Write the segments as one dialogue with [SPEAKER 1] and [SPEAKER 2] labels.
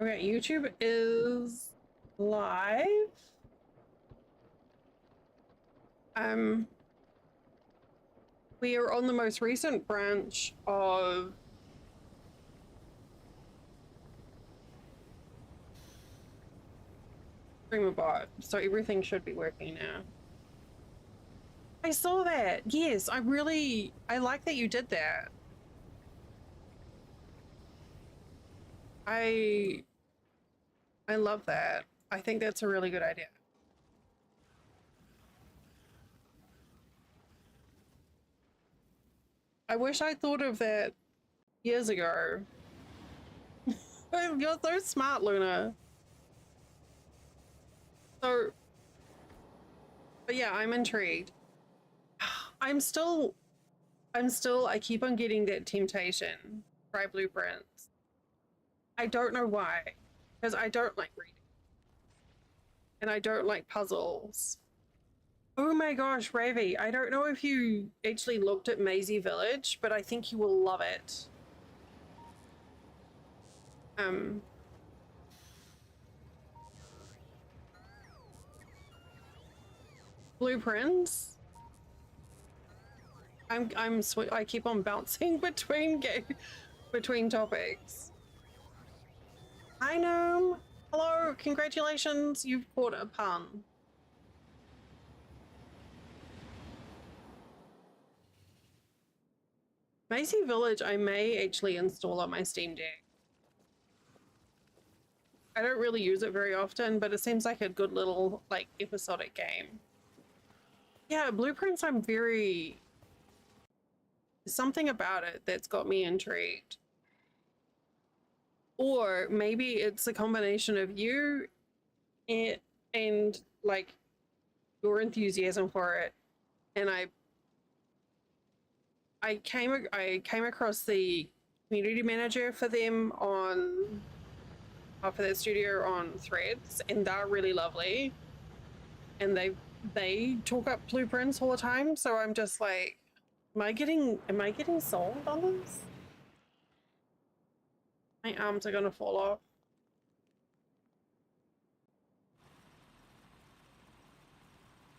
[SPEAKER 1] Okay, YouTube is live. Um, we are on the most recent branch of StreamerBot, so everything should be working now. I saw that. Yes, I like that you did that. I love that. I think that's a really good idea. I wish I thought of that years ago. You're so smart, Luna. So, but yeah, I'm intrigued. I keep on getting that temptation. Try blueprints. I don't know why, because I don't like reading. And I don't like puzzles. Oh my gosh, Ravi, I don't know if you actually looked at Maisie Village, but I think you will love it. Blueprints. I keep on bouncing between topics. Hi, Gnome. Hello, congratulations, you've caught a pun. Maisie Village, I may actually install on my Steam Deck. I don't really use it very often, but it seems like a good little, like, episodic game. Yeah, Blueprints, something about it that's got me intrigued. Or maybe it's a combination of you and like, your enthusiasm for it. And I came across the community manager for them for that studio on Threads, and they're really lovely. And they talk up blueprints all the time, so I'm just like, am I getting sold on this? My arms are gonna fall off.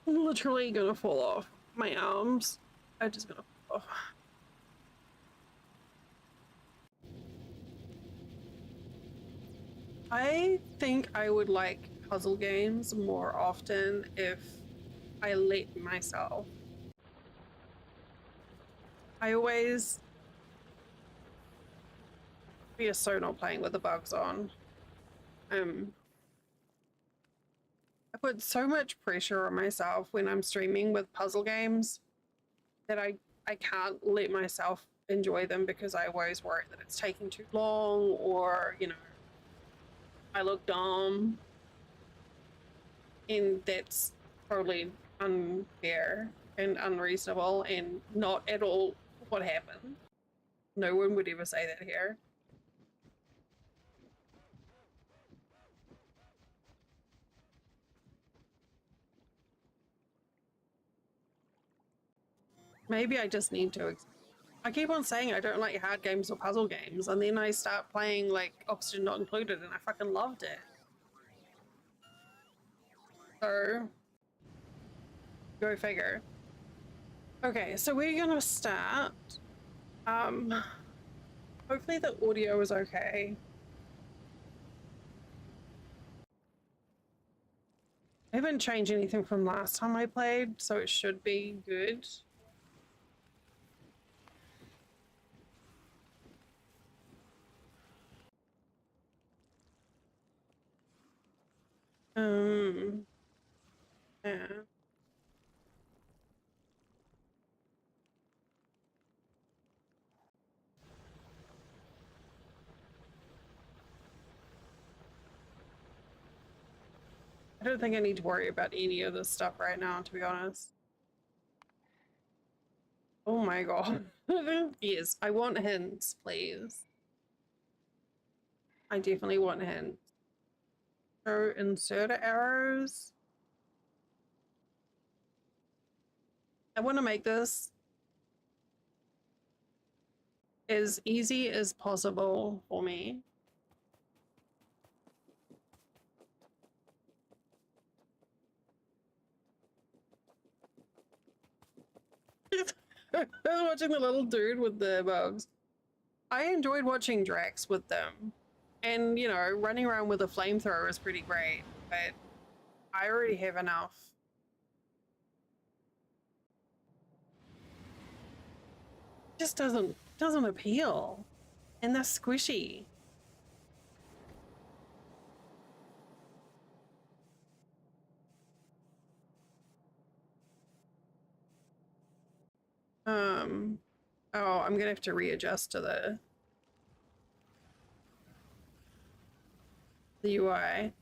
[SPEAKER 1] Literally gonna fall off. My arms are just gonna fall off. I think I would like puzzle games more often if I let myself. I always be so not playing with the bugs on. I put so much pressure on myself when I'm streaming with puzzle games that I can't let myself enjoy them because I always worry that it's taking too long, or, you know, I look dumb. And that's totally unfair and unreasonable and not at all what happened. No one would ever say that here. Maybe I just need to. I keep on saying I don't like hard games or puzzle games, and then I start playing like Oxygen Not Included, and I fucking loved it. So, go figure. Okay, so we're gonna start. Hopefully the audio is okay. I haven't changed anything from last time I played, so it should be good. Yeah. I don't think I need to worry about any of this stuff right now, to be honest. Oh my god. Yes, I want hints, please. I definitely want hints. So insert arrows. I want to make this as easy as possible for me. watching the little dude with the bugs. I enjoyed watching Drax with them. And, you know, running around with a flamethrower is pretty great, but I already have enough. Just doesn't appeal. And they're squishy. Oh, I'm gonna have to readjust to the UI.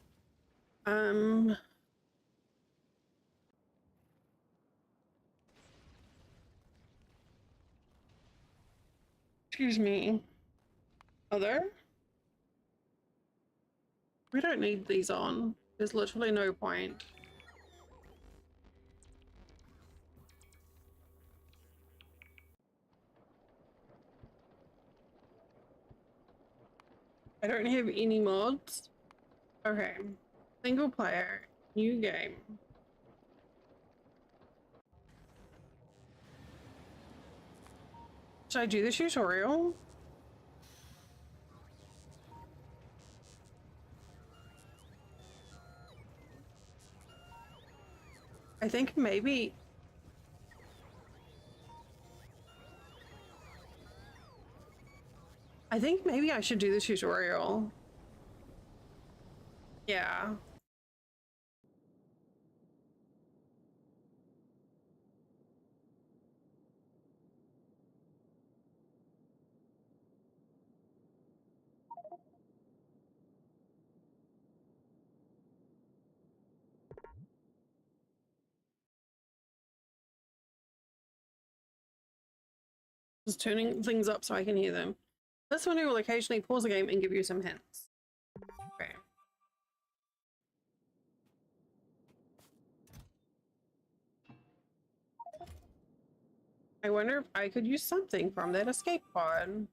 [SPEAKER 1] Excuse me. Other? We don't need these on. There's literally no point. I don't have any mods. Okay. Single player. New game. Should I do the tutorial? I think maybe... I should do the tutorial. Yeah. Just turning things up so I can hear them. This window will occasionally pause the game and give you some hints. Okay. I wonder if I could use something from that escape pod.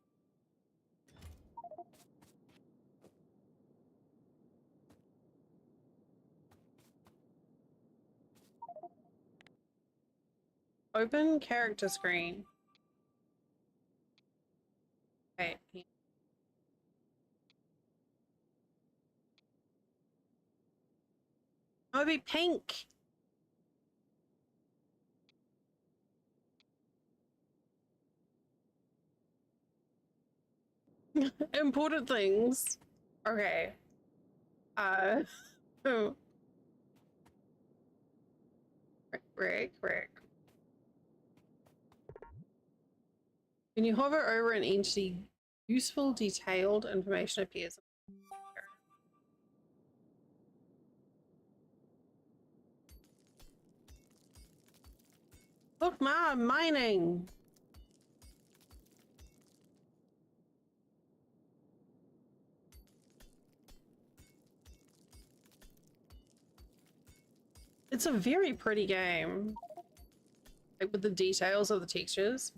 [SPEAKER 1] Open character screen. Okay. Oh, it'd be pink. Important things. Okay. Oh. Rick. When you hover over an entity, useful detailed information appears. Look, Mom, mining. It's a very pretty game. Like with the details of the textures.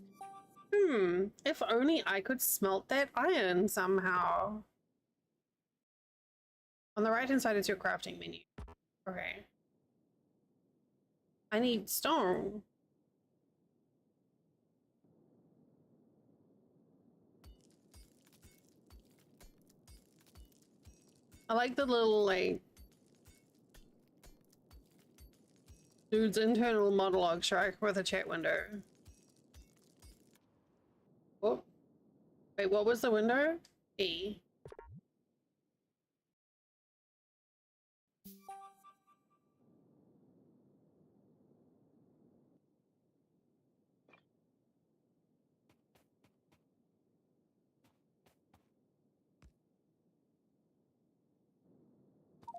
[SPEAKER 1] If only I could smelt that iron somehow. On the right hand side is your crafting menu. Okay. I need stone. I like the little, like, dude's internal monologue track with a chat window. Oh. Wait, what was the window? E.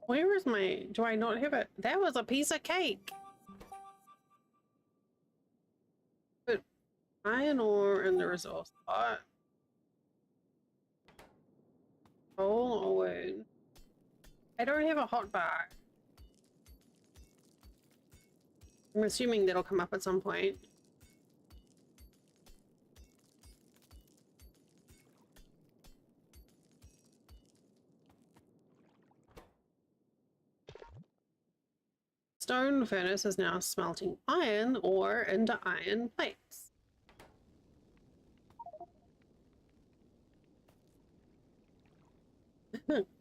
[SPEAKER 1] Where is my... Do I not have it? That was a piece of cake! Put iron ore in the resource spot. Coal or wood. I don't have a hotbar. I'm assuming that'll come up at some point. Stone furnace is now smelting iron ore into iron plates.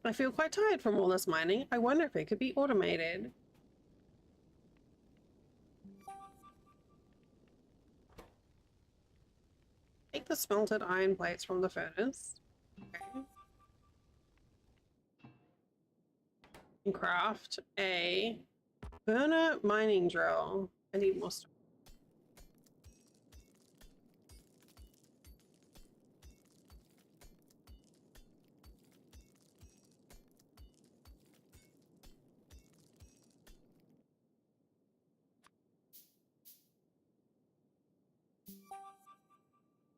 [SPEAKER 1] I feel quite tired from all this mining. I wonder if it could be automated. Take the smelted iron plates from the furnace. Okay. And craft a burner mining drill. I need more stuff.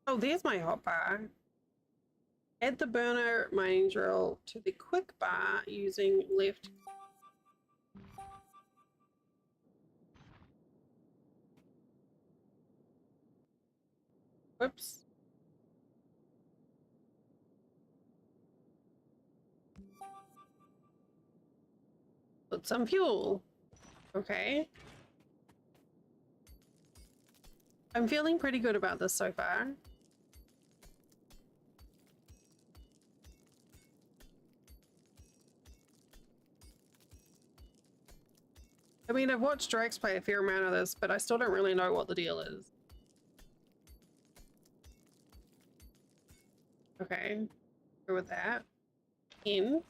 [SPEAKER 1] Oh, there's my hotbar. Add the burner mining drill to the quick bar using left. Whoops. Put some fuel. Okay. I'm feeling pretty good about this so far. I mean, I've watched Drax play a fair amount of this, but I still don't really know what the deal is. Okay. Go with that. In.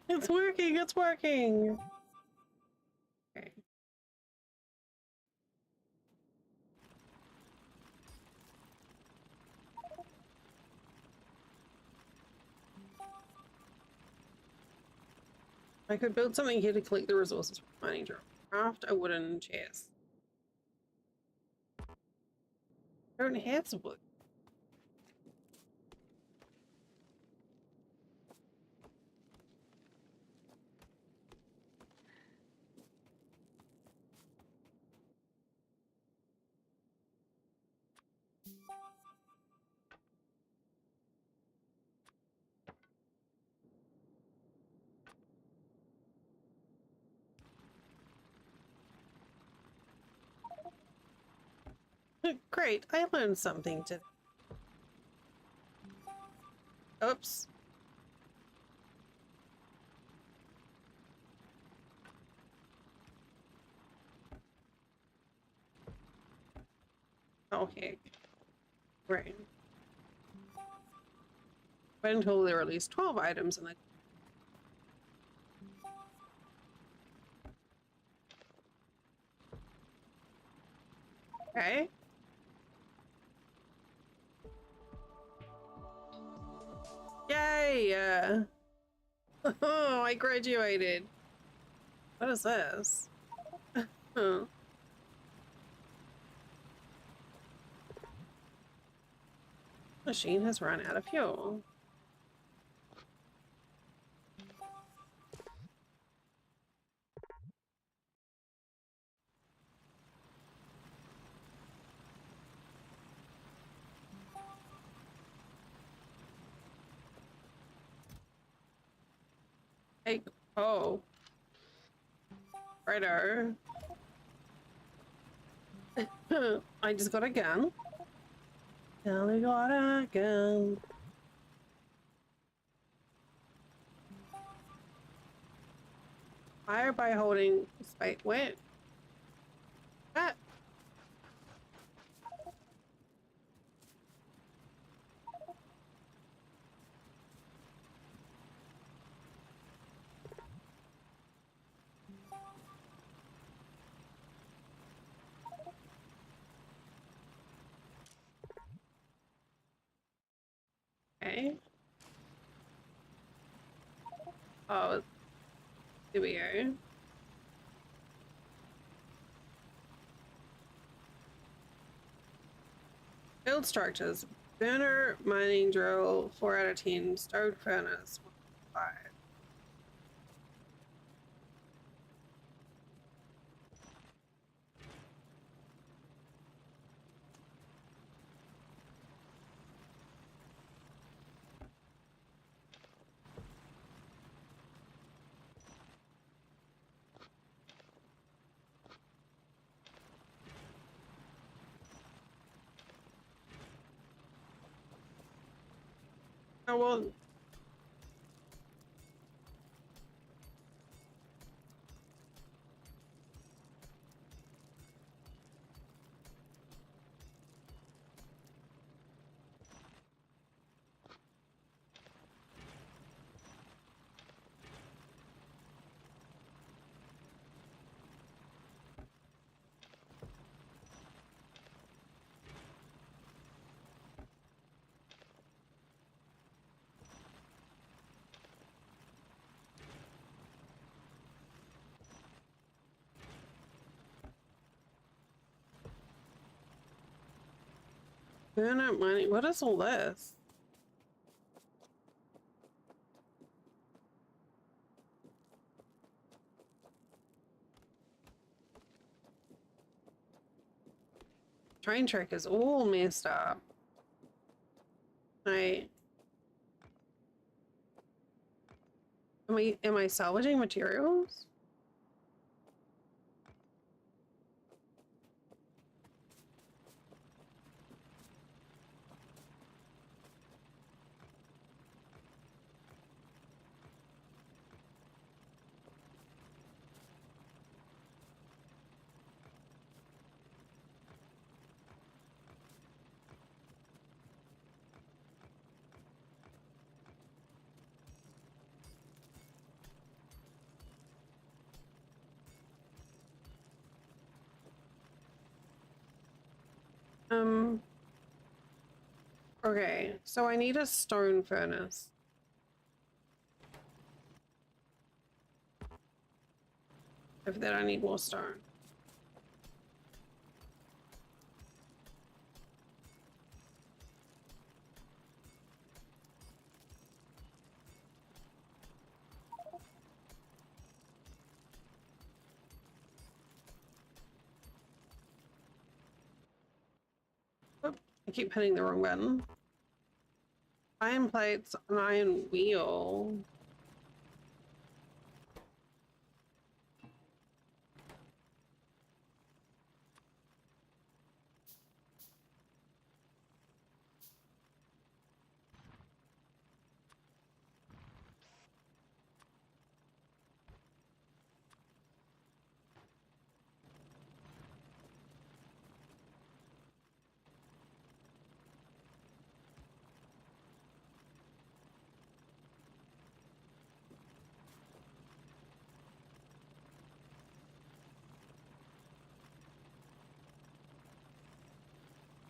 [SPEAKER 1] It's working, it's working! Okay. I could build something here to collect the resources from the mining drill. Craft a wooden chest. I don't have some wood. Great, I learned something today. Oops. Okay. Right. Wait until there are at least 12 items in the... Okay. Yay! Oh, I graduated. What is this? Huh. Machine has run out of fuel. Hey, oh. Righto. I just got a gun. I got a gun. Fire by holding space. Wait. What? Okay. Oh, here we go. Build structures. Burner, mining drill, 4 out of 10. Stove furnace, 5. Oh, well. Burnout mining. What is all this? Train track is all messed up. Am I salvaging materials? Okay, so I need a stone furnace. If that I need more stone. Oop, I keep hitting the wrong button. Iron plates, an iron wheel.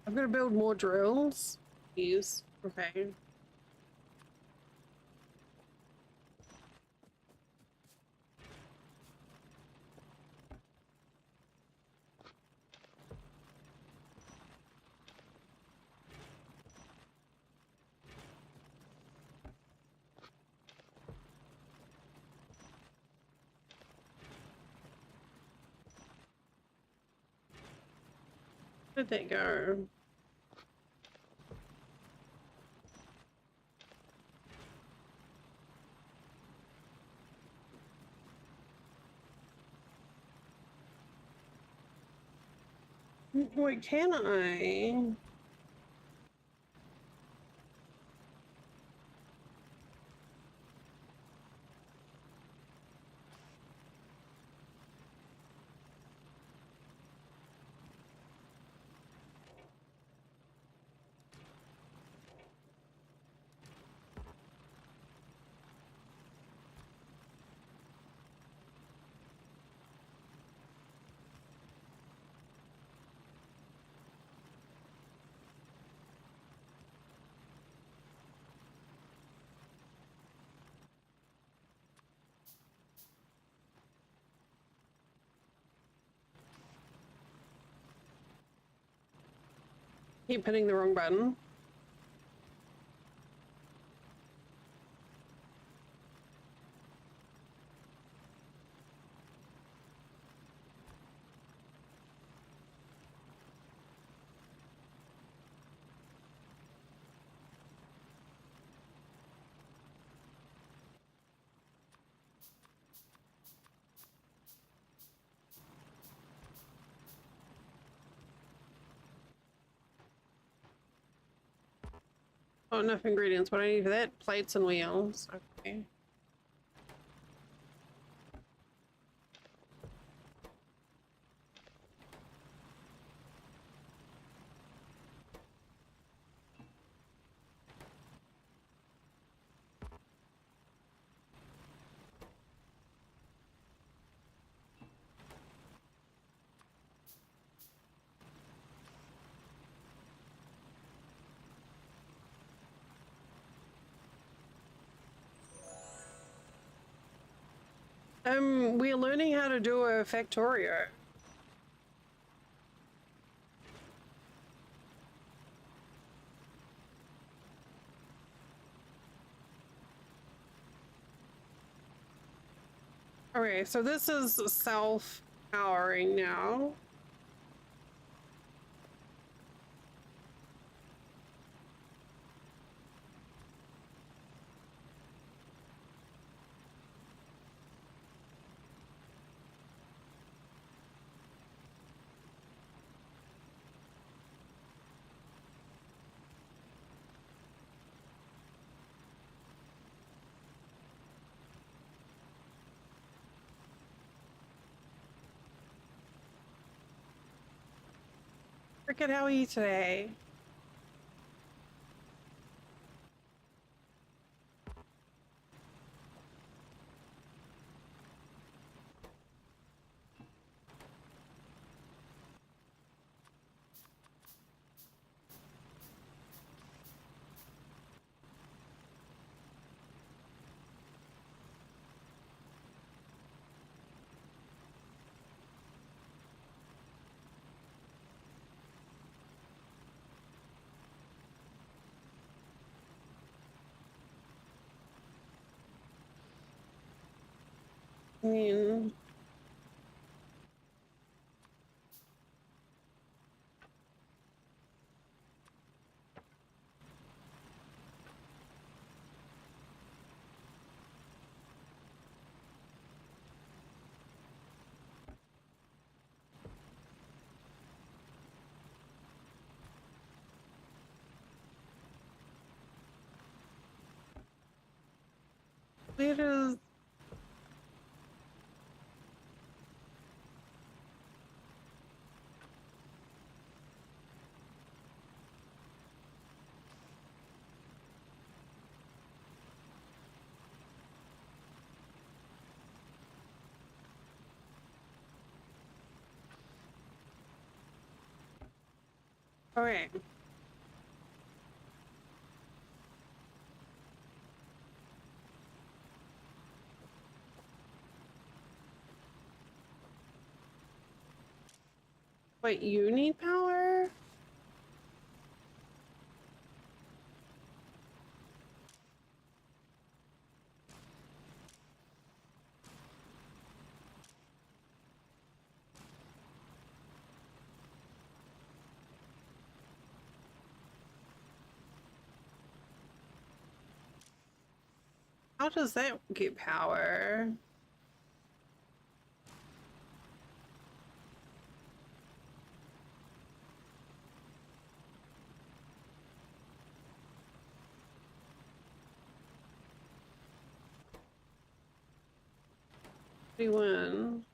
[SPEAKER 1] I've got to build more drills. Use. Okay. Where'd that go? Wait, can I? Keep hitting the wrong button. Oh, enough ingredients. What do I need for that? Plates and wheels. Okay. We're learning how to do a Factorio. Okay, so this is self-powering now. Cricket, how are you today? I mean, it is. Okay. Wait, you need power? How does that get power? We win.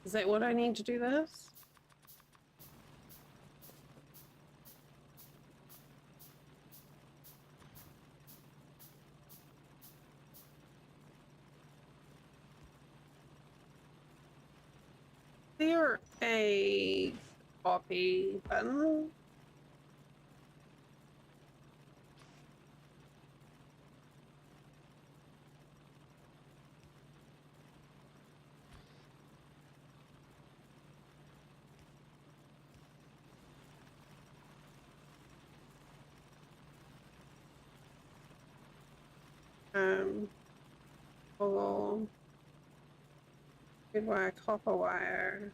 [SPEAKER 1] Is that what I need to do this? Is there a copy button? Cable, good wire, copper wire.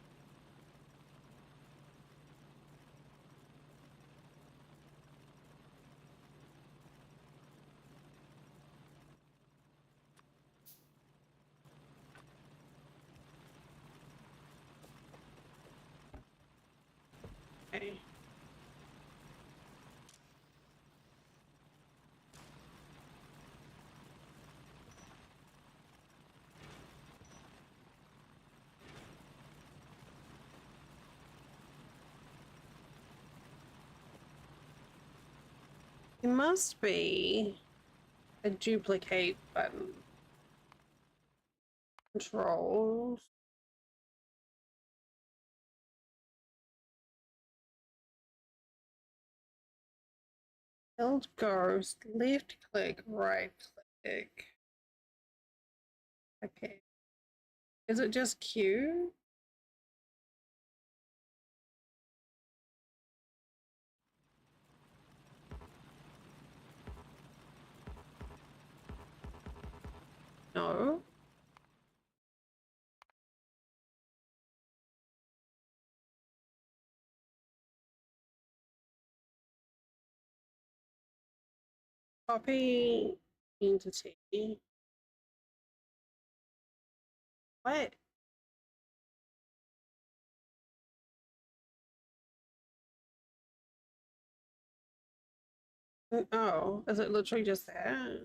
[SPEAKER 1] Okay. It must be a duplicate button. Controls. Build ghost, left click, right click. Okay. Is it just Q? No. Copy entity. What? Oh, is it literally just that?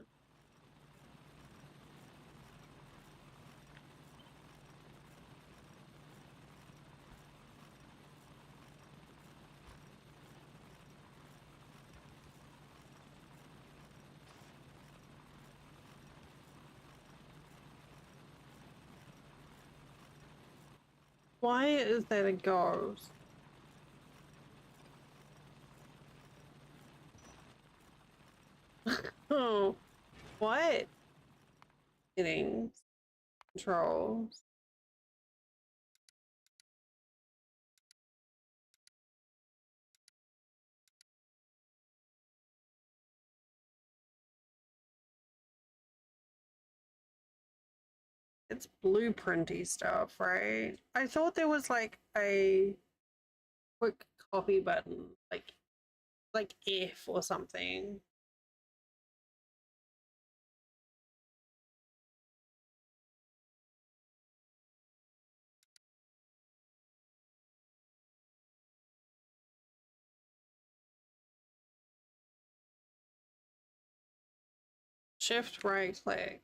[SPEAKER 1] Why is that a ghost? Oh, what? Settings, controls. It's blueprinty stuff, right? I thought there was like a quick copy button, like F or something. Shift right click.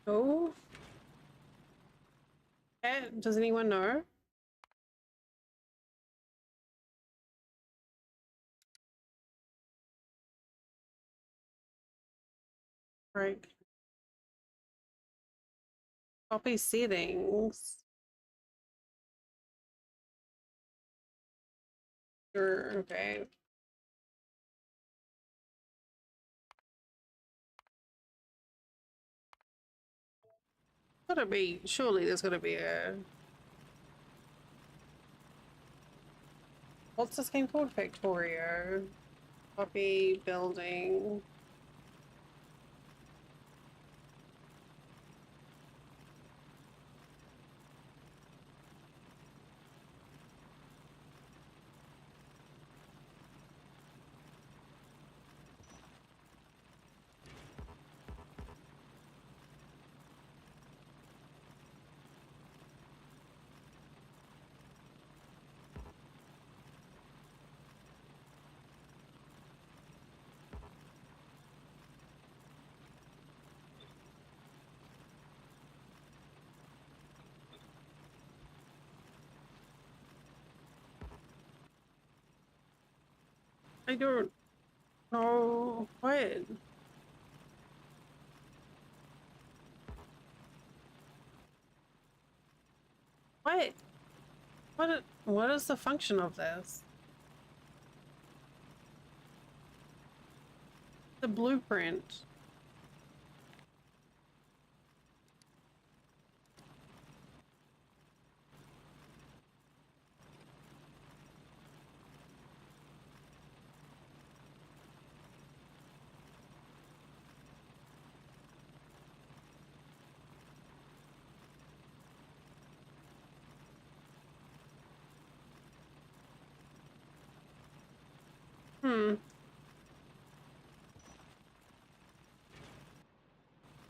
[SPEAKER 1] Oh. Does anyone know? Right. Copy settings. Sure, okay. Gotta be, surely there's gotta be a. What's this game called? Factorio. Copy building. I don't know what. What? What is the function of this? The blueprint.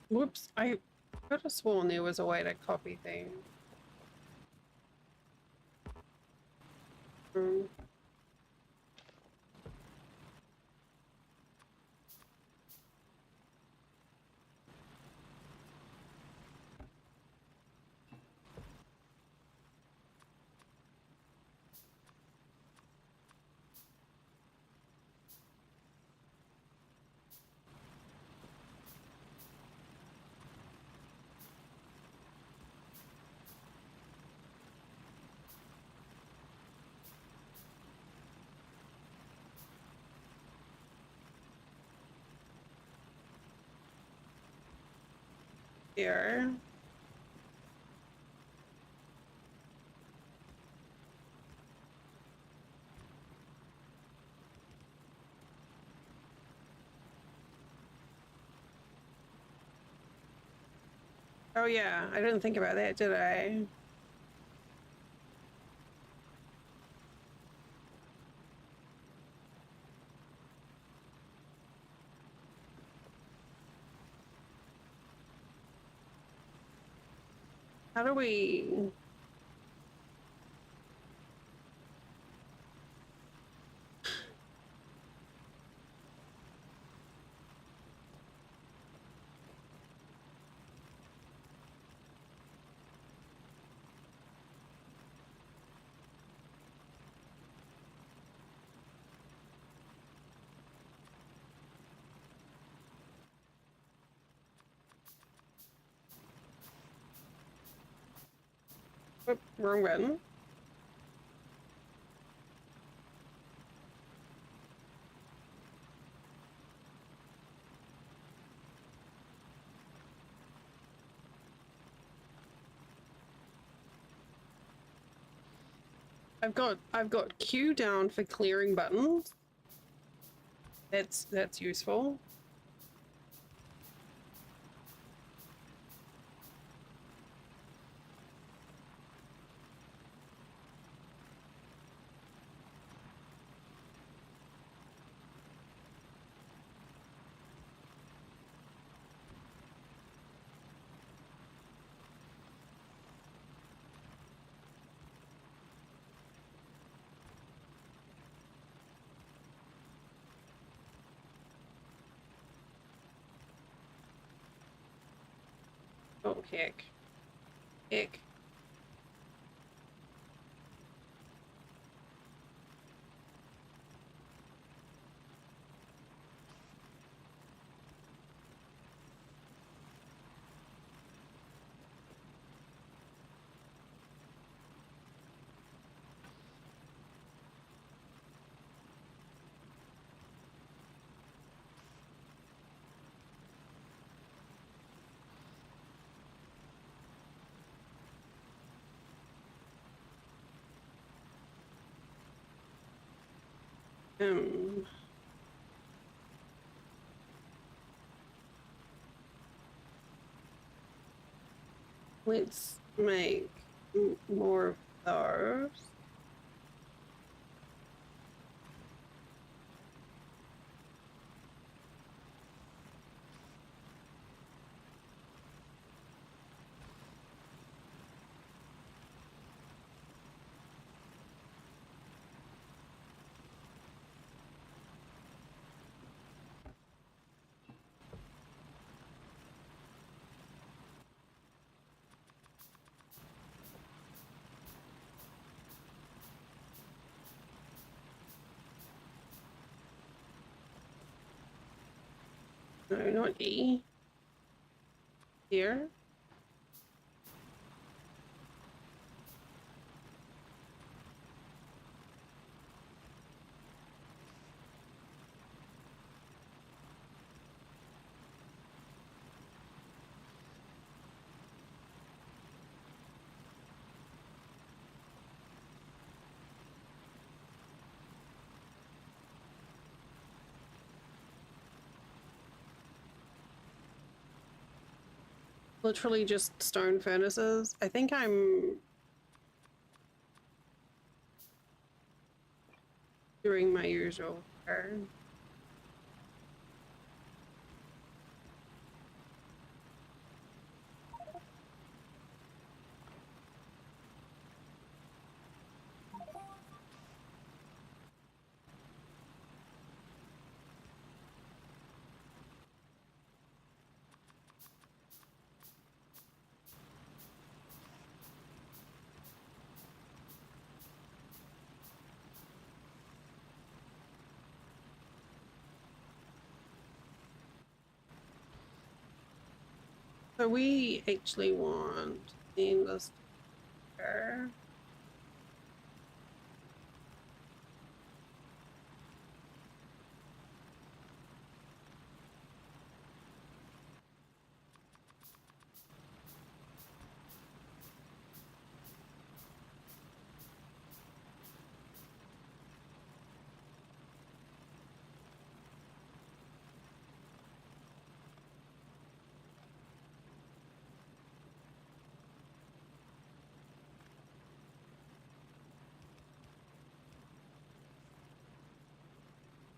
[SPEAKER 1] Whoops, I could have sworn there was a way to copy things. Here. Oh yeah, I didn't think about that, did I? How do we... Oop, wrong button. I've got Q down for clearing buttons. That's useful. Oh, heck. Heck. Um, let's make more of those. No, not E. Here. Literally just stone furnaces. I think I'm during my usual turn. So we actually want the endless here.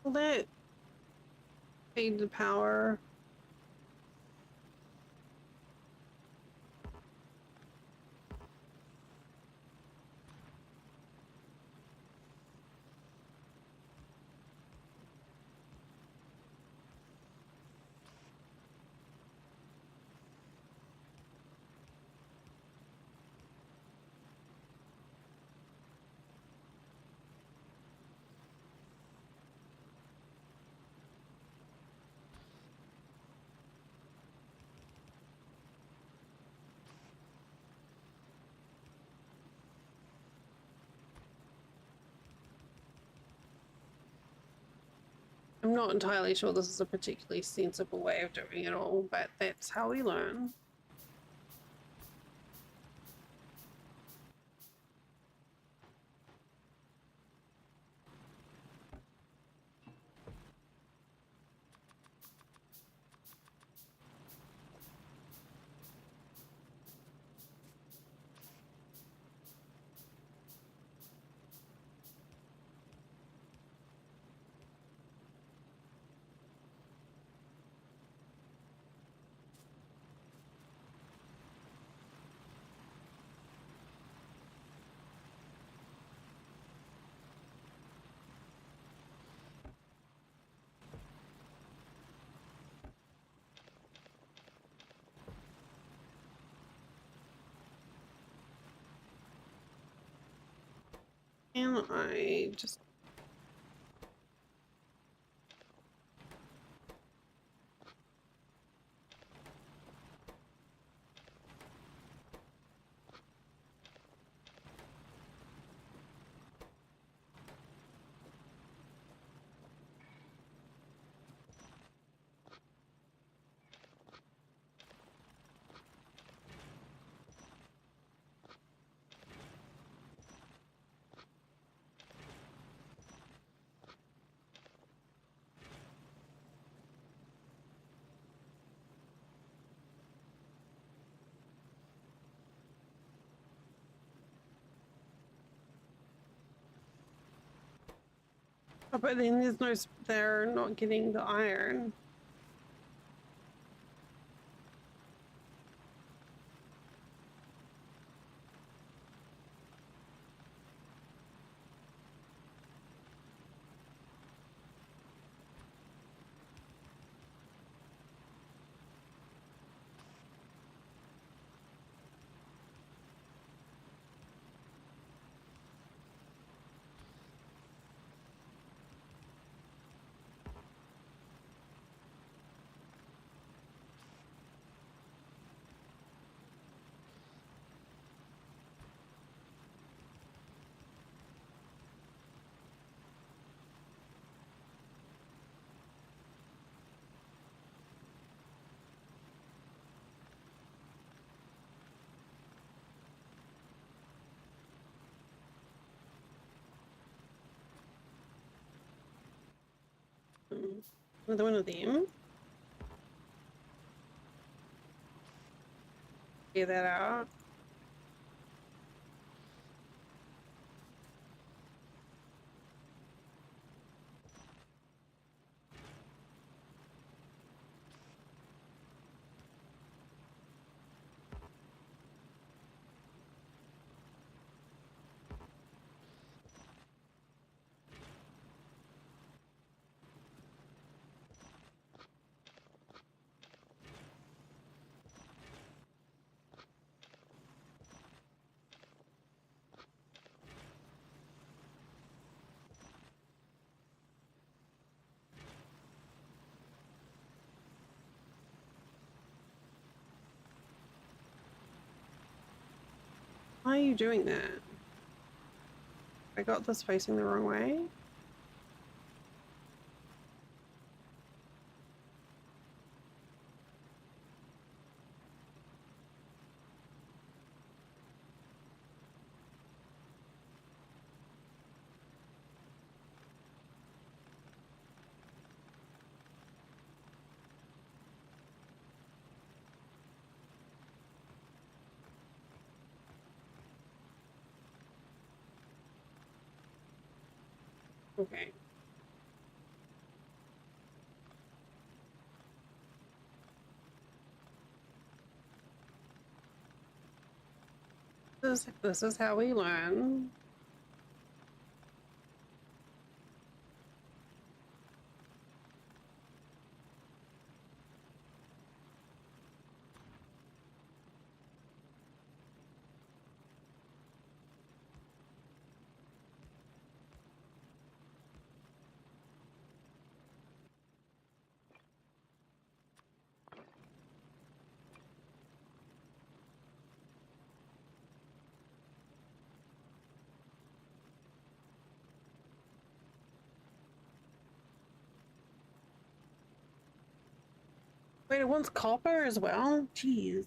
[SPEAKER 1] Will that feed the power? I'm not entirely sure this is a particularly sensible way of doing it all, but that's how we learn. And I just oh, but then there's no, they're not getting the iron. Another one of them. Figure that out. How are you doing that? I got this facing the wrong way. Okay. This is how we learn. Wait, it wants copper as well? Jeez.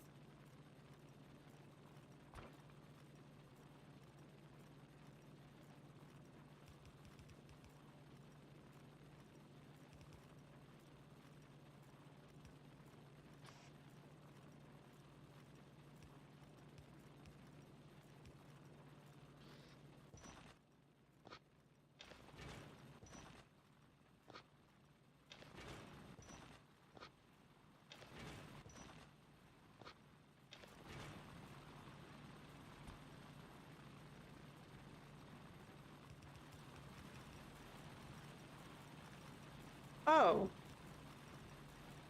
[SPEAKER 1] Oh.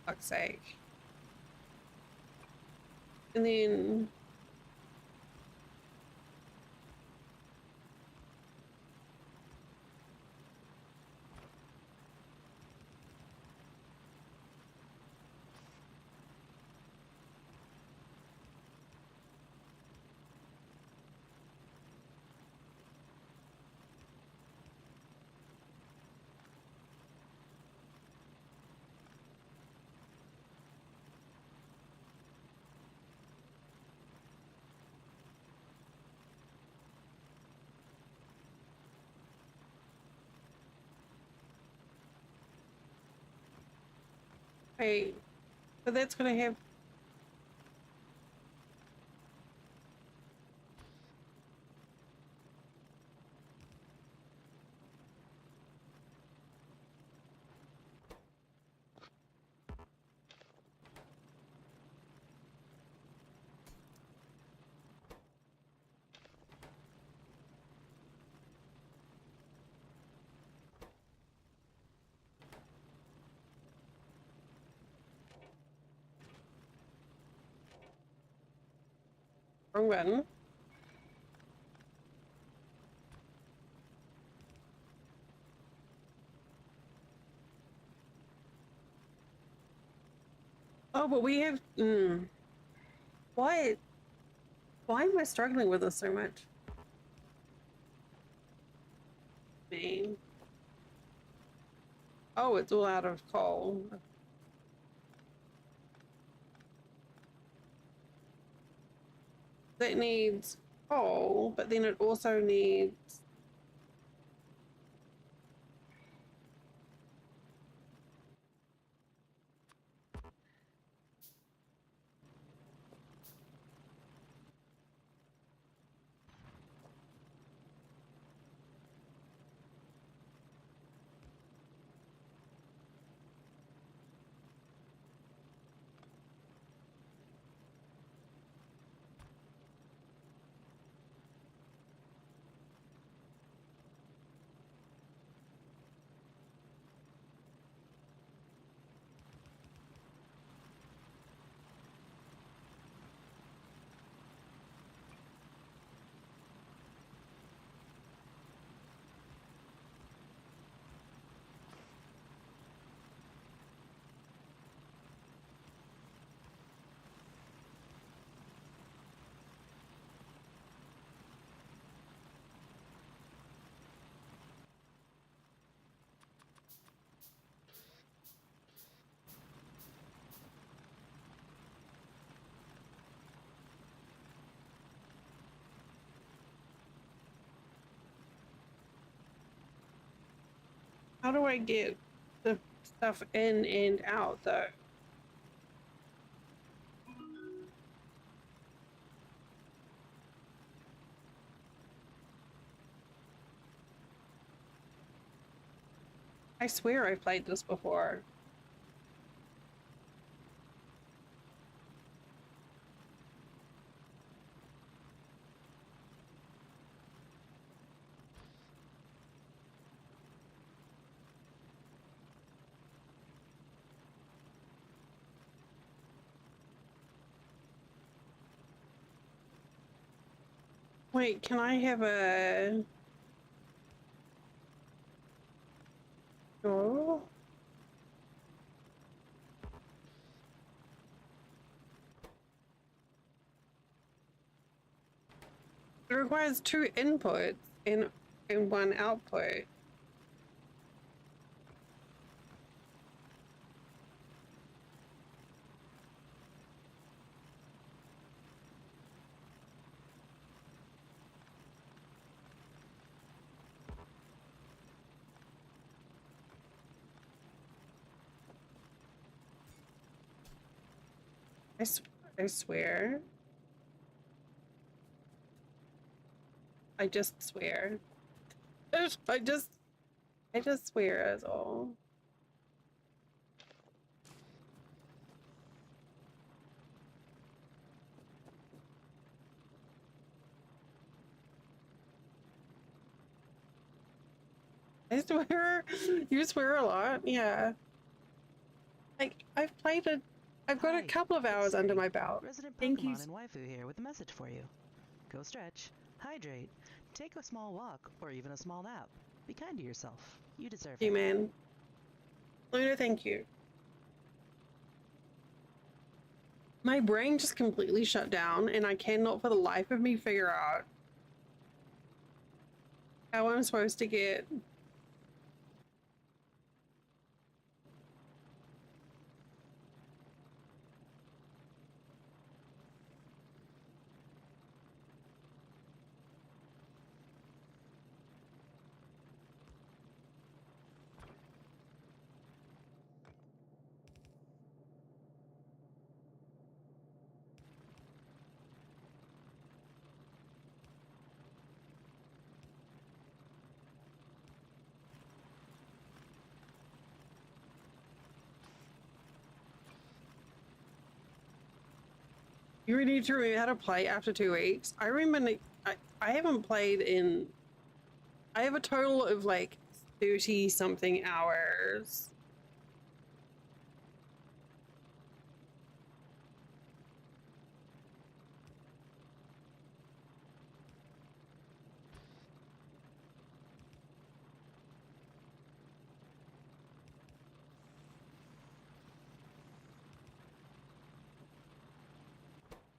[SPEAKER 1] Fuck's sake. And then wait, but that's gonna have wrong button. Oh, but we have why am I struggling with this so much? Man. Oh, it's all out of coal. That needs coal, but then it also needs How do I get the stuff in and out though? I swear I've played this before. Wait, can I have a... Oh. It requires 2 inputs and one output. I swear. I just swear. I just swear as all. I swear. You swear a lot? Yeah. Like, I've got a couple of hours under my belt.
[SPEAKER 2] Resident
[SPEAKER 1] Thank you.
[SPEAKER 2] Pokemon and Waifu here with a message for you. Go stretch, hydrate, take a small walk, or even a small nap. Be kind to yourself. You deserve it.
[SPEAKER 1] You, man. Luna, thank you. My brain just completely shut down, and I cannot for the life of me figure out how I'm supposed to get... You really need to remember how to play after 2 weeks. I remember I haven't played in... I have a total of like 30 something hours.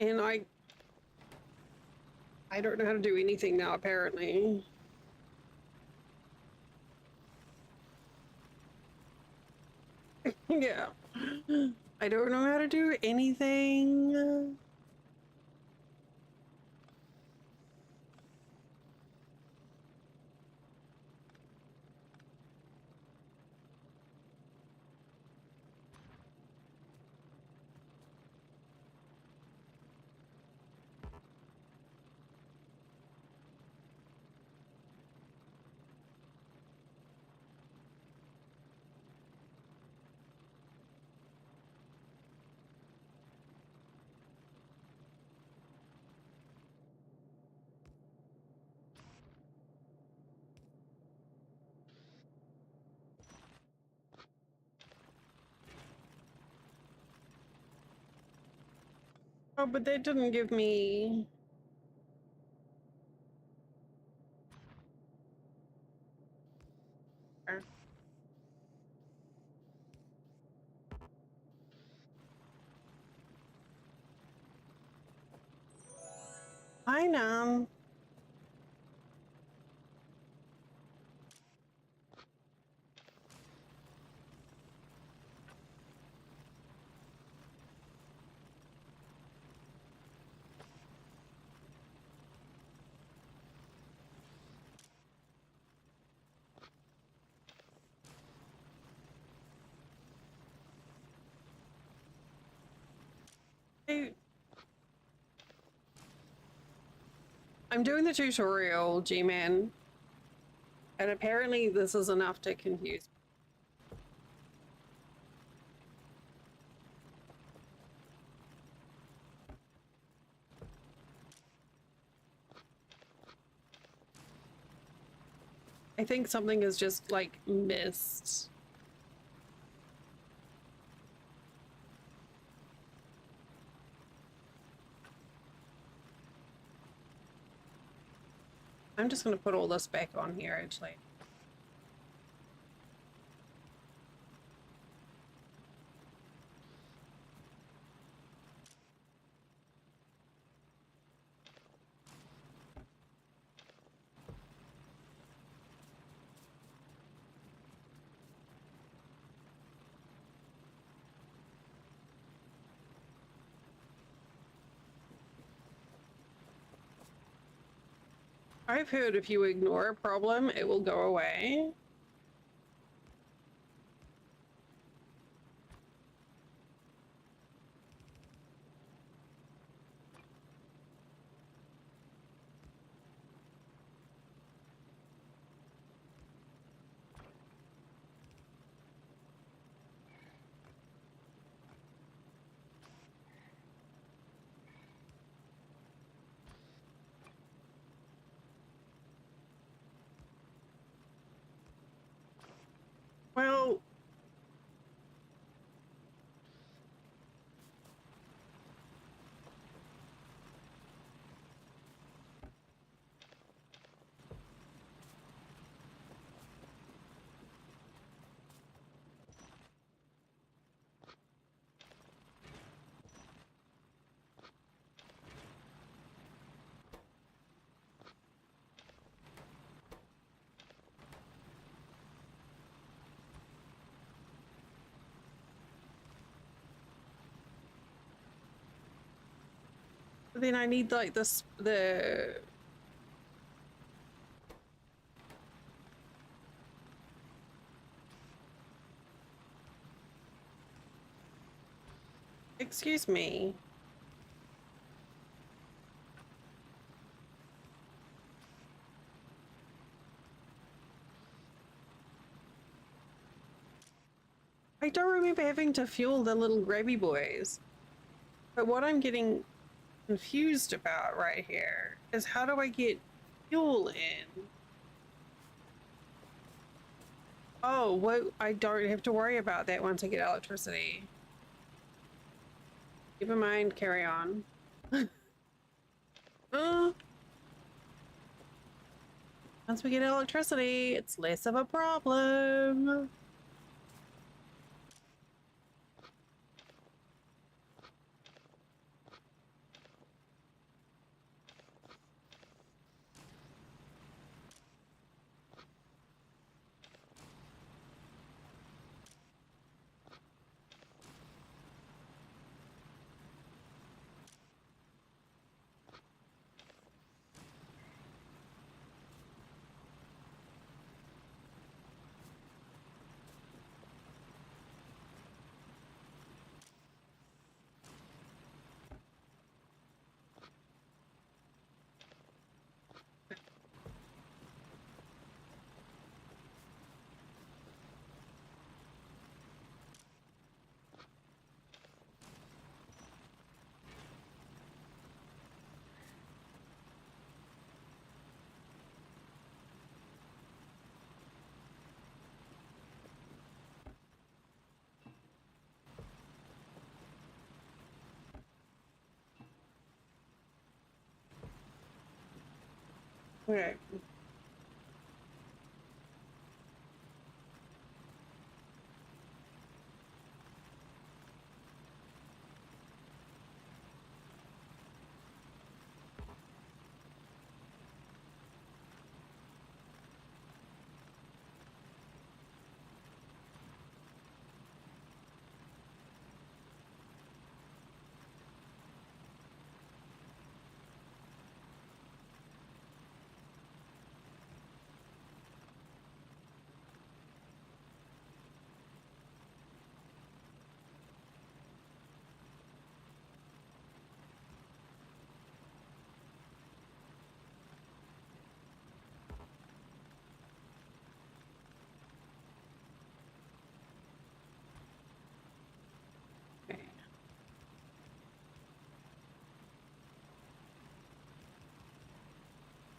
[SPEAKER 1] And I don't know how to do anything now, apparently. Yeah. I don't know how to do anything. Oh, but they didn't give me... Hi, Nam. I'm doing the tutorial, G-Man. And apparently this is enough to confuse me. I think something is just like missed. I'm just gonna put all this back on here actually. I've heard if you ignore a problem, it will go away. Well, then I need like this, excuse me. I don't remember having to fuel the little grabby boys. But what I'm getting confused about right here is how do I get fuel in? Oh, well, I don't have to worry about that once I get electricity. Never mind, carry on. Once we get electricity, it's less of a problem. Okay.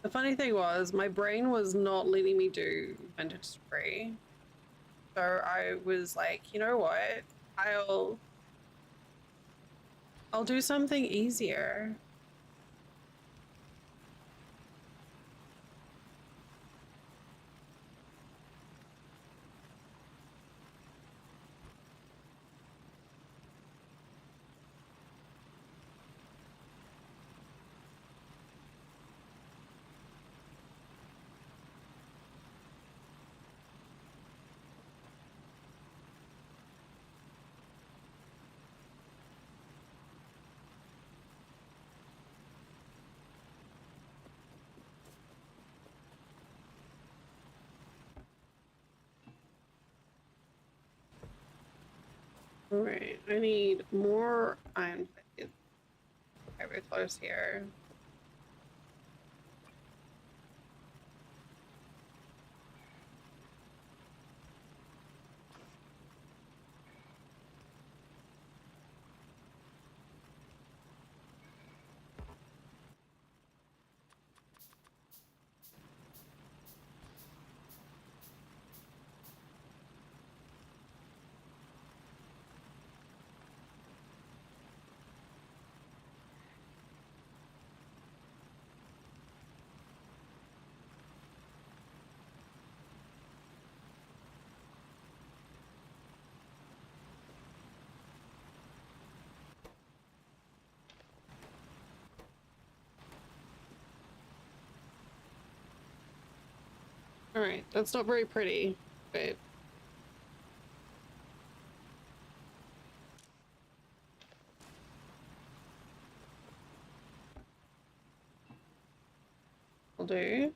[SPEAKER 1] The funny thing was, my brain was not letting me do vintage debris. So I was like, you know what? I'll do something easier. All right, I need more iron plates. Okay, we're close here. All right, that's not very pretty, but will do.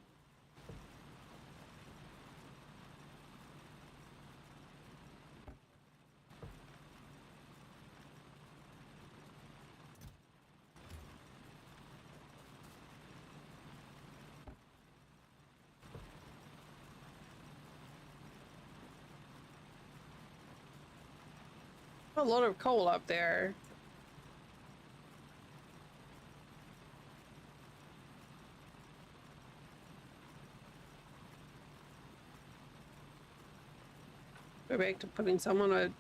[SPEAKER 1] A lot of coal up there. Go back to putting some on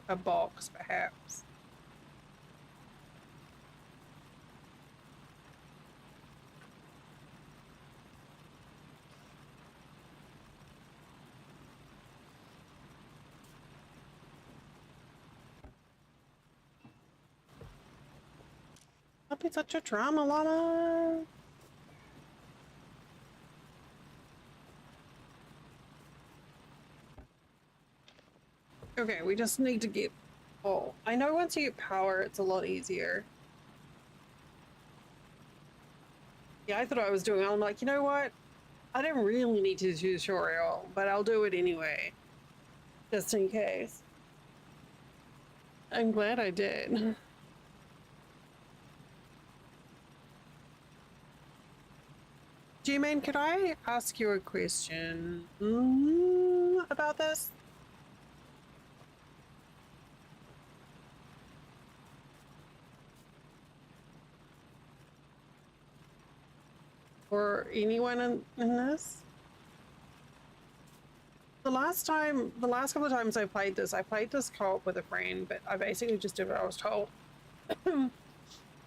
[SPEAKER 1] a box, perhaps. Don't be such a drama, Lana. Okay, we just need to get... Oh, I know once you get power, it's a lot easier. Yeah, I thought I was doing it. I'm like, you know what? I don't really need to do tutorial, but I'll do it anyway. Just in case. I'm glad I did. G-Man, could I ask you a question about this? Or anyone in this? The last couple of times I played this co-op with a friend, but I basically just did what I was told.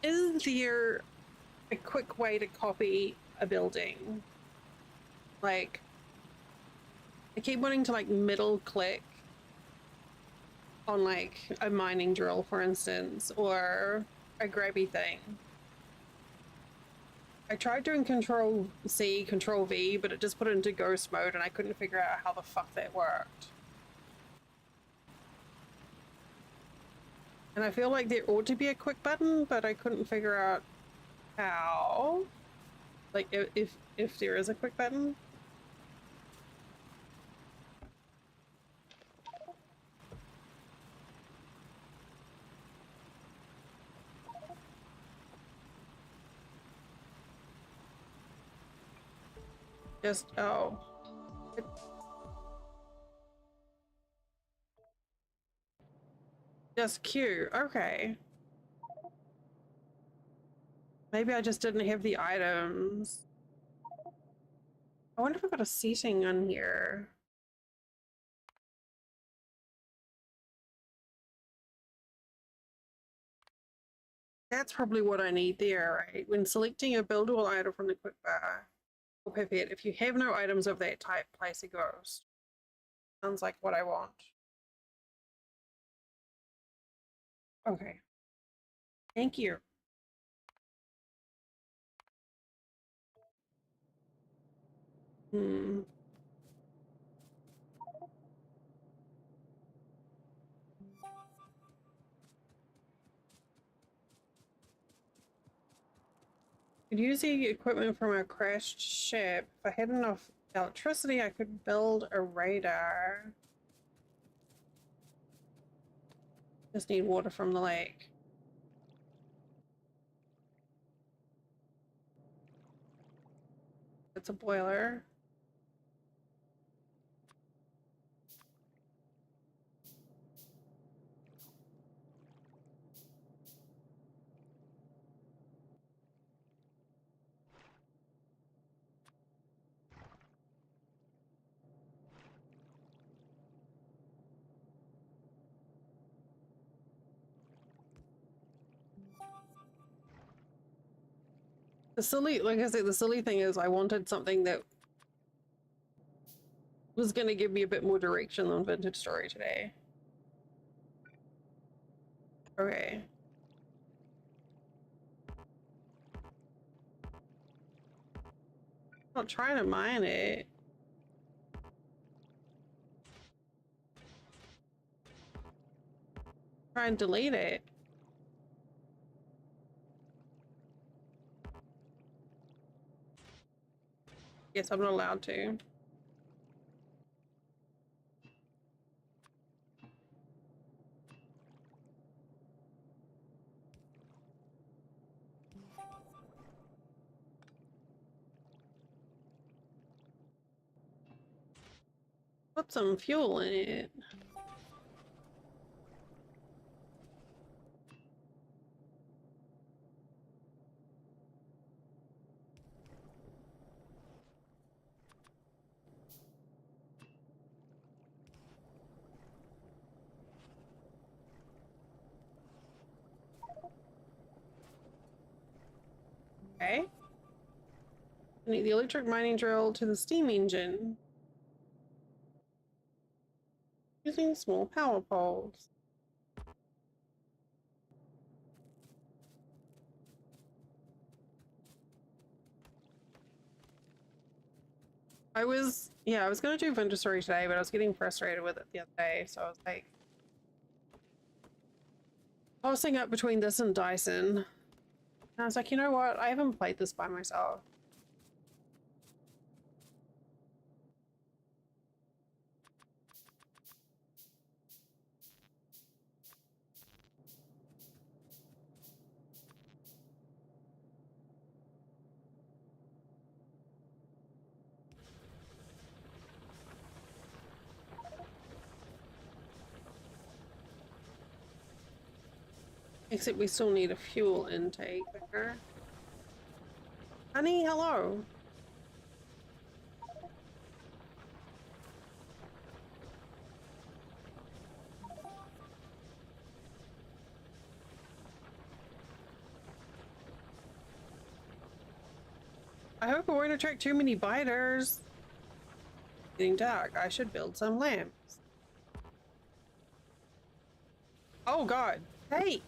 [SPEAKER 1] Is there a quick way to copy a building? Like, I keep wanting to like middle click on like a mining drill, for instance, or a grabby thing. I tried doing Control C, Control V, but it just put it into ghost mode and I couldn't figure out how the fuck that worked. And I feel like there ought to be a quick button, but I couldn't figure out how. Like, if there is a quick button. Just, oh. Just Q, okay. Maybe I just didn't have the items. I wonder if I've got a setting on here. That's probably what I need there, right? When selecting a build all item from the quick bar or pipette, if you have no items of that type, place a ghost. Sounds like what I want. Okay. Thank you. Hmm. Could use the equipment from a crashed ship. If I had enough electricity, I could build a radar. Just need water from the lake. It's a boiler. The silly, like I said, the silly thing is I wanted something that was going to give me a bit more direction than Vintage Story today. Okay. Not trying to mine it. Try and delete it. Yes, I'm not allowed to. Put some fuel in it. Okay. I need the electric mining drill to the steam engine. Using small power poles. I was gonna do Vintage Story today, but I was getting frustrated with it the other day, so I was like tossing up between this and Dyson. And I was like, you know what? I haven't played this by myself. Except we still need a fuel intake there. Honey, hello. I hope it won't attract too many biters. Getting dark. I should build some lamps. Oh god. Hey!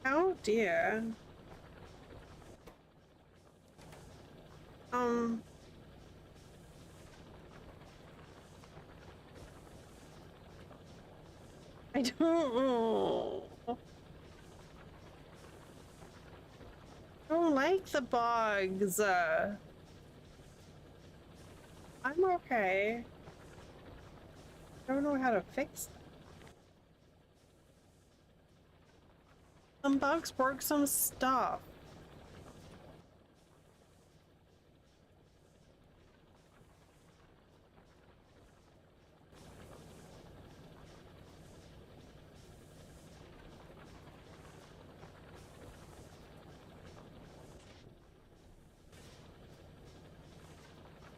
[SPEAKER 1] Oh dear. I don't know. I don't like the bugs. I'm okay. I don't know how to fix them. Some bugs broke some stuff.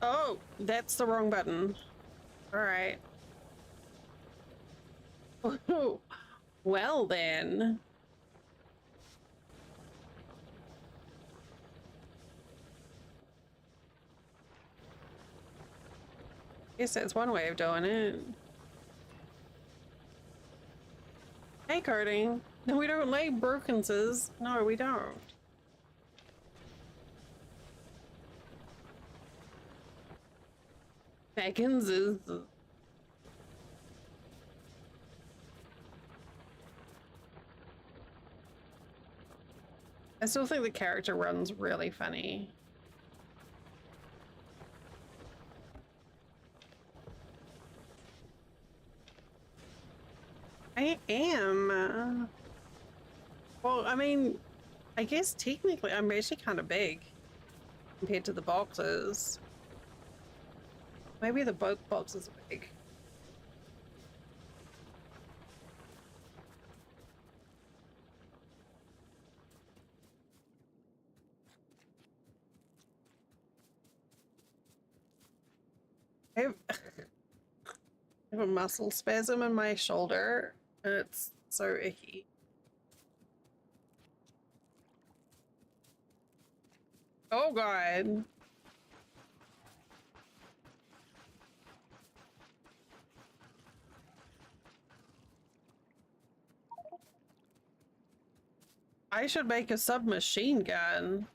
[SPEAKER 1] Oh, that's the wrong button. All right. Well then. Guess that's one way of doing it. Hey, Carding. No, we don't like Brokenses. No, we don't. Beckons is... I still think the character runs really funny. I am. Well, I mean, I guess technically I'm actually kind of big compared to the boxes. Maybe the both boxes are big. I have, I have a muscle spasm in my shoulder, and it's so icky. Oh god. I should make a submachine gun.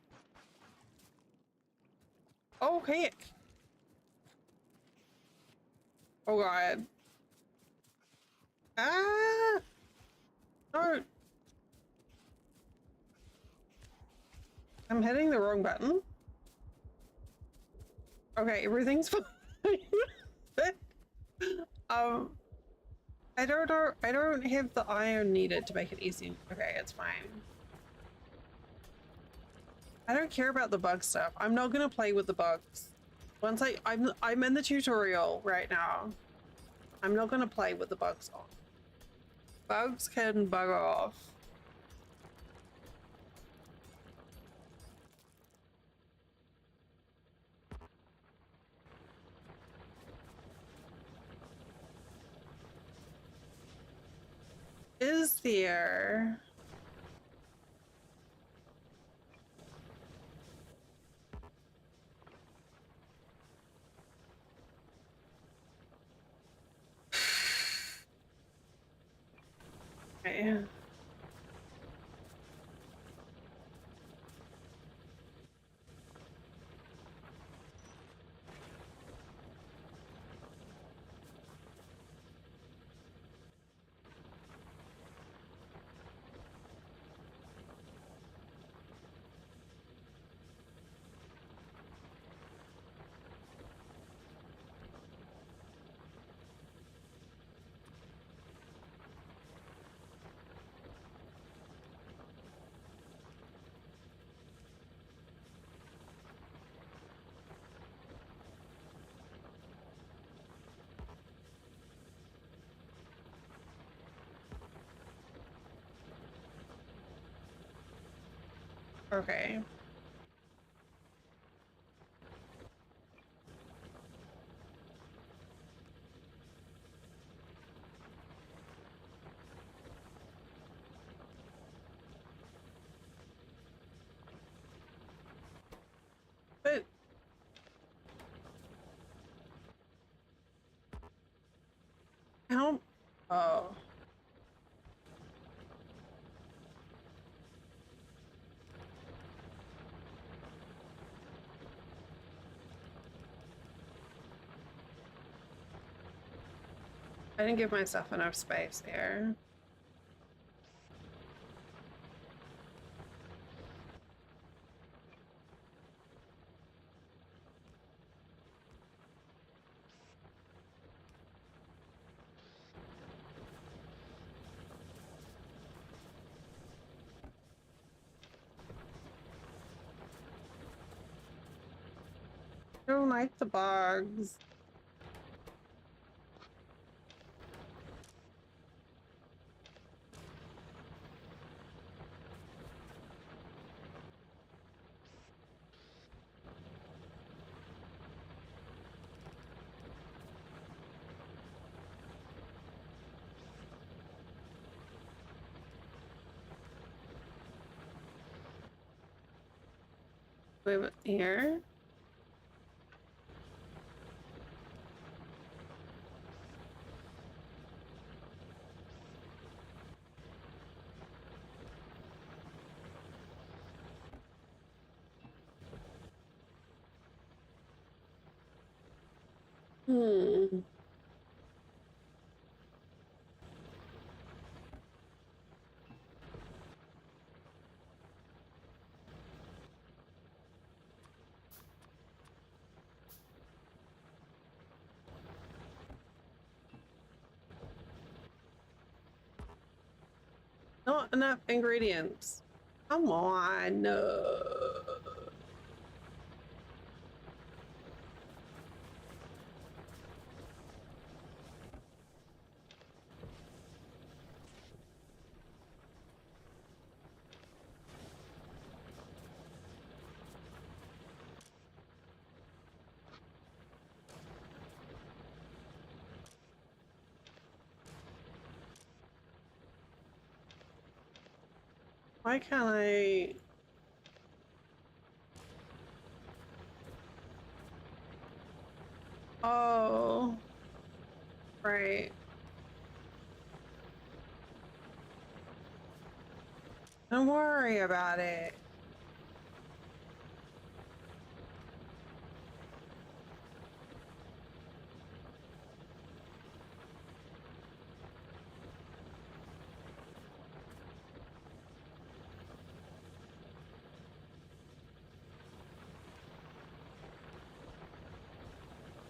[SPEAKER 1] Oh heck. Oh god. Ah! No. I'm hitting the wrong button. Okay, everything's fine. I don't know. I don't have the iron needed to make it easy. Okay, it's fine. I don't care about the bug stuff. I'm not gonna play with the bugs. Once I'm in the tutorial right now. I'm not gonna play with the bugs on. Bugs can bug off. Is there? Okay. Okay. But how? Oh. I didn't give myself enough space there. I don't like the bugs. Move it here. Hmm. Not enough ingredients. Come on. Why can't I? Oh, right. Don't worry about it.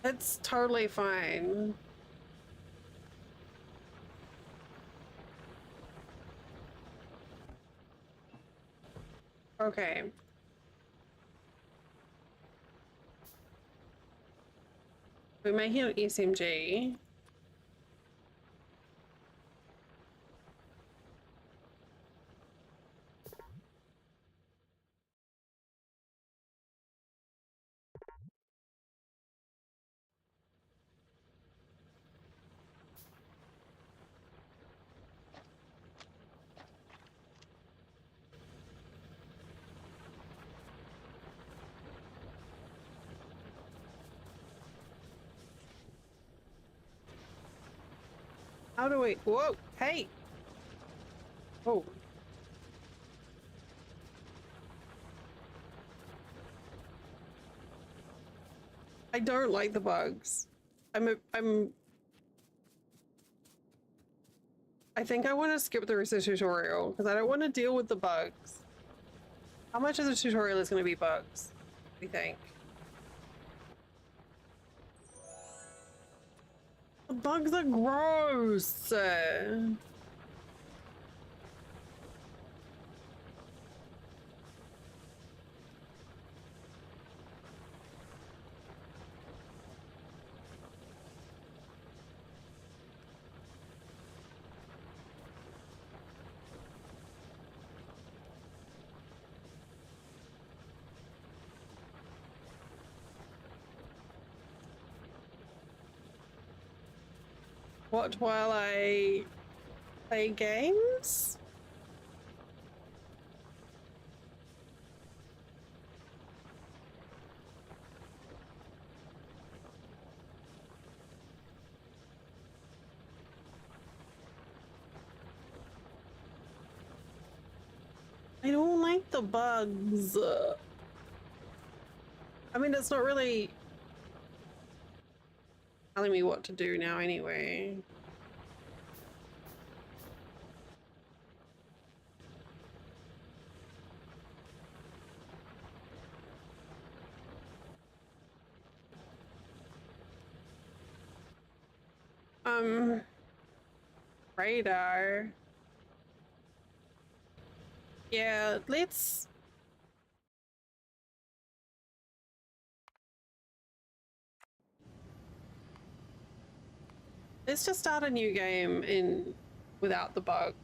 [SPEAKER 1] It's totally fine. Okay. We're making an SMG. How do we? Whoa! Hey! Oh. I don't like the bugs. I think I want to skip the rest of the tutorial because I don't want to deal with the bugs. How much of the tutorial is going to be bugs? We think. The bugs are gross. What, while I play games? I don't like the bugs. I mean, it's not really telling me what to do now anyway. Radar. Yeah, let's just start a new game in without the bugs.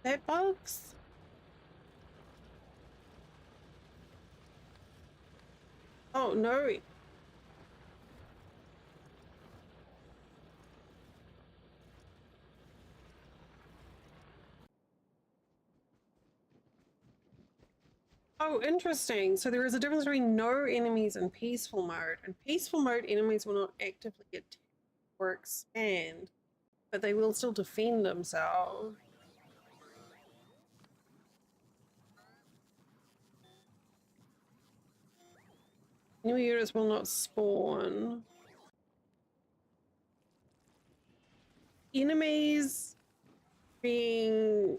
[SPEAKER 1] That bugs? Oh no. Oh, interesting. So there is a difference between no enemies and peaceful mode. In peaceful mode, enemies will not actively attack or expand, but they will still defend themselves. New units will not spawn. Enemies being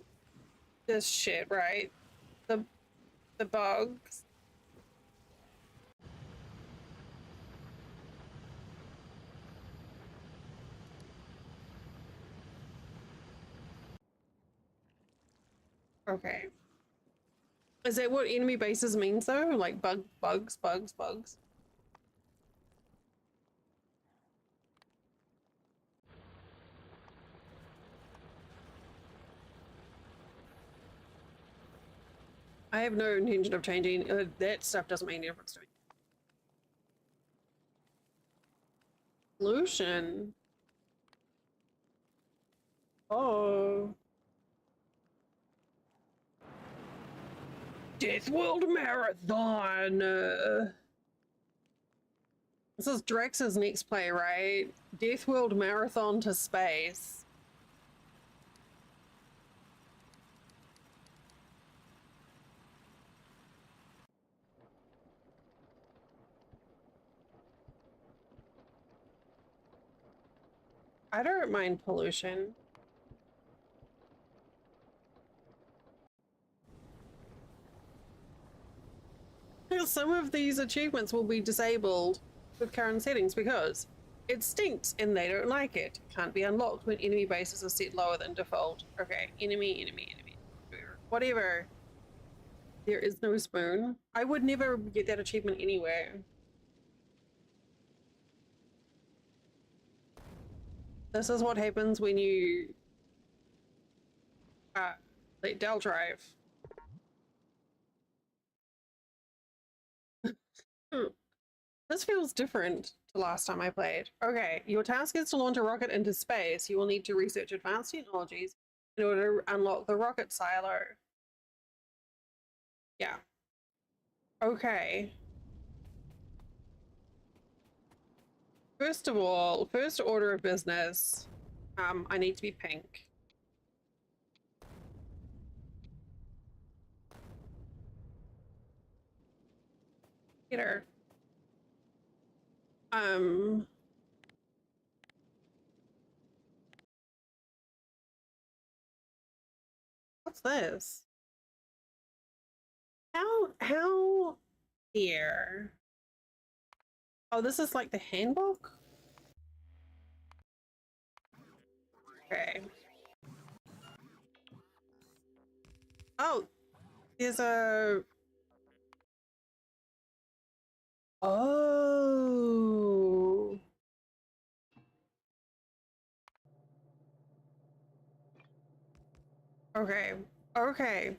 [SPEAKER 1] this shit, right? The bugs. Okay. Is that what enemy bases means though? Like bugs. I have no intention of changing. That stuff doesn't make any difference to me. Pollution. Oh. Death World Marathon. This is Drex's next play, right? Death World Marathon to space. I don't mind pollution. Some of these achievements will be disabled with current settings because it stinks and they don't like it. Can't be unlocked when enemy bases are set lower than default. Okay, enemy. Whatever. There is no spoon. I would never get that achievement anywhere. This is what happens when you let Dell drive. This feels different to last time I played. Okay, your task is to launch a rocket into space. You will need to research advanced technologies in order to unlock the rocket silo. Yeah. Okay. First of all, first order of business, I need to be pink. Peter. What's this? How here? Oh, this is like the handbook? Okay. Oh, there's a... Oh. Okay. Okay.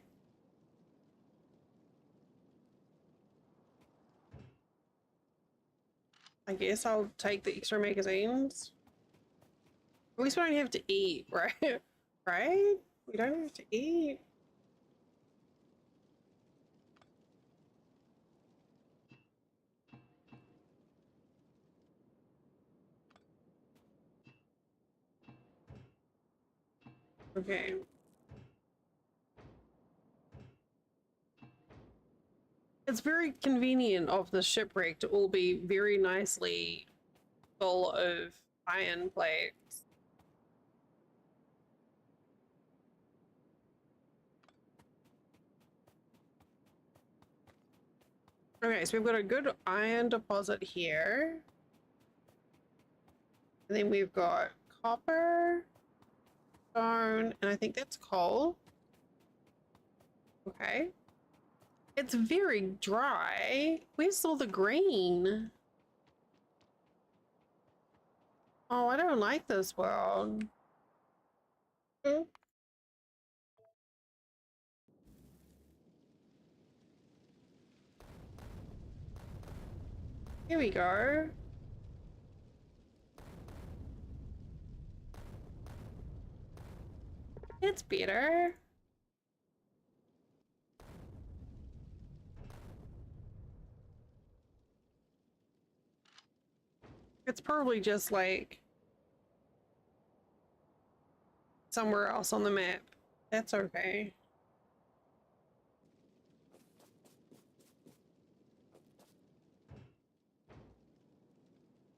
[SPEAKER 1] I guess I'll take the extra magazines. At least we don't have to eat, right? Right? We don't have to eat. Okay. It's very convenient of the shipwreck to all be very nicely full of iron plates. Okay, so we've got a good iron deposit here. And then we've got copper, stone, and I think that's coal. Okay. It's very dry. Where's all the green? Oh, I don't like this world. Here we go. It's better. It's probably just like somewhere else on the map. That's okay.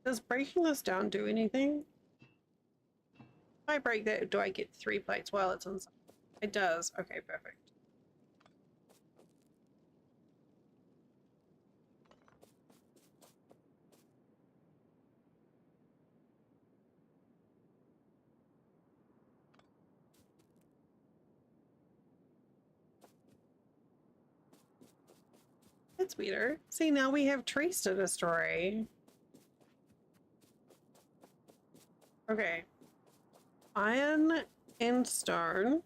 [SPEAKER 1] Does breaking this down do anything? If I break that, do I get 3 plates while it's inside? It does. Okay, perfect. That's weirder. See, now we have trees to destroy. Okay. Iron and stone.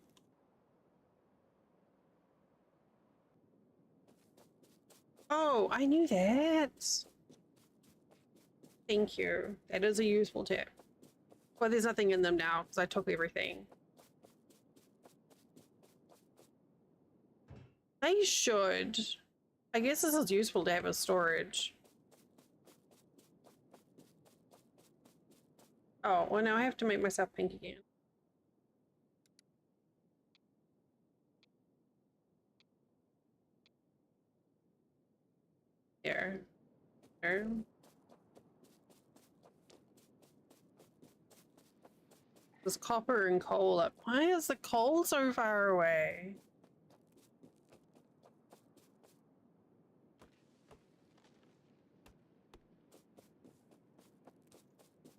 [SPEAKER 1] Oh, I knew that. Thank you. That is a useful tip. Well, there's nothing in them now because I took everything. They should. I guess this is useful to have as storage. Oh, well, now I have to make myself pink again. There. There. There's copper and coal up. Why is the coal so far away?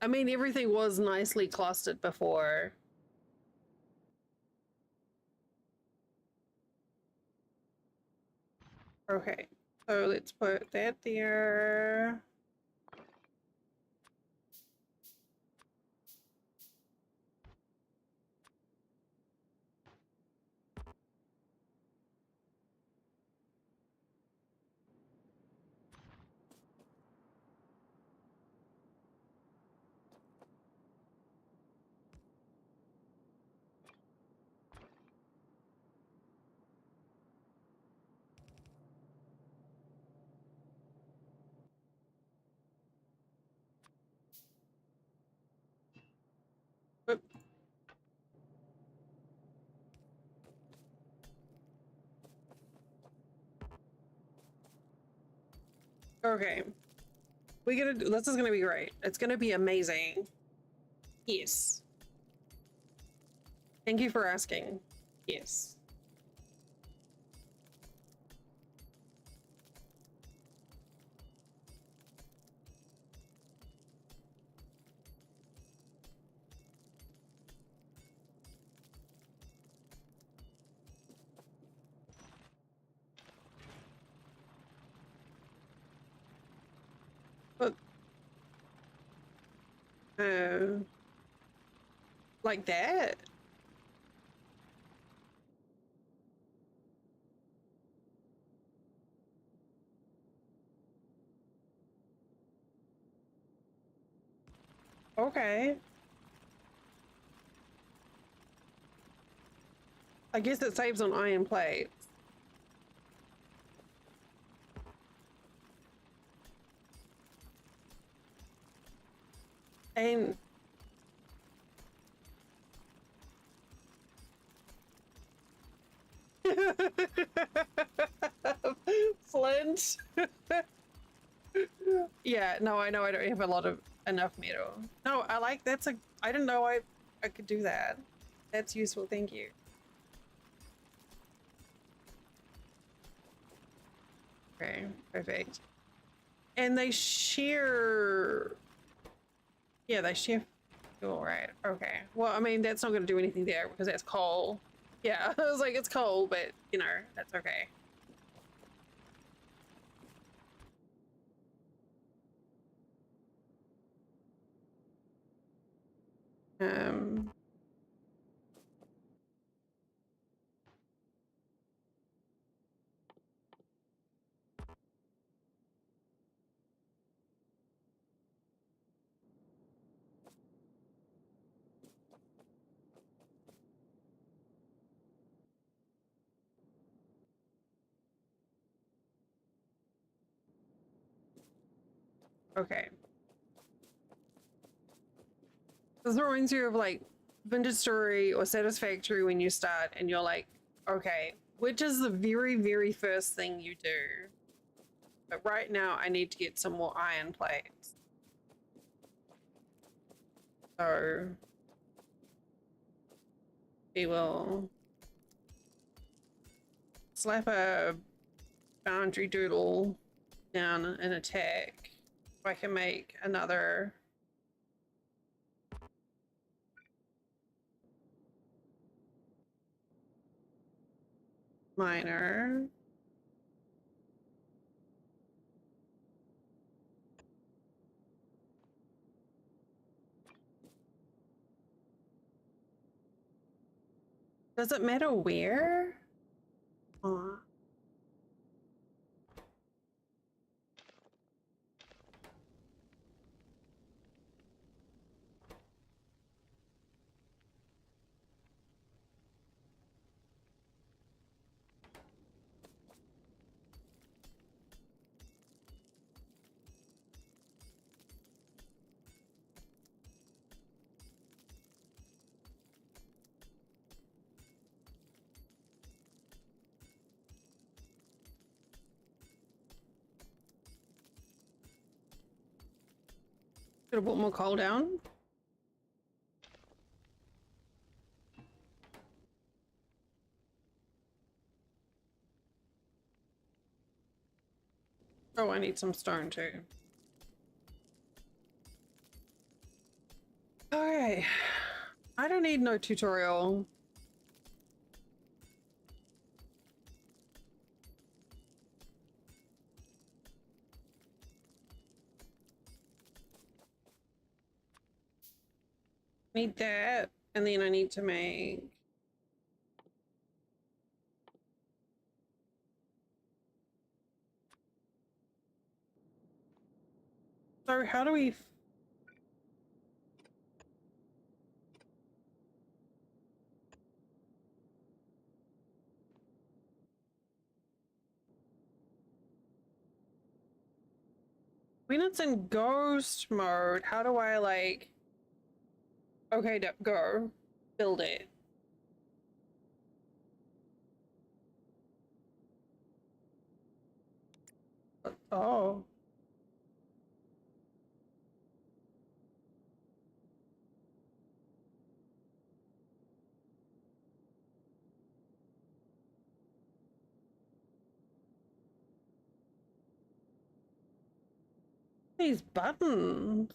[SPEAKER 1] I mean, everything was nicely clustered before. Okay, so let's put that there. Oop. Okay, we gotta do this. Is gonna be great. It's gonna be amazing. Yes. Thank you for asking. Yes. But like that? Okay. I guess it saves on iron plates. And Flint. Yeah, no, I know I don't have a lot of enough metal. No, I like that's a I didn't know I could do that. That's useful, thank you. Okay, perfect. And they share yeah, they share fuel, right? Okay. Well, I mean that's not gonna do anything there because that's coal. Yeah, I was like it's coal, but you know, that's okay. Um okay. This reminds you of like Vintage Story or Satisfactory when you start and you're like, okay, which is the very, very first thing you do? But right now I need to get some more iron plates. So we will slap a boundary doodle down and attack. If I can make another miner. Does it matter where? Aw. Could have put more coal down. Oh, I need some stone too. Okay. I don't need no tutorial. Need that, and then I need to make so how do we when it's in ghost mode, how do I like okay, go build it? Oh, these buttons.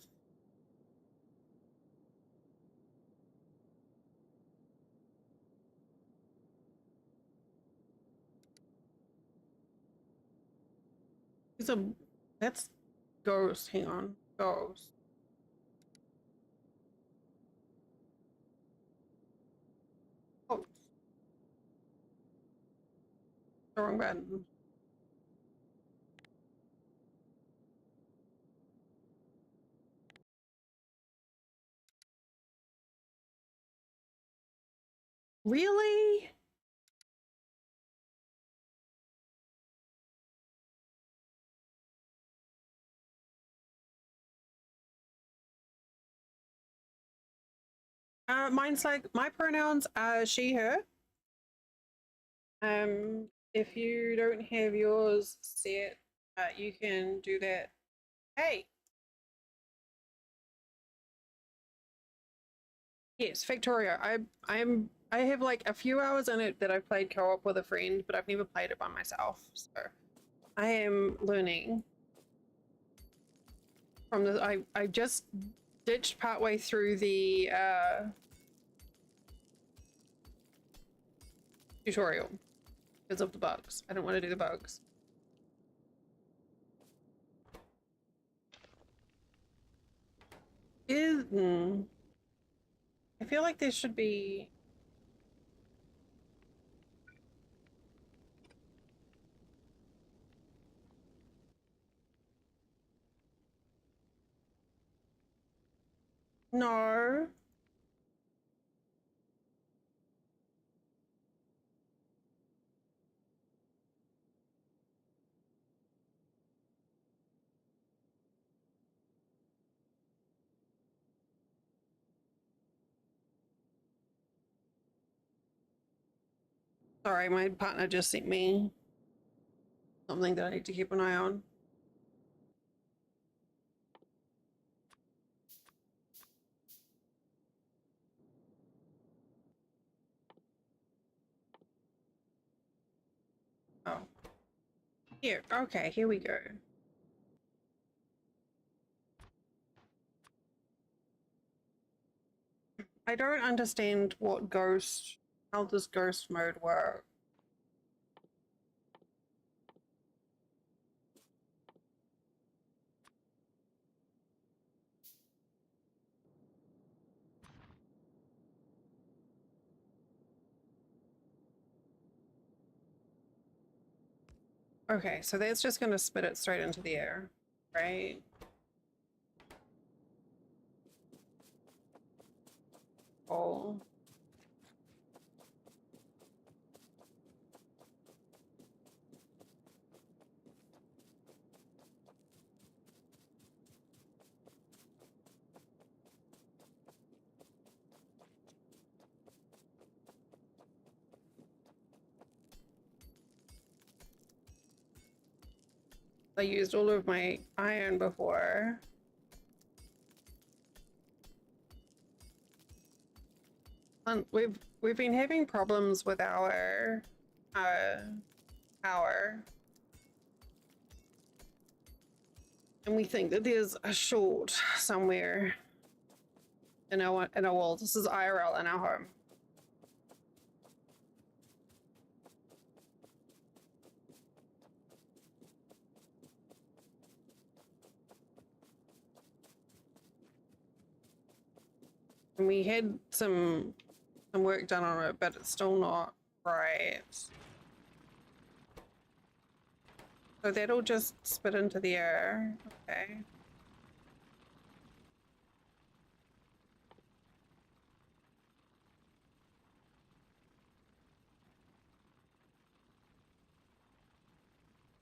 [SPEAKER 1] It's a that's ghost. Hang on, ghost. Oh, the wrong button. Really? Mine's like my pronouns are she, her. If you don't have yours set, you can do that. Hey, yes, Factorio. I have like a few hours in it that I've played co-op with a friend, but I've never played it by myself. So I am learning from the. I just ditched partway through the tutorial because of the bugs. I don't want to do the bugs. I feel like there should be. No. Sorry, my partner just sent me something that I need to keep an eye on. Oh. Here, okay, here we go. I don't understand how this ghost mode works. Okay, so that's just going to spit it straight into the air, right? Oh. I used all of my iron before. And we've been having problems with our power. And we think that there's a short somewhere in our walls. This is IRL in our home. And we had some work done on it, but it's still not right. So that'll just spit into the air. Okay.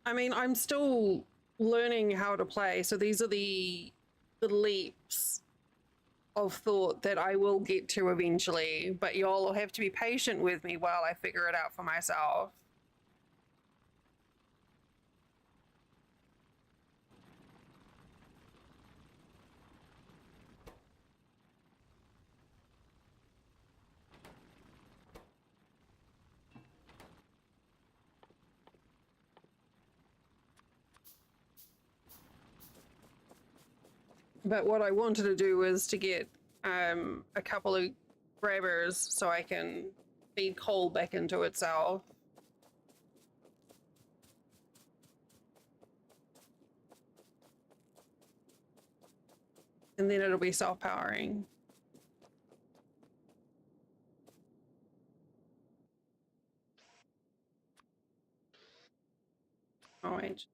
[SPEAKER 1] I mean, I'm still learning how to play, so these are the leaps of thought that I will get to eventually, but y'all will have to be patient with me while I figure it out for myself. But what I wanted to do was to get a couple of grabbers so I can feed coal back into itself. And then it'll be self-powering. Oh, wait.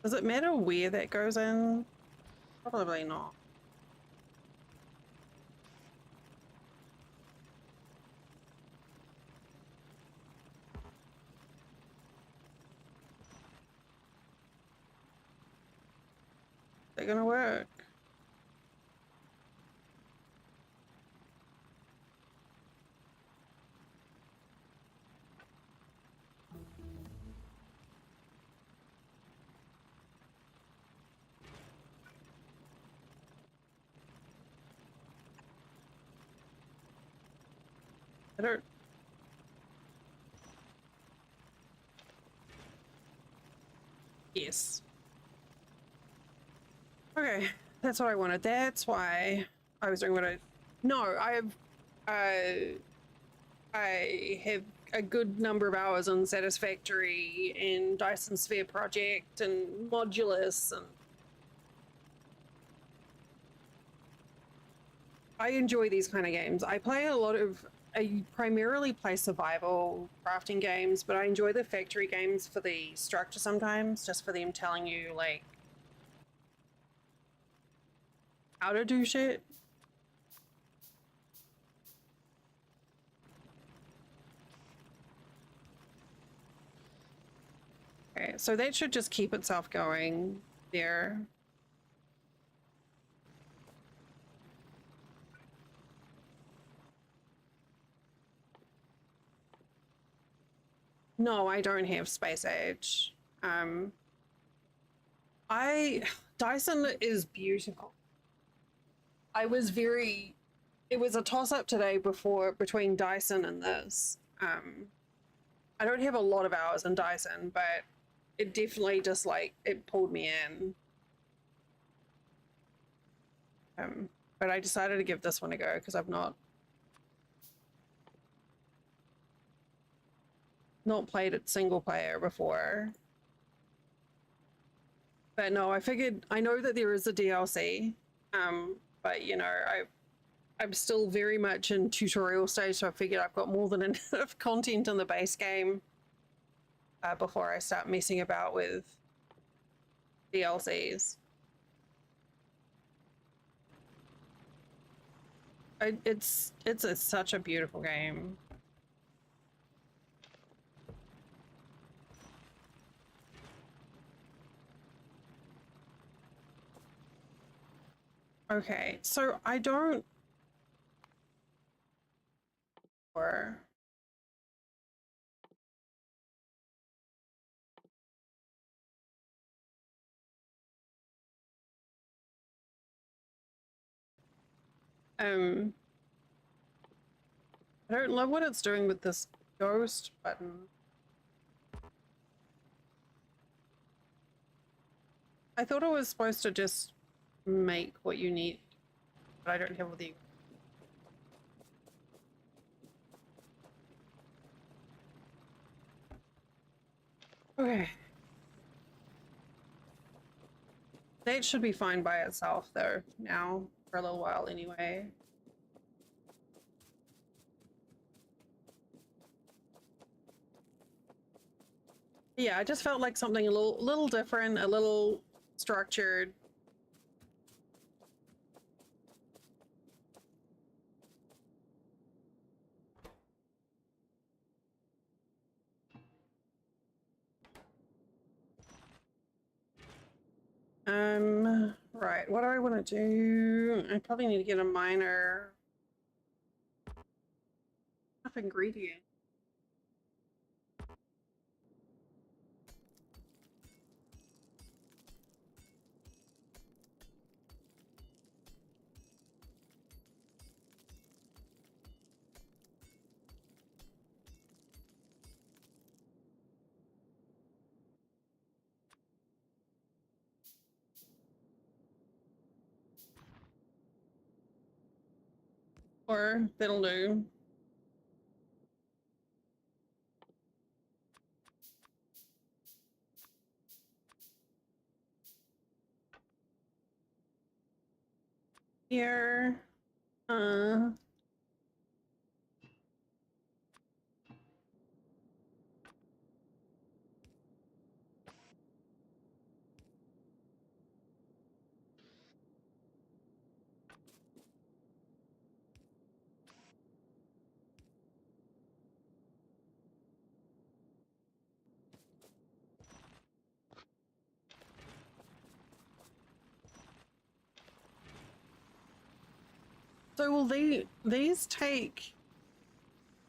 [SPEAKER 1] Does it matter where that goes in? Probably not. They're gonna work. I don't. Yes. Okay, that's what I wanted. That's why I was doing what I. No, I have a good number of hours on Satisfactory and Dyson Sphere Project and Modulus, and I enjoy these kind of games. I primarily play survival crafting games, but I enjoy the factory games for the structure sometimes, just for them telling you like how to do shit. so that should just keep itself going there. No, I don't have space age. Dyson is beautiful. I was very, it was a toss up today between Dyson and this. I don't have a lot of hours in Dyson, but it definitely just like, it pulled me in. But I decided to give this one a go because I've not played it single player before. But no, I figured, I know that there is a DLC, but you know, I'm still very much in tutorial stage, so I figured I've got more than enough content in the base game before I start messing about with DLCs. It's such a beautiful game. Okay, so I don't. Or. I don't love what it's doing with this ghost button. I thought it was supposed to just make what you need, but I don't have all the. Okay. That should be fine by itself though, now, for a little while anyway. Yeah, I just felt like something a little different, a little structured. Right, what do I want to do? I probably need to get a minor ingredient. Or that'll do. Here. So will these take,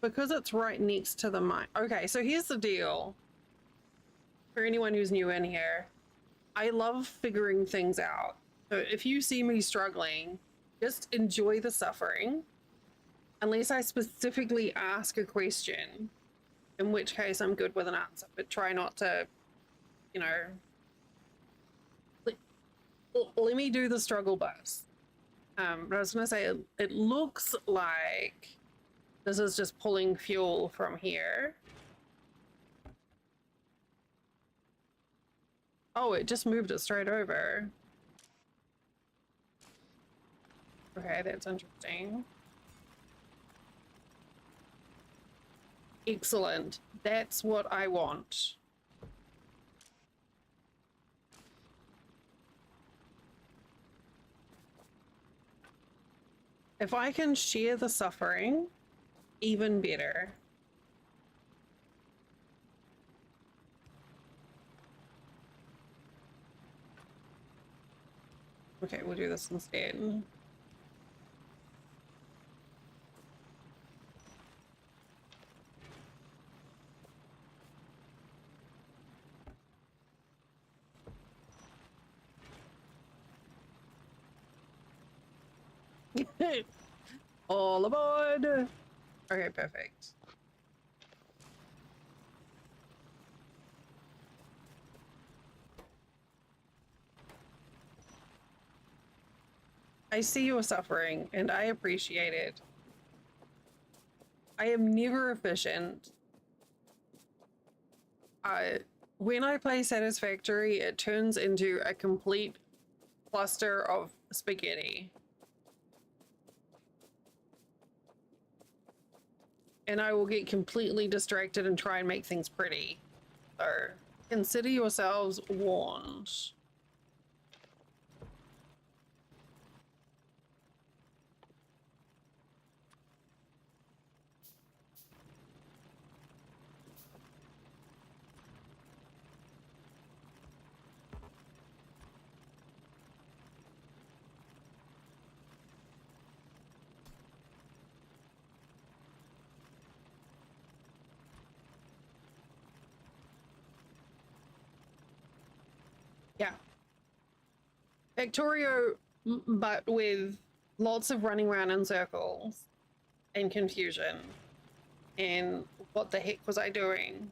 [SPEAKER 1] because it's right next to the mine. Okay, so here's the deal. For anyone who's new in here, I love figuring things out. So if you see me struggling, just enjoy the suffering, unless I specifically ask a question, in which case I'm good with an answer, but try not to, you know, let me do the struggle bus. But I was gonna say, it looks like this is just pulling fuel from here. Oh, it just moved it straight over. Okay, that's interesting. Excellent. That's what I want. If I can share the suffering, even better. Okay, we'll do this instead. All aboard! Okay, perfect. I see your suffering, and I appreciate it. I am never efficient. When I play Satisfactory, it turns into a complete cluster of spaghetti. And I will get completely distracted and try and make things pretty. So, consider yourselves warned. Yeah. Factorio, but with lots of running around in circles and confusion. And what the heck was I doing?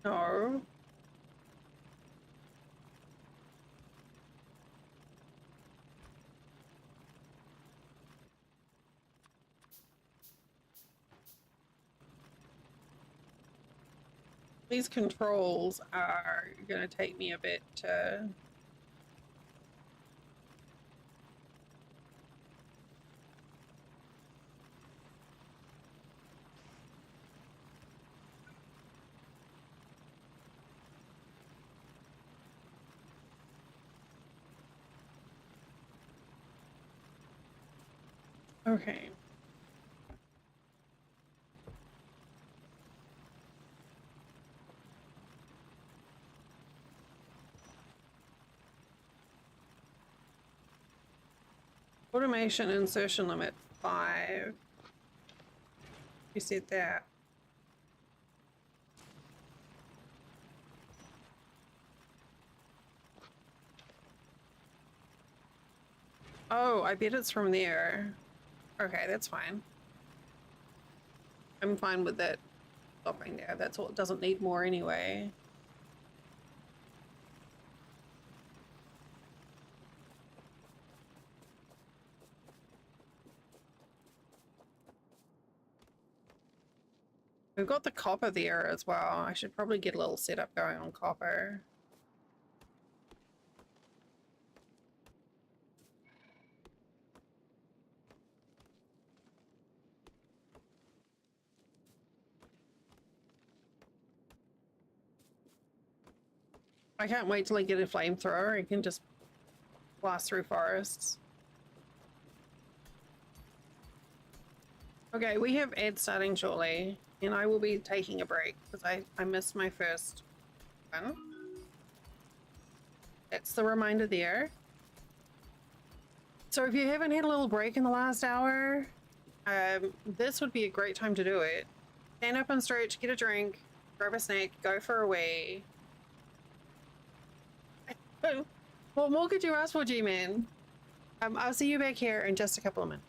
[SPEAKER 1] No. These controls are going to take me a bit to... Okay. Automation insertion limit 5. You said that. Oh, I bet it's from there. Okay, that's fine. I'm fine with that stopping there. That's all. It doesn't need more anyway. We've got the copper there as well. I should probably get a little setup going on copper. I can't wait till I get a flamethrower. I can just blast through forests. Okay, we have Ed starting shortly, and I will be taking a break because I missed my first one. That's the reminder there. So if you haven't had a little break in the last hour, this would be a great time to do it. Stand up and stretch, get a drink, grab a snack, go for a wee. What more could you ask for, G-Man? I'll see you back here in just a couple of minutes.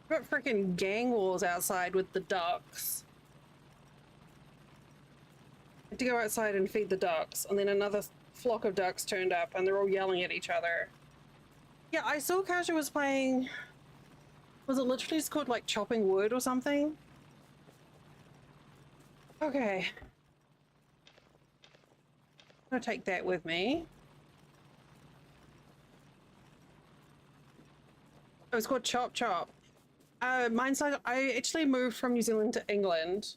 [SPEAKER 1] Got freaking gang wars outside with the ducks. I had to go outside and feed the ducks, and then another flock of ducks turned up, and they're all yelling at each other. Yeah, I saw Kasha was playing. Was it literally just called like chopping wood or something? Okay. I'm gonna take that with me. Oh, it's called Chop Chop. Mine's like, I actually moved from New Zealand to England.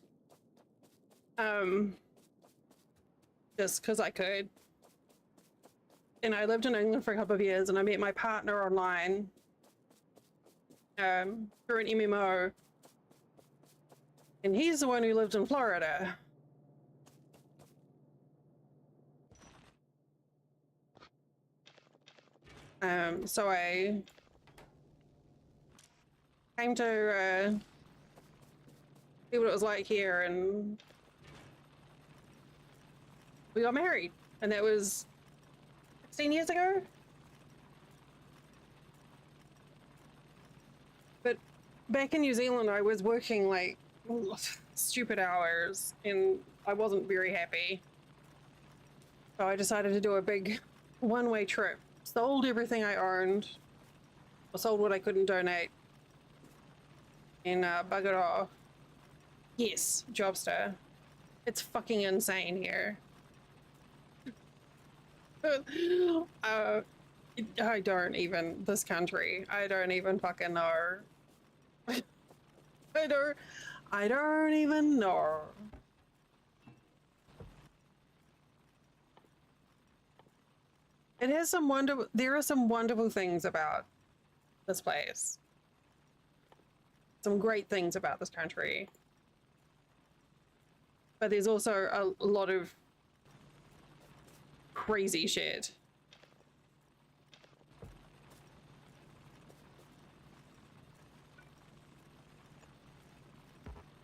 [SPEAKER 1] Just because I could. And I lived in England for a couple of years, and I met my partner online through an MMO. And he's the one who lived in Florida. So I came to see what it was like here, and we got married. And that was 16 years ago? But back in New Zealand, I was working like stupid hours, and I wasn't very happy. So I decided to do a big one-way trip. Sold everything I owned, or sold what I couldn't donate, and buggered off. Yes, Jobster. It's fucking insane here. I don't even, this country, I don't even fucking know. I don't even know. It has some there are some wonderful things about this place. Some great things about this country. But there's also a lot of crazy shit.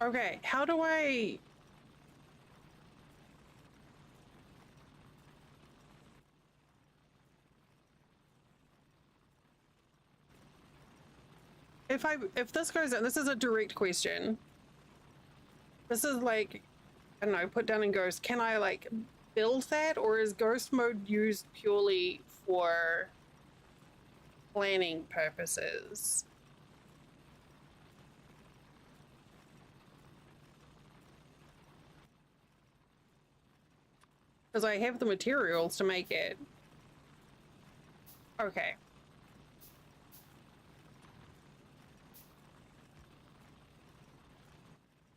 [SPEAKER 1] Okay, how do I... If this goes in, this is a direct question. This is like, I don't know, put down in Ghost. Can I like build that, or is Ghost mode used purely for planning purposes? Because I have the materials to make it. Okay.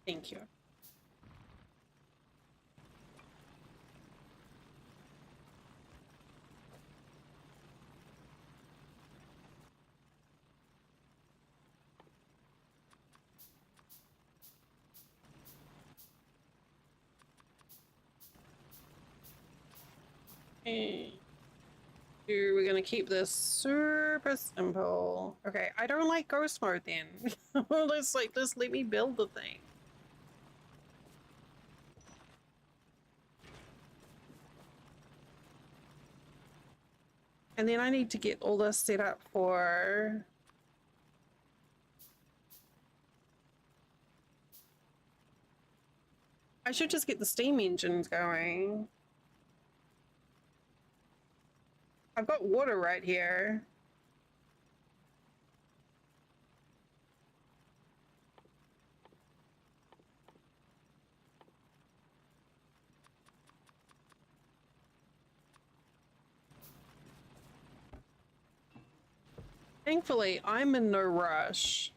[SPEAKER 1] Thank you. We're gonna keep this super simple. Okay, I don't like ghost mode then. Just let me build the thing. And then I need to get all this set up for... I should just get the steam engines going. I've got water right here. Thankfully, I'm in no rush.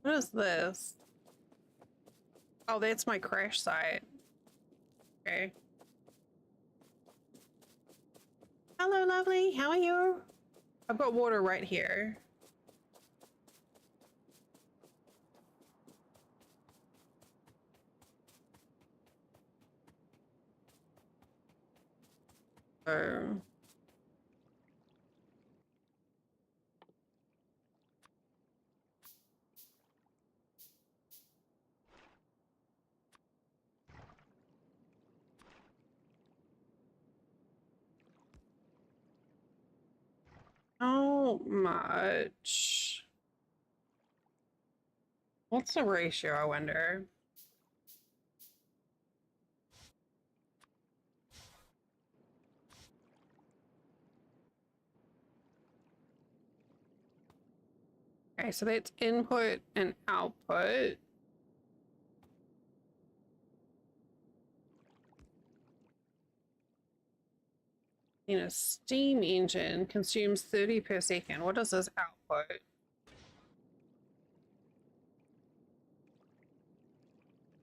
[SPEAKER 1] What is this? Oh, that's my crash site. Okay. Hello, lovely. How are you? I've got water right here. Oh. how much? What's the ratio, I wonder? Okay, so that's input and output. In a steam engine consumes 30 per second. What is this output?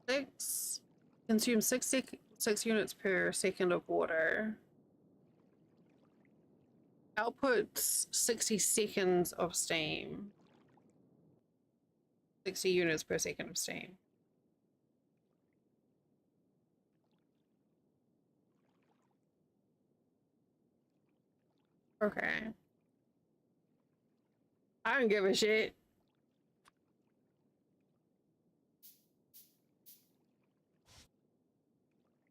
[SPEAKER 1] Six. Consumes 6 units per second of water. Outputs 60 seconds of steam. 60 units per second of steam. Okay. I don't give a shit.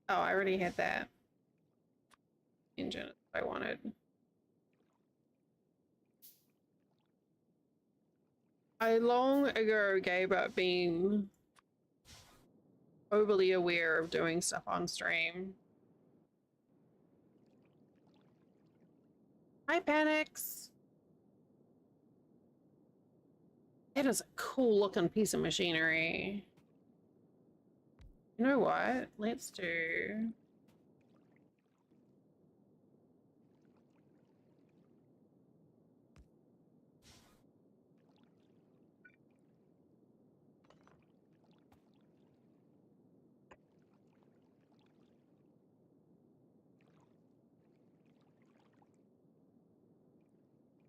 [SPEAKER 1] Oh, I already had that. Engine I wanted. I long ago gave up being overly aware of doing stuff on stream. Hi, Panics. It is a cool looking piece of machinery. You know what? Let's do...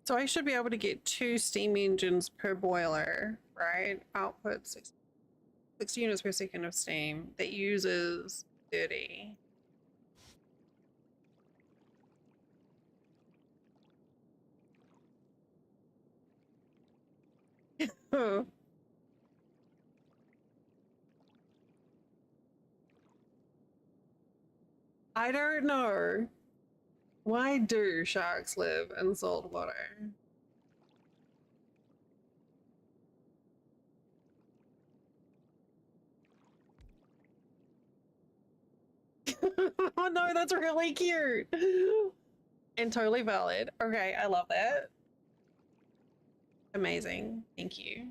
[SPEAKER 1] So I should be able to get 2 steam engines per boiler, right? Output 60 units per second of steam that uses 30. Oh. I don't know. Why do sharks live in salt water? Oh no, that's really cute. And totally valid. Okay, I love that. Amazing. Thank you.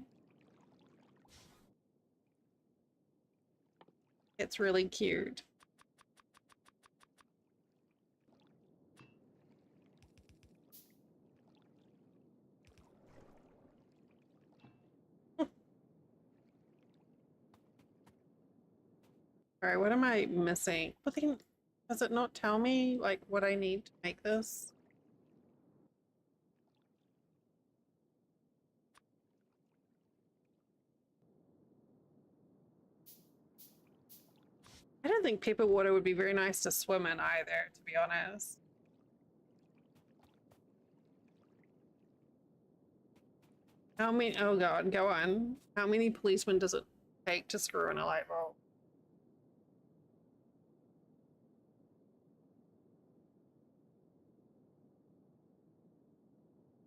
[SPEAKER 1] It's really cute. All right, what am I missing? What thing? Does it not tell me like what I need to make this? I don't think pepper water would be very nice to swim in either, to be honest. How many? Oh god, go on. How many policemen does it take to screw in a light bulb?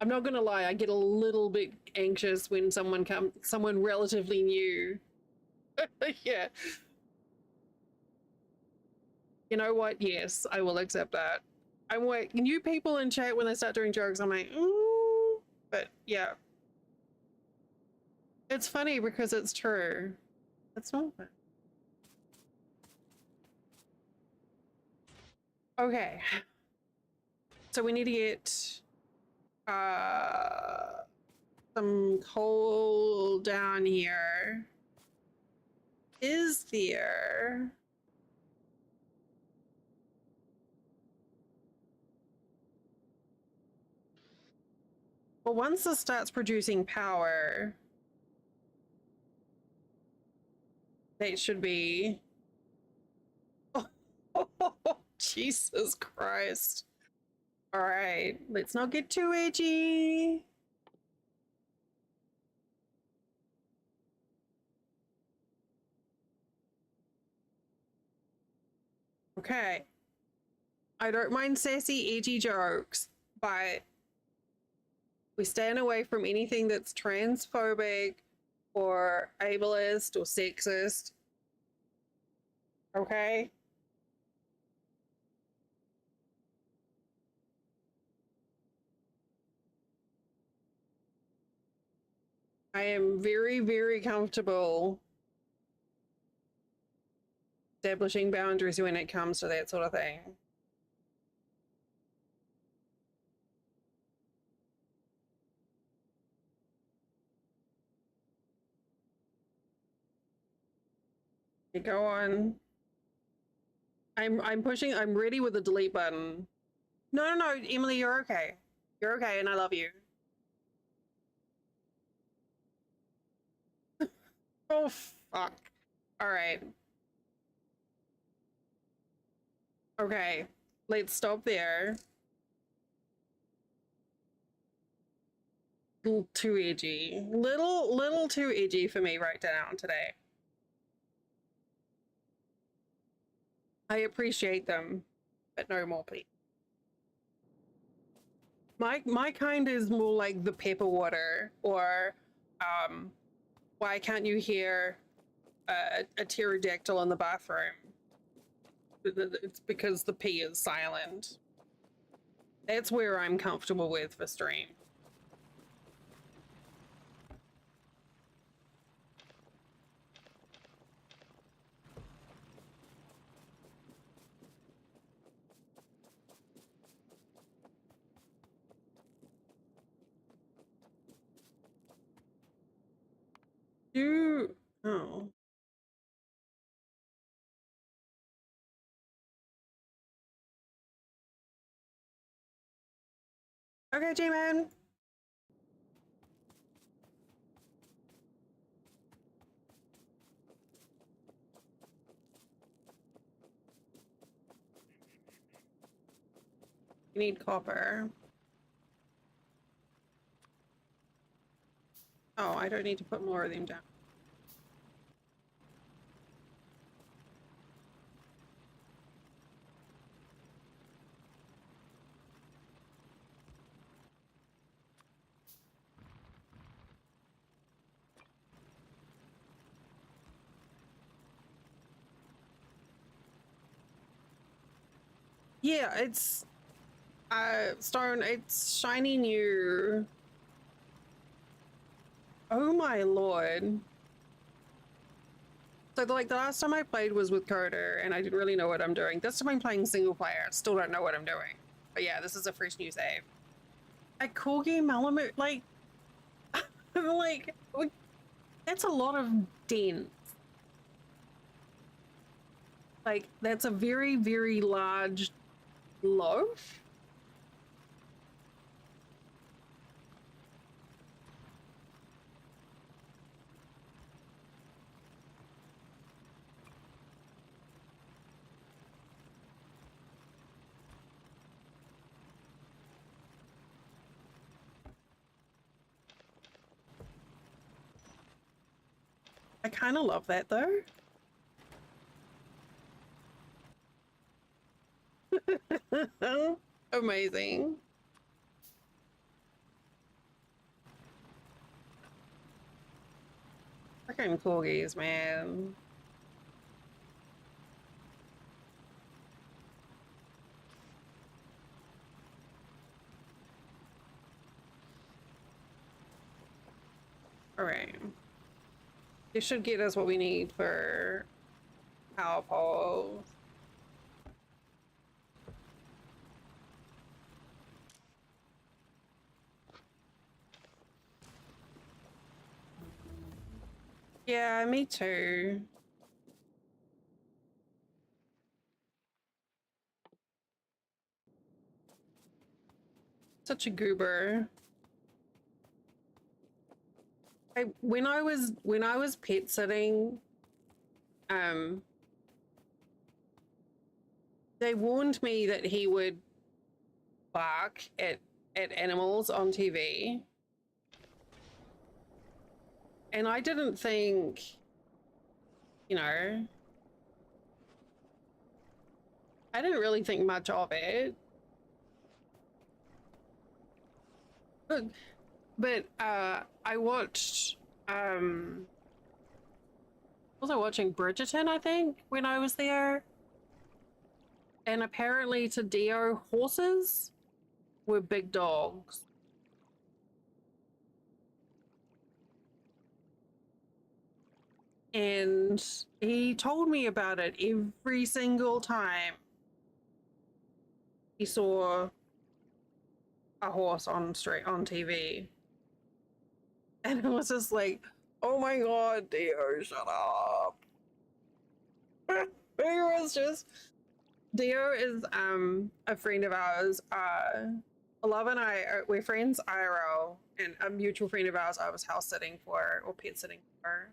[SPEAKER 1] I'm not gonna lie, I get a little bit anxious when someone relatively new. Yeah. You know what? Yes, I will accept that. I'm like, new people in chat when they start doing jokes, I'm like, ooh. But yeah. It's funny because it's true. It's not. Okay. So we need to get some coal down here. Is there... Well, once this starts producing power, that should be... Oh, Jesus Christ. All right, let's not get too edgy. Okay. I don't mind sassy, edgy jokes, but We stand away from anything that's transphobic or ableist or sexist. Okay? I am very, very comfortable establishing boundaries when it comes to that sort of thing. Okay, go on. I'm pushing, I'm ready with the delete button. No, no, no, Emily, you're okay. You're okay, and I love you. Oh, fuck. All right. Okay, let's stop there. Little too edgy. Little too edgy for me right now today. I appreciate them, but no more, please. My kind is more like the pepper water, or why can't you hear a pterodactyl in the bathroom? It's because the P is silent. That's where I'm comfortable with for stream. Oh. Okay, G-Man. You need copper. Oh, I don't need to put more of them down. Yeah, it's stone, it's shiny new. Oh my lord. So like the last time I played was with Coder and I didn't really know what I'm doing. This time I'm playing single player, still don't know what I'm doing. But yeah, this is a fresh new save. A corgi Malamute, like like that's a lot of dents. Like that's a very, very large loaf. I kind of love that though. Amazing. Freaking corgis, man. All right. This should get us what we need for power poles. Yeah, me too. Such a goober. When I was pet sitting, they warned me that he would bark at animals on TV. And I didn't think, you know, I didn't really think much of it. But But I watched was I watching Bridgerton, I think, when I was there. And apparently to Dio, horses were big dogs. And he told me about it every single time he saw a horse on TV. And it was just like, oh my god, Dio, shut up. Dio is a friend of ours. Love and I we're friends IRL, and a mutual friend of ours I was house sitting for or pet sitting for.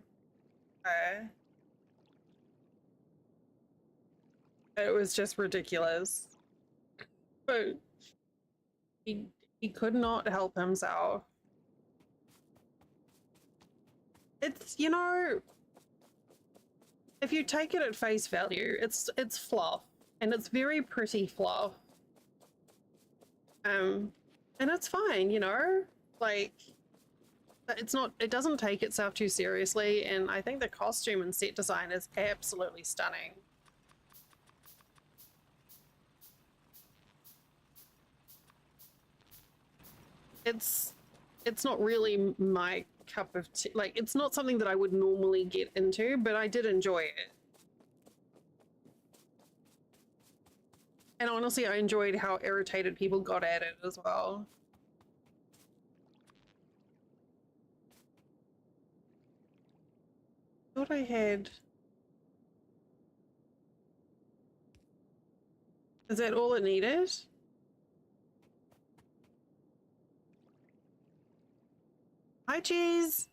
[SPEAKER 1] It was just ridiculous. But he could not help himself. It's, you know, if you take it at face value, it's fluff, and it's very pretty fluff. And it's fine, you know, like it doesn't take itself too seriously, and I think the costume and set design is absolutely stunning. It's not really my cup of tea. Like, it's not something that I would normally get into, but I did enjoy it. And honestly, I enjoyed how irritated people got at it as well. I thought I had... Is that all it needed? Hi, cheese!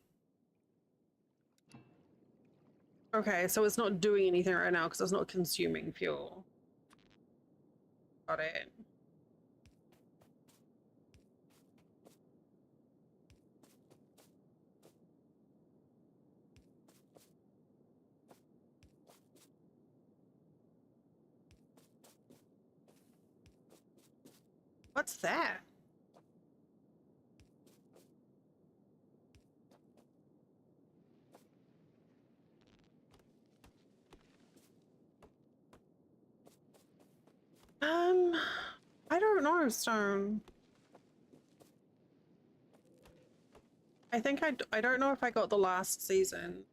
[SPEAKER 1] Okay, so it's not doing anything right now because it's not consuming fuel. Got it. What's that? I don't know, Stone. I think I don't know if I got the last season.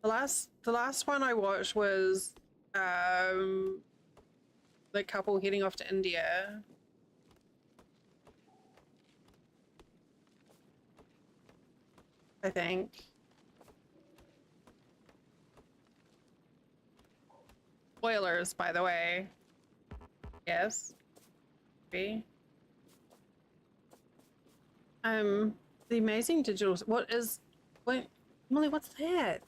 [SPEAKER 1] The last one I watched was the couple heading off to India. I think. Spoilers, by the way. Yes. Maybe. The amazing digital. What? Molly, what's that?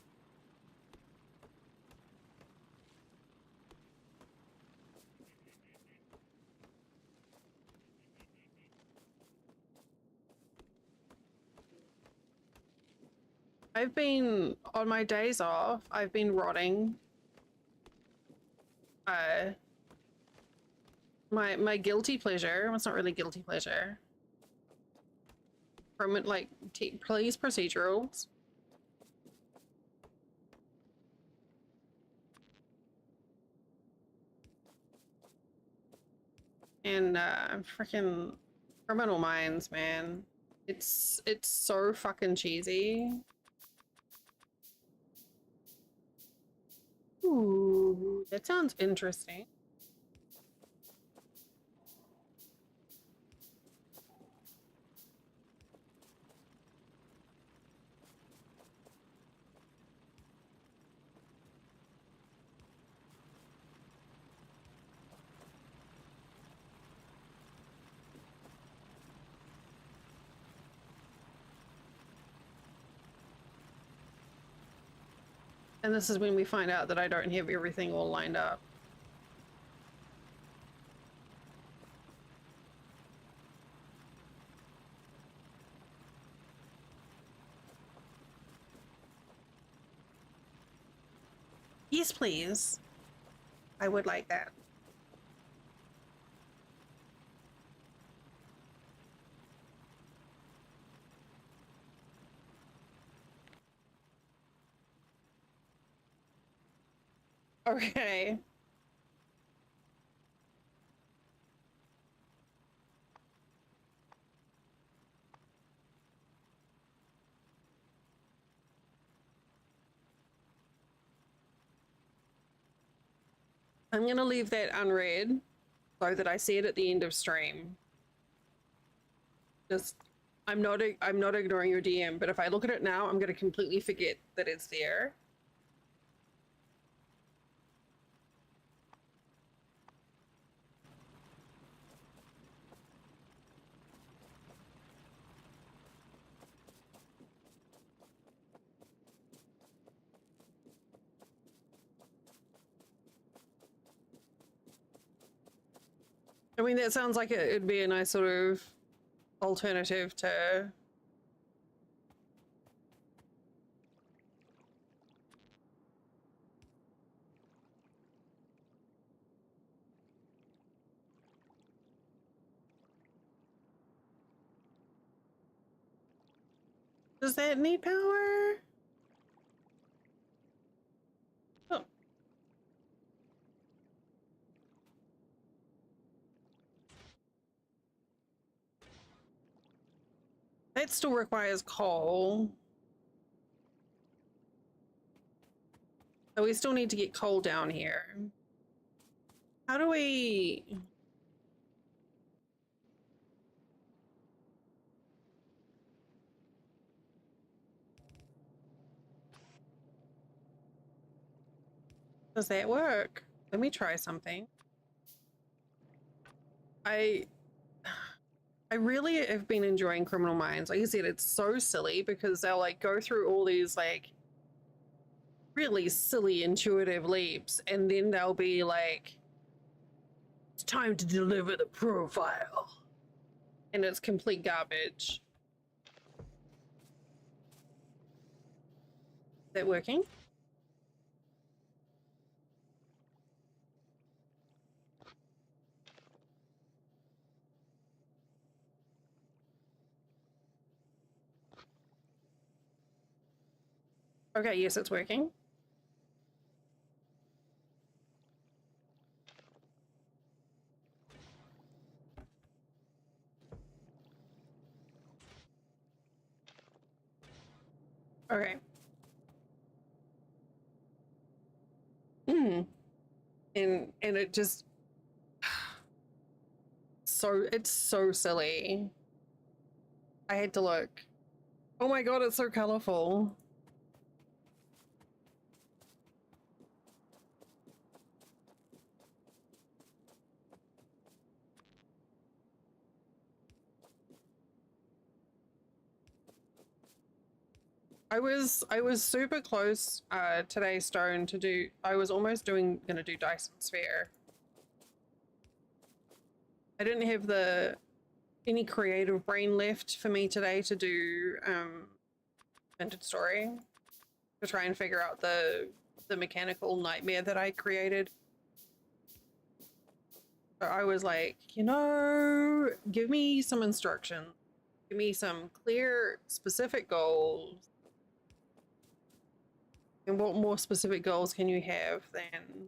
[SPEAKER 1] I've been on my days off. I've been rotting. My guilty pleasure. Well, it's not really guilty pleasure. From it, like police procedurals. And freaking Criminal Minds, man. It's so fucking cheesy. Ooh, that sounds interesting. And this is when we find out that I don't have everything all lined up. Yes, please. I would like that. Okay. I'm gonna leave that unread so that I see it at the end of stream. Just, I'm not ignoring your DM, but if I look at it now, I'm gonna completely forget that it's there. I mean, that sounds like it'd be a nice sort of alternative to. Does that need power? Oh. That still requires coal. So we still need to get coal down here. How do we... Does that work? Let me try something. I really have been enjoying Criminal Minds. Like you said, it's so silly because they'll like go through all these like really silly intuitive leaps and then they'll be like, it's time to deliver the profile. And it's complete garbage. Is that working? Okay, yes, it's working. Okay. And it just it's so silly. I had to look. Oh my god, it's so colorful. I was super close today, Stone, to do. I was almost gonna do Dyson Sphere. I didn't have any creative brain left for me today to do Vintage Story, to try and figure out the mechanical nightmare that I created. So I was like, you know, give me some instruction. Give me some clear, specific goals. And what more specific goals can you have than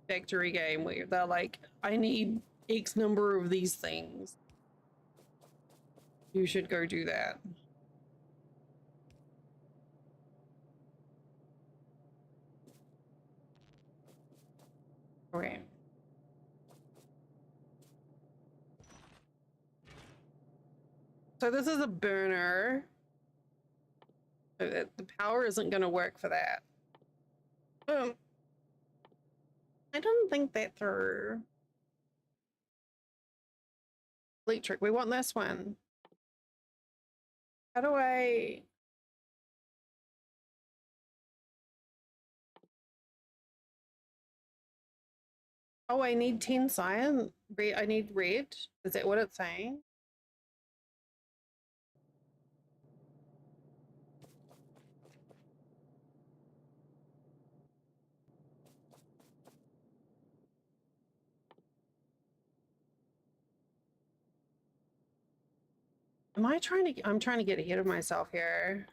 [SPEAKER 1] factory game where they're like, I need X number of these things. You should go do that. Okay. So this is a burner. So that the power isn't going to work for that. I didn't think that through. Electric, we want this one. How do I... Oh, I need 10 cyan. I need red. Is that what it's saying? Am I trying to... I'm trying to get ahead of myself here.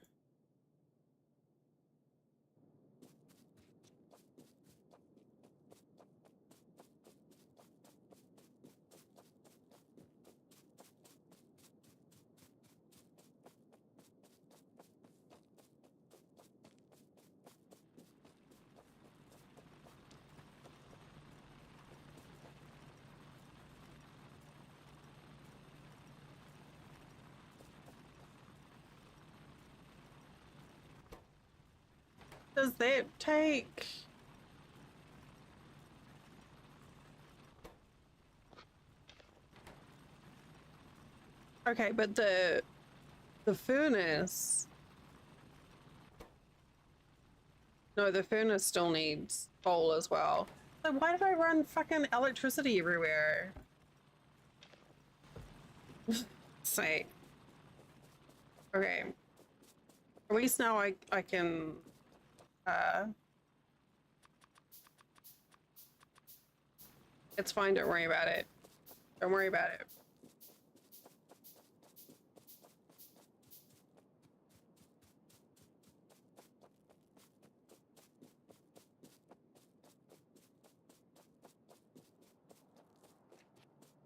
[SPEAKER 1] Does that take... Okay, but the furnace... No, the furnace still needs coal as well. So why did I run fucking electricity everywhere? Say. Okay. At least now I can it's fine, don't worry about it. Don't worry about it.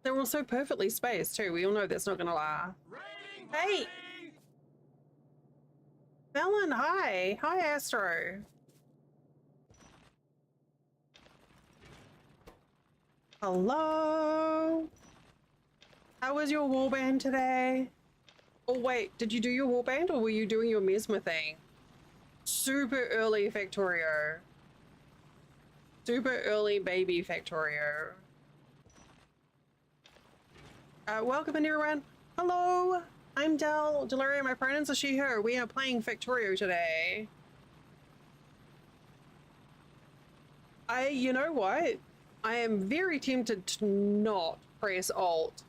[SPEAKER 1] They're all so perfectly spaced too. We all know that's not gonna lie. Hey! Melon, hi! Hi, Astro. Hello? How was your warband today? Oh wait, did you do your warband or were you doing your mesmer thing? Super early Factorio. Super early baby Factorio. Welcome in everyone. Hello, I'm Delaria. My pronouns are she, her. We are playing Factorio today. You know what? I am very tempted to not press Alt,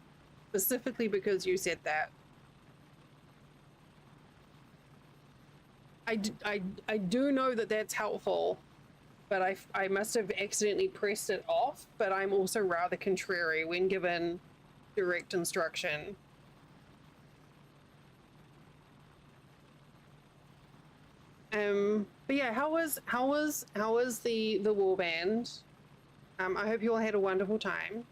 [SPEAKER 1] specifically because you said that. I do know that that's helpful, but I must have accidentally pressed it off, but I'm also rather contrary when given direct instruction. But yeah, how was the warband? I hope you all had a wonderful time.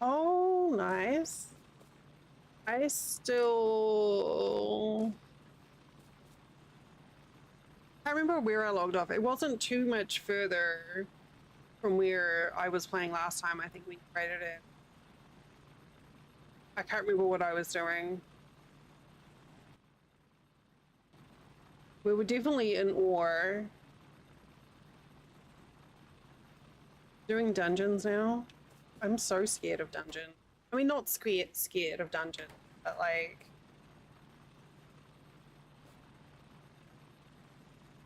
[SPEAKER 1] Oh, nice. I remember where I logged off. It wasn't too much further from where I was playing last time. I think we created it. I can't remember what I was doing. We were definitely in ore. Doing dungeons now. I'm so scared of dungeons. I mean, not scared of dungeons, but like...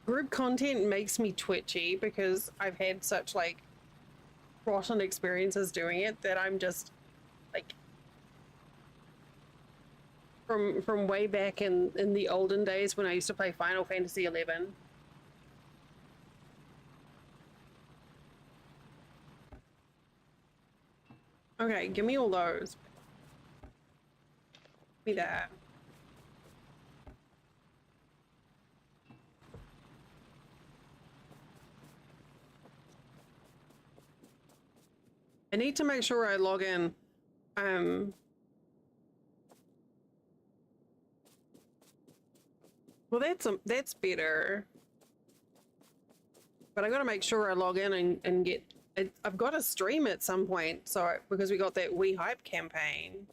[SPEAKER 1] Group content makes me twitchy because I've had such like rotten experiences doing it that I'm just like... From way back in the olden days when I used to play Final Fantasy XI. Okay, give me all those. Give me that. I need to make sure I log in. Well, that's better. But I got to make sure I log in and get. I've got to stream at some point, so because we got that We Hype campaign.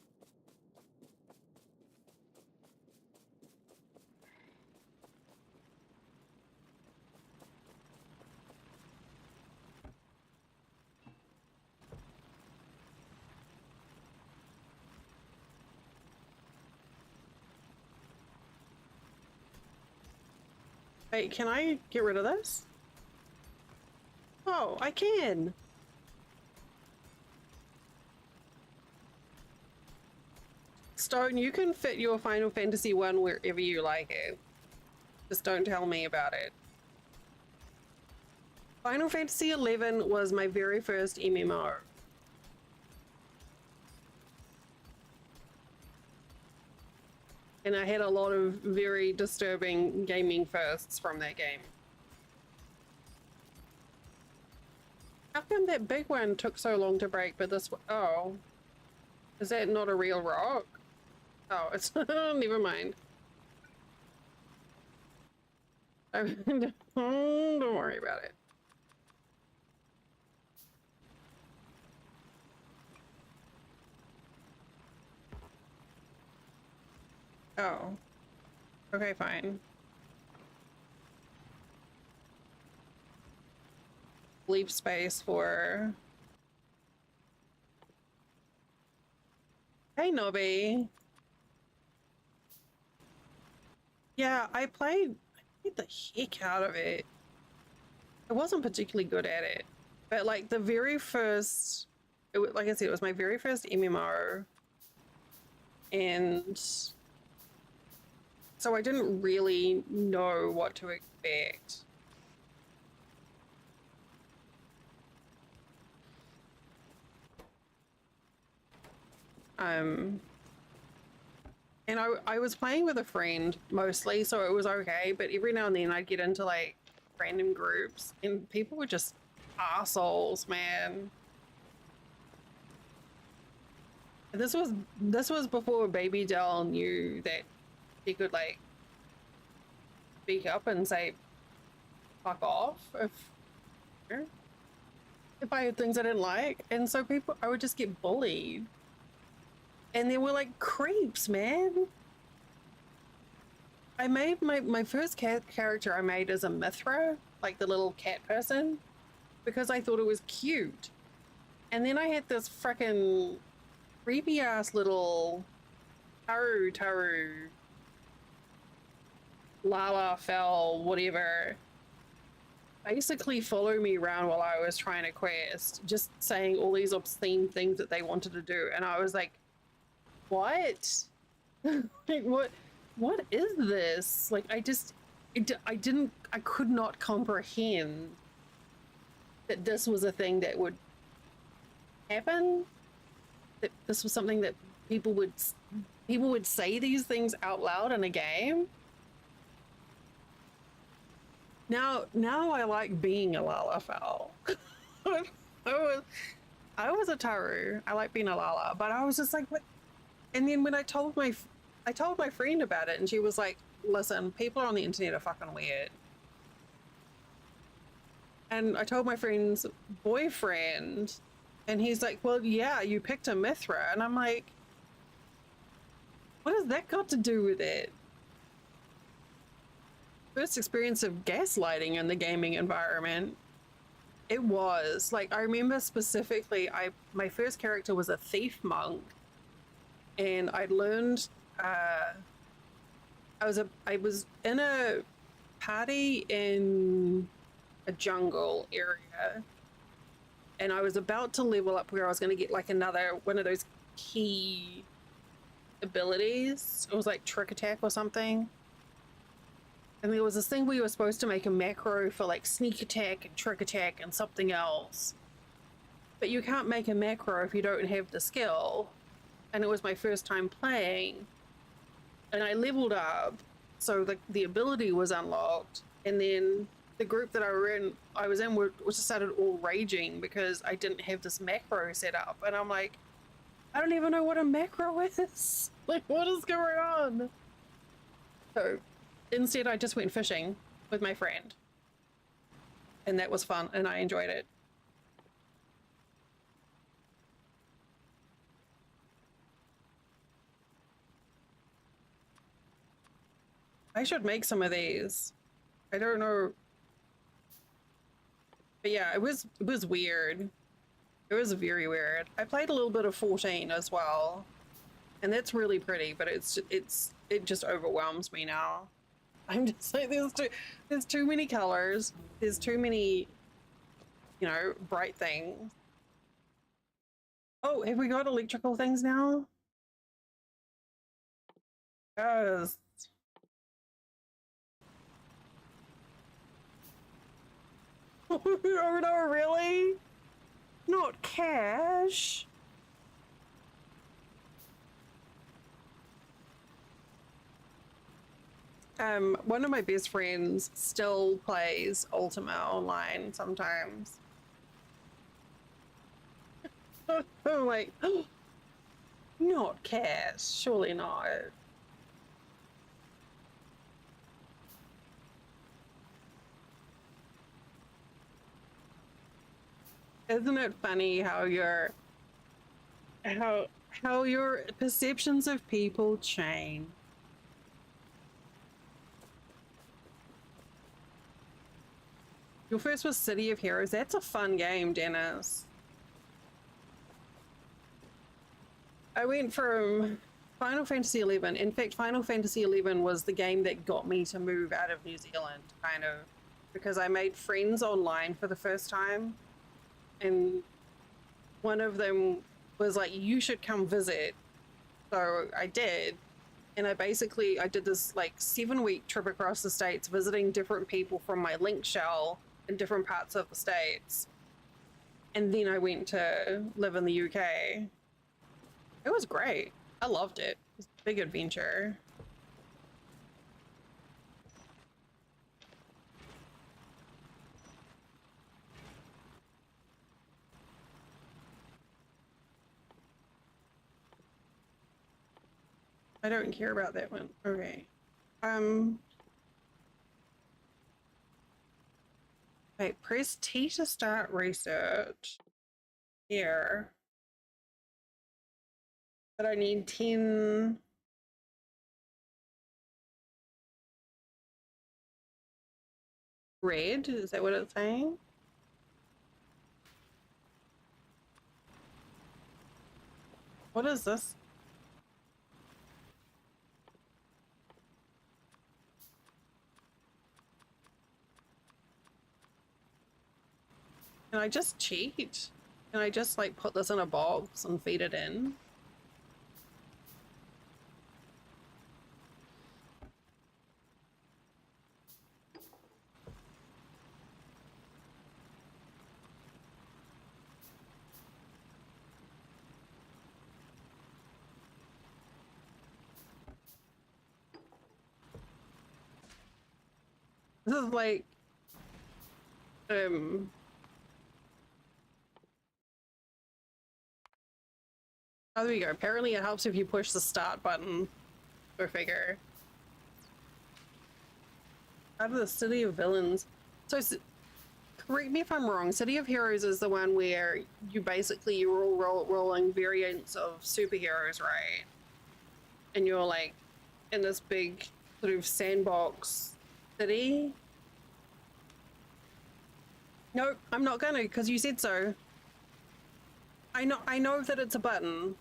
[SPEAKER 1] Hey, can I get rid of this? Oh, I can. Stone, you can fit your Final Fantasy 1 wherever you like it. Just don't tell me about it. Final Fantasy 11 was my very first MMO. And I had a lot of very disturbing gaming firsts from that game. How come that big one took so long to break, but this one, oh. Is that not a real rock? Oh, it's, never mind. Don't worry about it. Oh. Okay, fine. Leave space for... Hey, Nobby. Yeah, I played the heck out of it. I wasn't particularly good at it, but like the very first, like I said, it was my very first MMO, and so I didn't really know what to expect. And I was playing with a friend mostly, so it was okay, but every now and then I'd get into like random groups and people were just assholes, man. And this was before Baby Dell knew that he could like speak up and say fuck off if I had things I didn't like. And so I would just get bullied. And they were like creeps, man. I made my first character I made as a Mithra, like the little cat person, because I thought it was cute. And then I had this freaking creepy ass little Taru Lala Fell whatever basically follow me around while I was trying to quest, just saying all these obscene things that they wanted to do. And I was like, what? Like, what is this? Like, I could not comprehend that this was a thing that would happen, that this was something that people would say these things out loud in a game. Now I like being a Lalafell. I was a Taru. I like being a Lala, but I was just like, what? And then when I told my friend about it, and she was like, listen, people on the internet are fucking weird. And I told my friend's boyfriend, and he's like, well, yeah, you picked a Mithra. And I'm like, what has that got to do with it? First experience of gaslighting in the gaming environment. It was like, I remember specifically, my first character was a thief monk, and I learned I was in a party in a jungle area, and I was about to level up where I was going to get like another one of those key abilities. It was like trick attack or something. And there was this thing where you were supposed to make a macro for like sneak attack and trick attack and something else. But you can't make a macro if you don't have the skill. And it was my first time playing. And I leveled up, so the ability was unlocked. And then the group that I was in just started all raging because I didn't have this macro set up. And I'm like, I don't even know what a macro is. Like, what is going on? So instead, I just went fishing with my friend. And that was fun, and I enjoyed it. I should make some of these. I don't know. But yeah, it was weird. It was very weird. I played a little bit of 14 as well. And that's really pretty, but it just overwhelms me now. I'm just like, there's too many colors. There's too many, bright things. Oh, have we got electrical things now? Yes. Oh no, really? Not cash? One of my best friends still plays Ultima online sometimes. I'm like, oh, not cash, surely not. Isn't it funny how how your perceptions of people change? Your first was City of Heroes. That's a fun game, Dennis. I went from Final Fantasy XI. In fact, Final Fantasy XI was the game that got me to move out of New Zealand, kind of, because I made friends online for the first time. And one of them was like, you should come visit. So I did. And I did this like 7-week trip across the States, visiting different people from my link shell in different parts of the States. And then I went to live in the UK. It was great. I loved it. It was a big adventure. I don't care about that one. Okay. Wait, press T to start research. Here. But I need 10. Red? Is that what it's saying? What is this? Can I just cheat? Can I just like put this in a box and feed it in? This is like, oh, there we go. Apparently it helps if you push the start button. Go figure. Out of the City of Villains. So, correct me if I'm wrong, City of Heroes is the one where you're all rolling variants of superheroes, right? And you're like in this big sort of sandbox city. Nope, I'm not gonna, because you said so. I know that it's a button,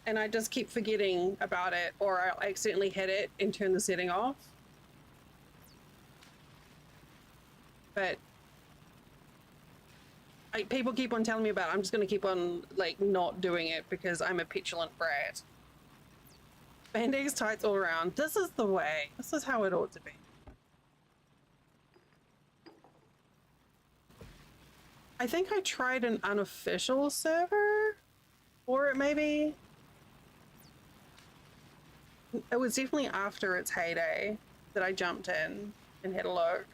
[SPEAKER 1] and I just keep forgetting about it, or I'll accidentally hit it and turn the setting off. But people keep on telling me about it. I'm just gonna keep on like not doing it because I'm a petulant brat. Band-Aids tights all around. This is the way. This is how it ought to be. I think I tried an unofficial server for it, maybe. It was definitely after its heyday that I jumped in and had a look.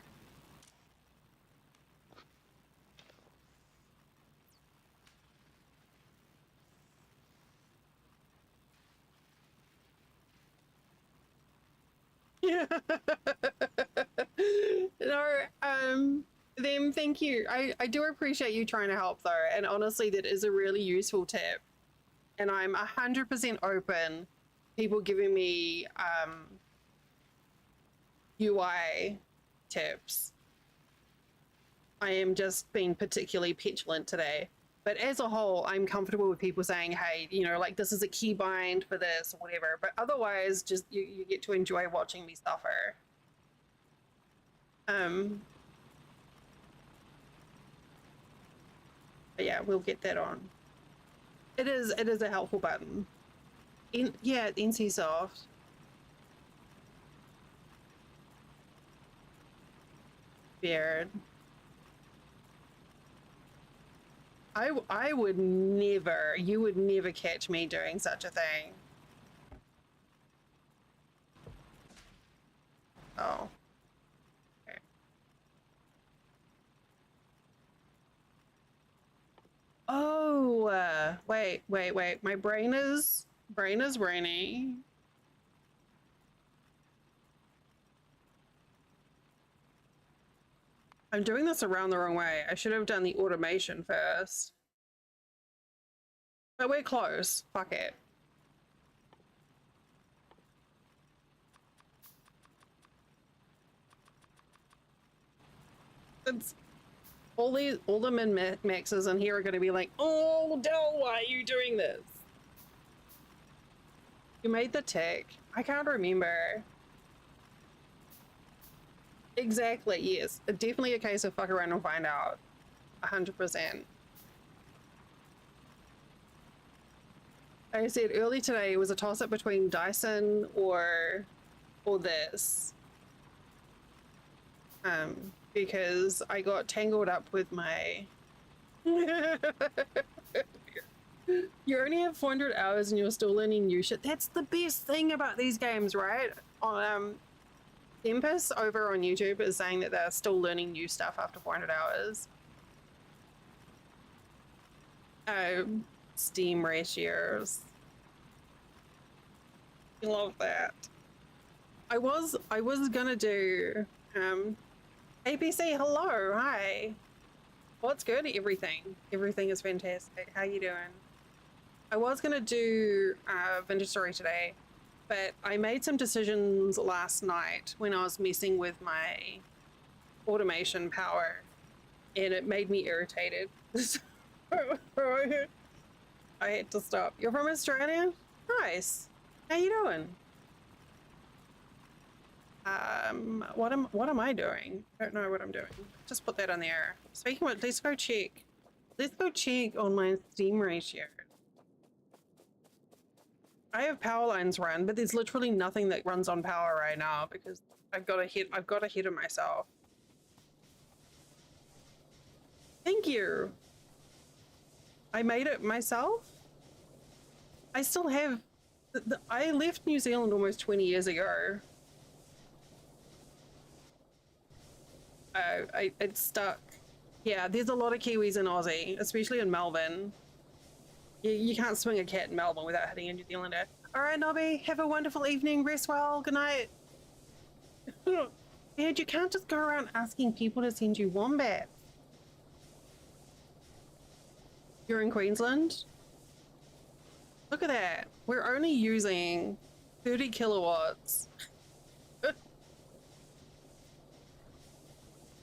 [SPEAKER 1] Yeah. No, them, thank you. I do appreciate you trying to help though. And honestly, that is a really useful tip. And I'm 100% open. People giving me UI tips. I am just being particularly petulant today. But as a whole, I'm comfortable with people saying, hey, you know, like this is a keybind for this or whatever. But otherwise, just you get to enjoy watching me suffer. But yeah, we'll get that on. It is a helpful button. Yeah, NCSoft. Beard. I would never, you would never catch me doing such a thing. Oh. Okay. Oh, wait. My brain is rainy. I'm doing this around the wrong way. I should have done the automation first. But we're close. Fuck it. It's all the min maxes in here are going to be like, oh, Del, why are you doing this? You made the tick. I can't remember. Exactly, yes. Definitely a case of fuck around and find out. 100%. I said early today it was a toss-up between Dyson or this. Because I got tangled up with my... You only have 400 hours and you're still learning new shit. That's the best thing about these games, right? Tempest over on YouTube is saying that they're still learning new stuff after 400 hours. Steam ratios. I love that. I was gonna do APC, hello, hi. What's good? Everything is fantastic. How you doing? I was gonna do Vintage Story today, but I made some decisions last night when I was messing with my automation power, and it made me irritated. I had to stop. You're from Australia? Nice. How you doing? What am I doing? I don't know what I'm doing. Just put that on the air. Speaking of, let's go check. Let's go check on my Steam ratio. I have power lines run, but there's literally nothing that runs on power right now because I've got ahead of myself. Thank you. I made it myself. I still have. I left New Zealand almost 20 years ago. It's stuck. Yeah, there's a lot of Kiwis in Aussie, especially in Melbourne. You can't swing a cat in Melbourne without hitting a New Zealander. All right, Nobby, have a wonderful evening. Rest well. Good night. Dude, you can't just go around asking people to send you wombats. You're in Queensland? Look at that. We're only using 30 kilowatts.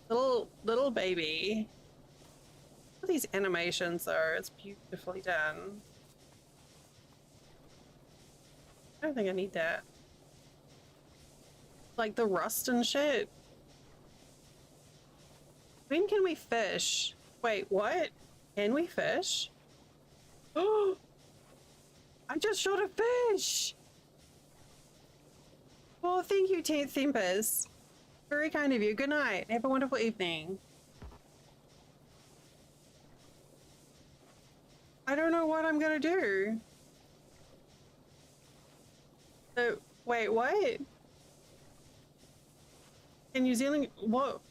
[SPEAKER 1] Little baby. Look at these animations though. It's beautifully done. I don't think I need that. Like the rust and shit. When can we fish? Wait, what? Can we fish? Oh! I just shot a fish! Well, thank you, Tempest. Very kind of you. Good night. Have a wonderful evening. I don't know what I'm gonna do. Wait, what? In New Zealand, what?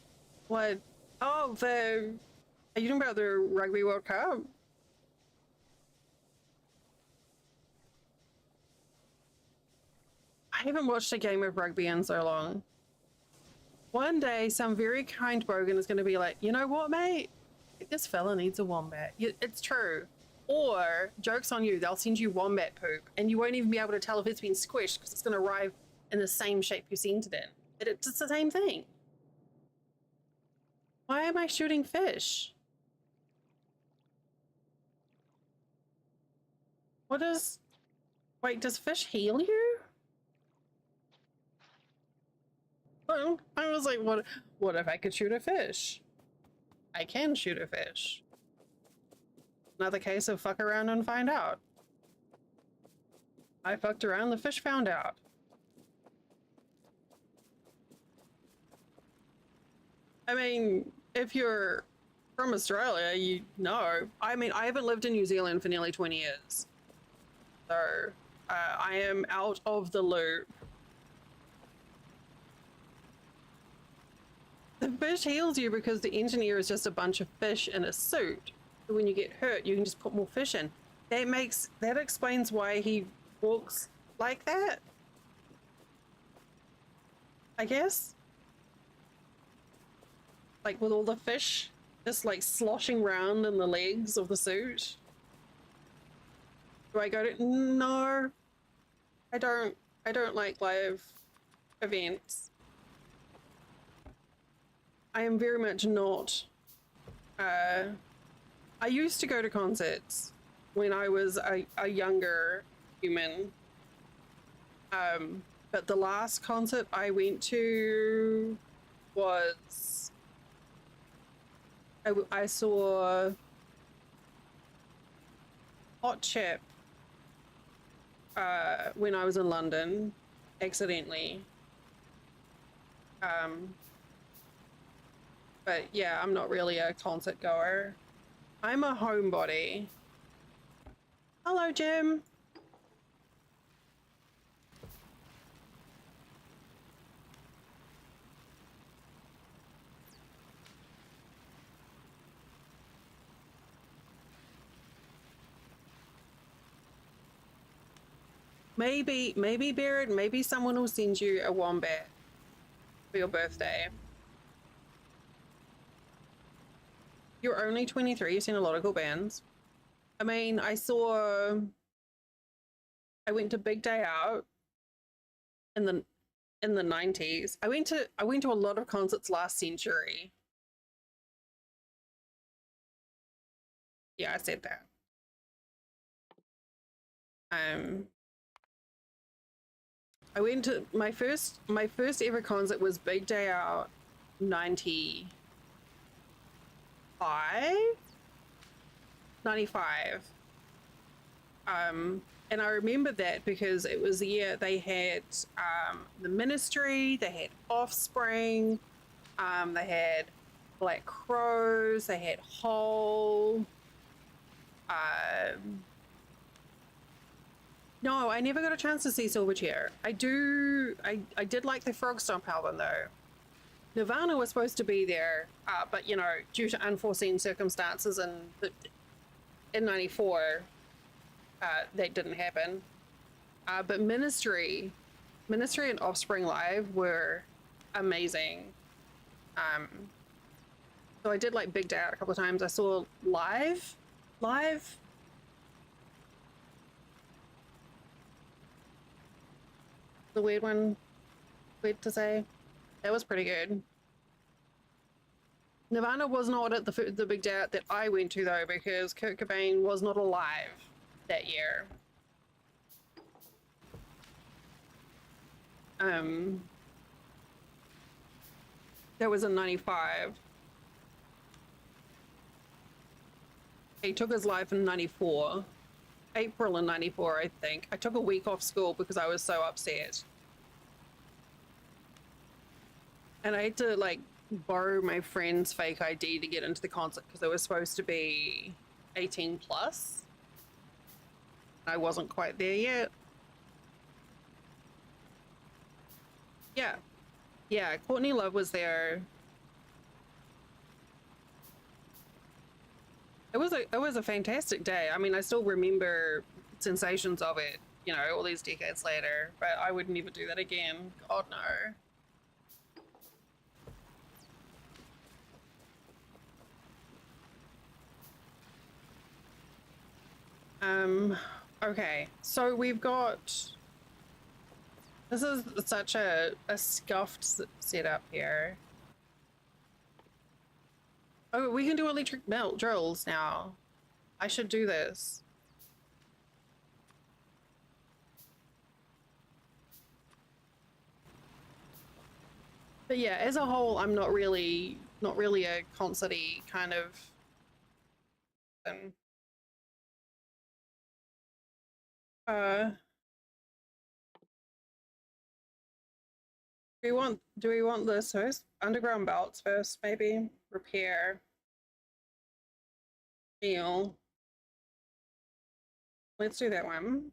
[SPEAKER 1] What? Oh, are you talking about the Rugby World Cup? I haven't watched a game of rugby in so long. One day, some very kind bogan is going to be like, you know what, mate? This fella needs a wombat. It's true. Or, joke's on you, they'll send you wombat poop, and you won't even be able to tell if it's been squished because it's going to arrive in the same shape you sent it in. It's the same thing. Why am I shooting fish? What is... Wait, does fish heal you? Well, I was like, what if I could shoot a fish? I can shoot a fish. Another case of fuck around and find out. I fucked around, the fish found out. I mean, if you're from Australia, you know. I mean, I haven't lived in New Zealand for nearly 20 years. So I am out of the loop. The fish heals you because the engineer is just a bunch of fish in a suit. So when you get hurt, you can just put more fish in. That explains why he walks like that, I guess. Like with all the fish just like sloshing around in the legs of the suit. Do I go to... No, I don't like live events. I am very much not. I used to go to concerts when I was a younger human. But the last concert I went to was... I saw Hot Chip when I was in London, accidentally. But yeah, I'm not really a concert goer. I'm a homebody. Hello, Jim. Maybe Barrett, maybe someone will send you a wombat for your birthday. You're only 23, you've seen a lot of cool bands. I mean, I went to Big Day Out in the 90s. I went to a lot of concerts last century. Yeah, I said that. I went to my first ever concert was Big Day Out 95. 95. And I remember that because it was the year they had the Ministry, they had Offspring, they had Black Crows, they had Hole. No, I never got a chance to see Silverchair. I did like the Frog Stomp album though. Nirvana was supposed to be there, but you know, due to unforeseen circumstances in 94, that didn't happen. But Ministry and Offspring Live were amazing. So I did like Big Day Out a couple of times. I saw live. The weird one, weird to say. That was pretty good. Nirvana was not at the Big Day Out that I went to though, because Kurt Cobain was not alive that year. That was in 95. He took his life in 94. April in 94, I think. I took a week off school because I was so upset. And I had to like borrow my friend's fake ID to get into the concert because it was supposed to be 18 plus. I wasn't quite there yet. Yeah, Courtney Love was there. It was a fantastic day. I mean, I still remember sensations of it, you know, all these decades later, but I would never do that again. God, no. Okay, so we've got... This is such a scuffed setup here. Oh, we can do electric melt drills now. I should do this. But yeah, as a whole, I'm not really a concert-y kind of thing. Do we want this first? Underground belts first, maybe? Repair. Deal. Let's do that one.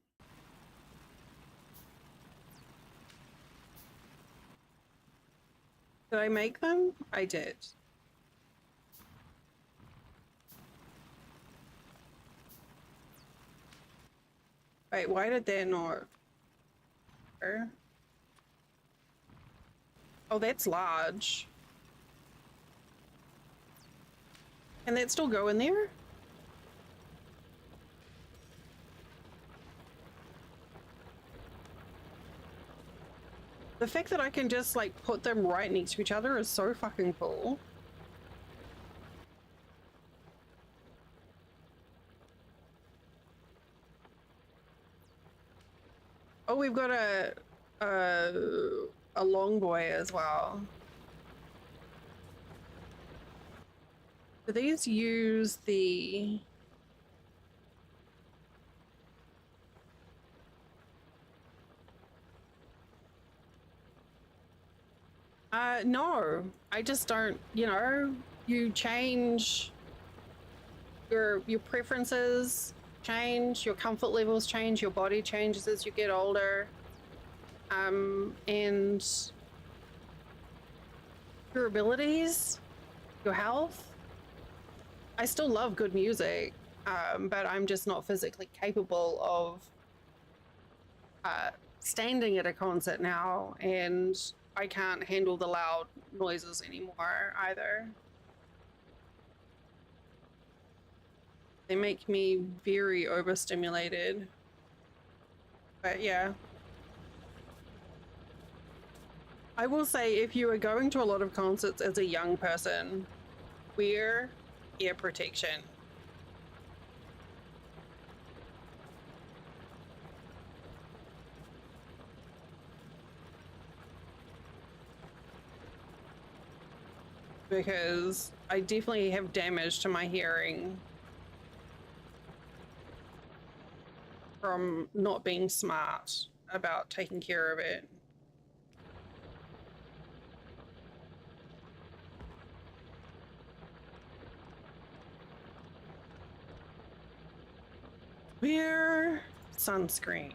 [SPEAKER 1] Did I make them? I did. Wait, why did that not? Oh, that's large. Can that still go in there? The fact that I can just like put them right next to each other is so fucking cool. Oh, we've got a long boy as well. Do these use the... No, I just don't, you know, you change your preferences change, your comfort levels change, your body changes as you get older. And your abilities, your health. I still love good music, but I'm just not physically capable of standing at a concert now, and I can't handle the loud noises anymore either. They make me very overstimulated. But yeah. I will say, if you are going to a lot of concerts as a young person, wear ear protection. Because I definitely have damage to my hearing from not being smart about taking care of it. Wear sunscreen.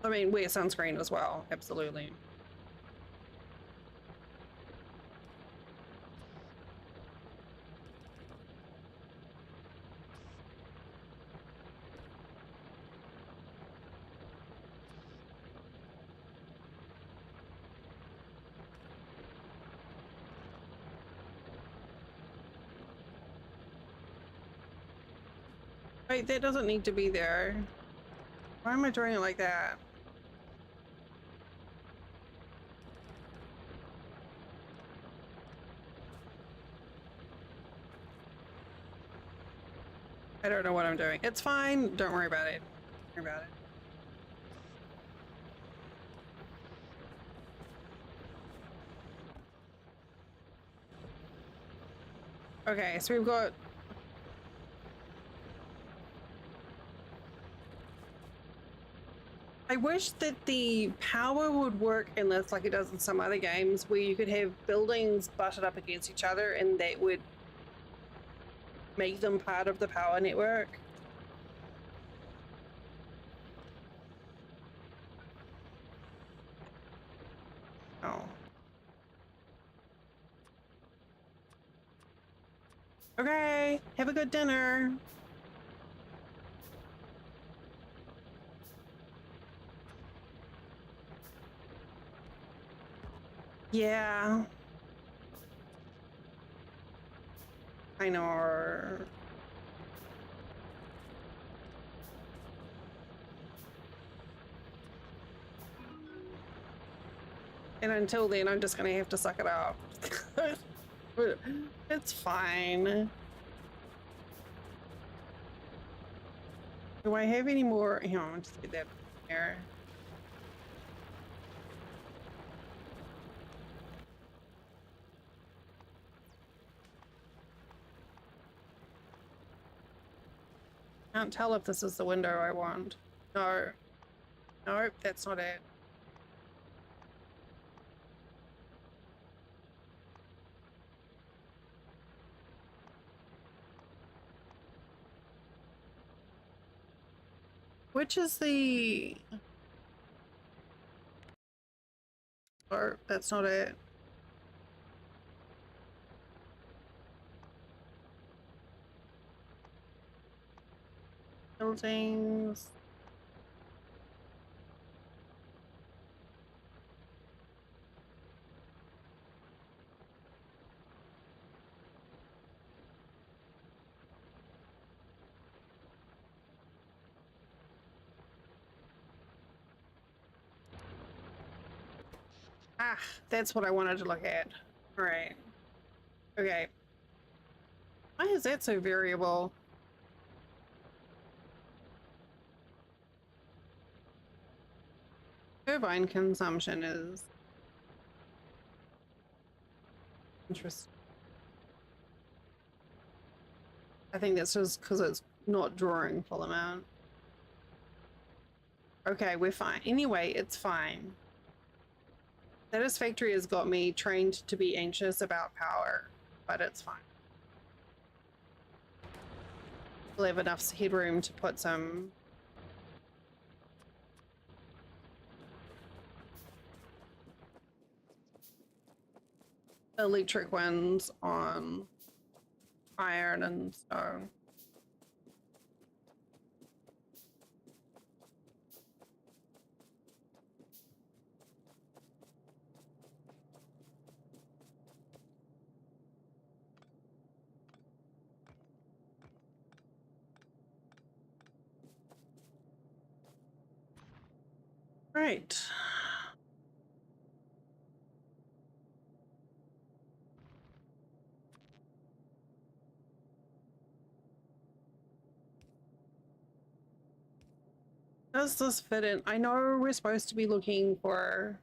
[SPEAKER 1] I mean, wear sunscreen as well, absolutely. Wait, that doesn't need to be there. Why am I doing it like that? I don't know what I'm doing. It's fine. Don't worry about it. Don't worry about it. Okay, so we've got... I wish that the power would work in this like it does in some other games, where you could have buildings butted up against each other and that would make them part of the power network. Oh. Okay, have a good dinner. Yeah. I know. And until then, I'm just gonna have to suck it up. It's fine. Do I have any more? Here, I'll just get that there. Can't tell if this is the window I want. No. Nope, that's not it. Which is the... Oh, that's not it. Buildings. Ah, that's what I wanted to look at. All right. Okay. Why is that so variable? Turbine consumption is interesting. I think that's just because it's not drawing full amount. Okay, we're fine. Anyway, it's fine. Satisfactory has got me trained to be anxious about power, but it's fine. We'll have enough headroom to put some electric ones on iron and stone. Right. Does this fit in? I know we're supposed to be looking for...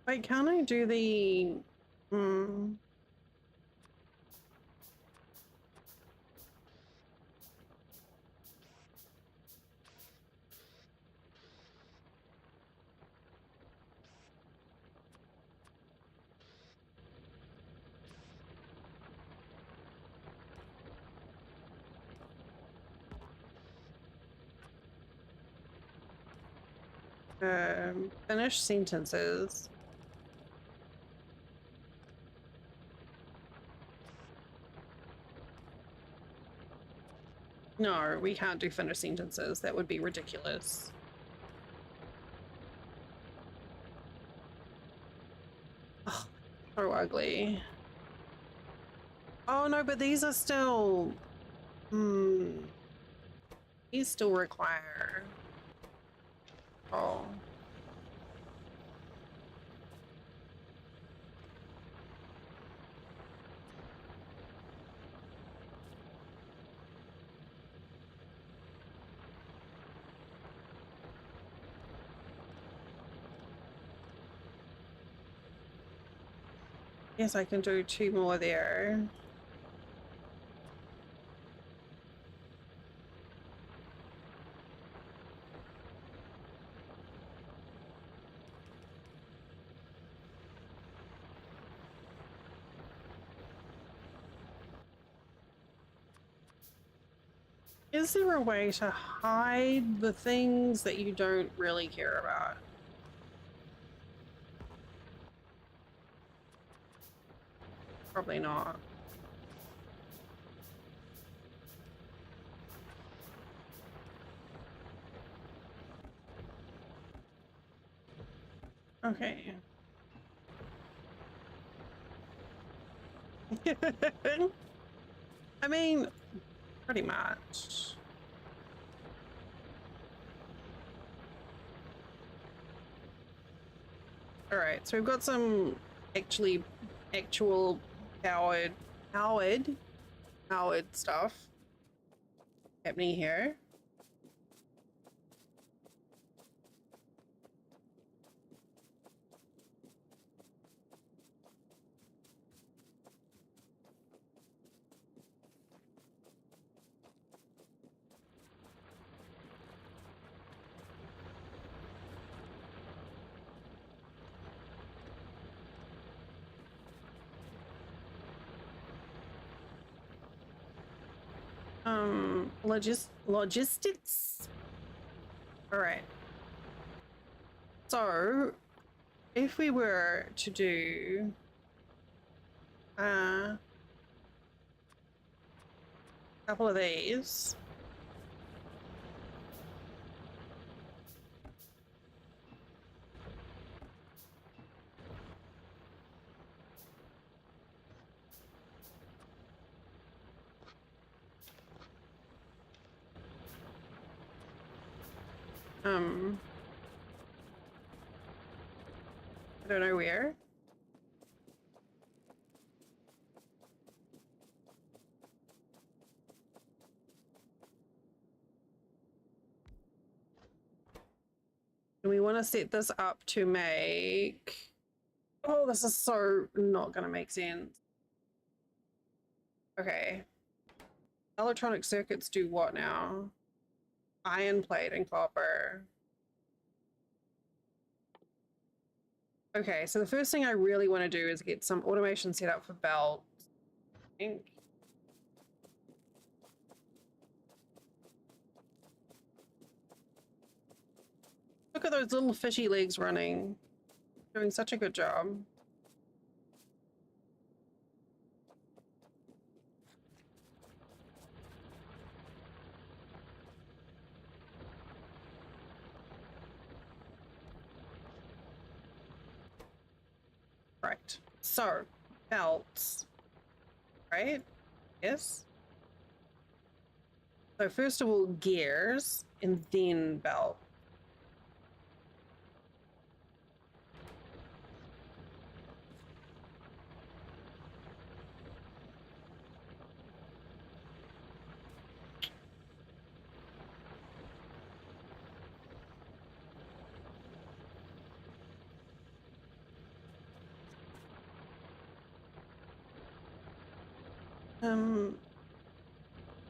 [SPEAKER 1] Wait, can't I do the... finish sentences. No, we can't do finish sentences. That would be ridiculous. Oh, so ugly. Oh no, but these are still... These still require... Oh. Yes, I can do 2 more there. Is there a way to hide the things that you don't really care about? Probably not. Okay. I mean, pretty much. All right, so we've got some actual powered stuff happening here. Logistics. All right. So, if we were to do a couple of these. I don't know where. And we want to set this up to make... Oh, this is so not going to make sense. Okay. Electronic circuits do what now? Iron plate and copper. Okay, so the first thing I really want to do is get some automation set up for belts. I think. Look at those little fishy legs running. Doing such a good job. Right. So, belts. Right? Yes? So first of all, gears, and then belt.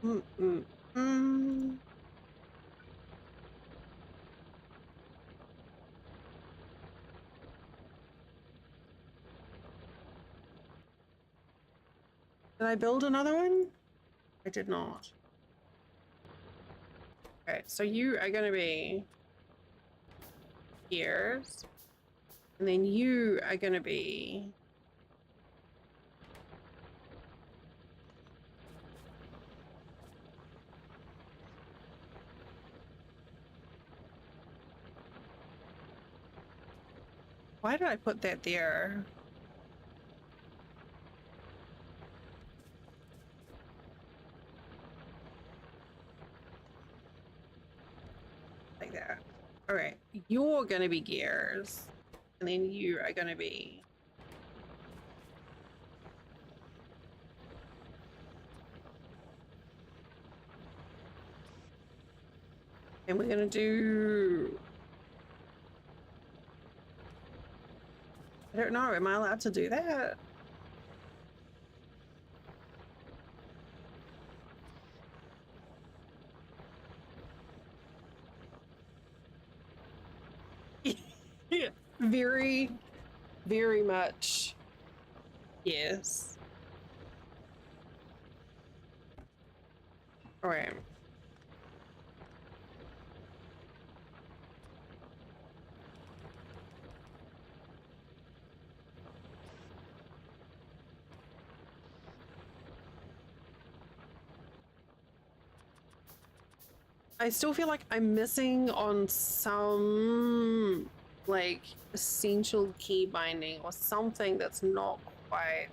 [SPEAKER 1] Mm, mm, mm. Did I build another one? I did not. Okay, so you are going to be gears, and then you are going to be why did I put that there? Like that. All right, you're going to be gears, and then you are going to be and we're going to do I don't know, am I allowed to do that? Very, very much. Yes. All right. I still feel like I'm missing on some like essential key binding or something that's not quite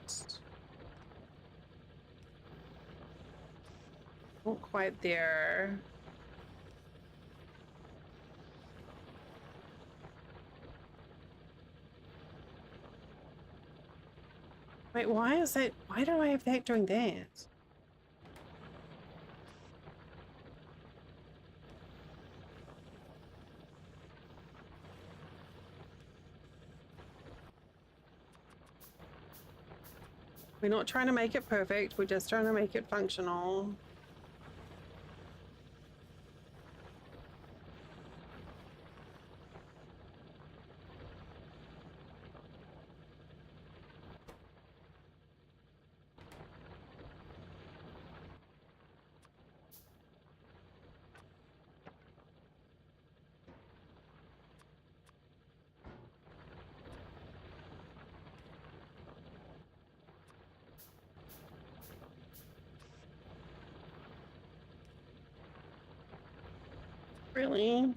[SPEAKER 1] there. Wait, why is that? Why do I have that doing that? We're not trying to make it perfect, we're just trying to make it functional. Really?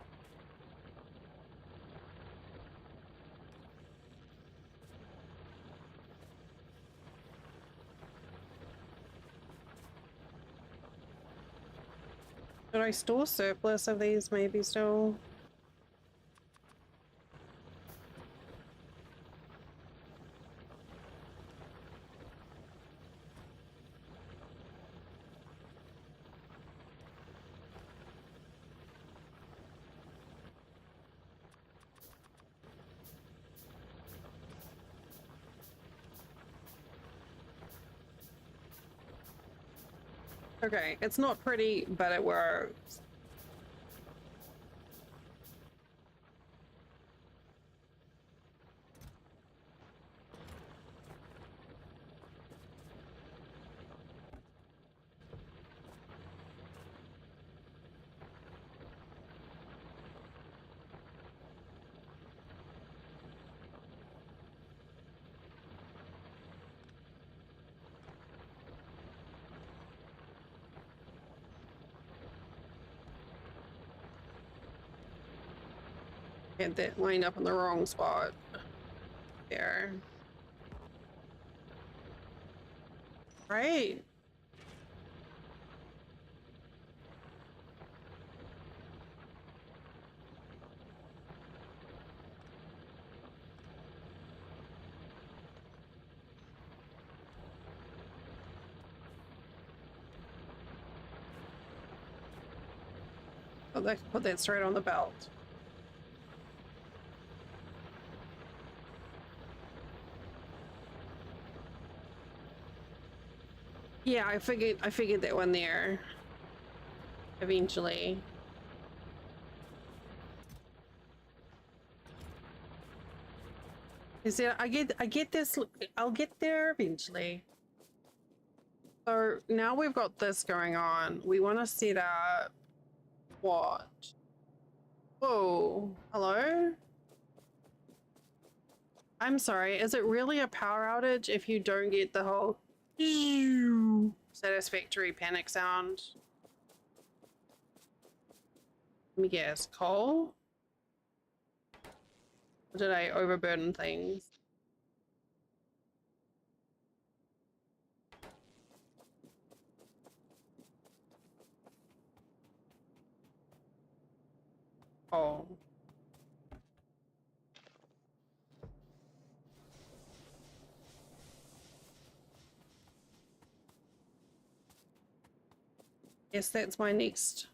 [SPEAKER 1] Should I store surplus of these maybe still? Okay, it's not pretty, but it works. Had that lined up in the wrong spot. There. Right. Put that straight on the belt. Yeah, I figured that one there. Eventually. Is it? I get this. I'll get there eventually. So now we've got this going on. We want to set up what? Whoa! Hello? I'm sorry. Is it really a power outage if you don't get the whole satisfactory panic sound? Let me guess. Coal? Or did I overburden things? Oh. Yes, that's my next.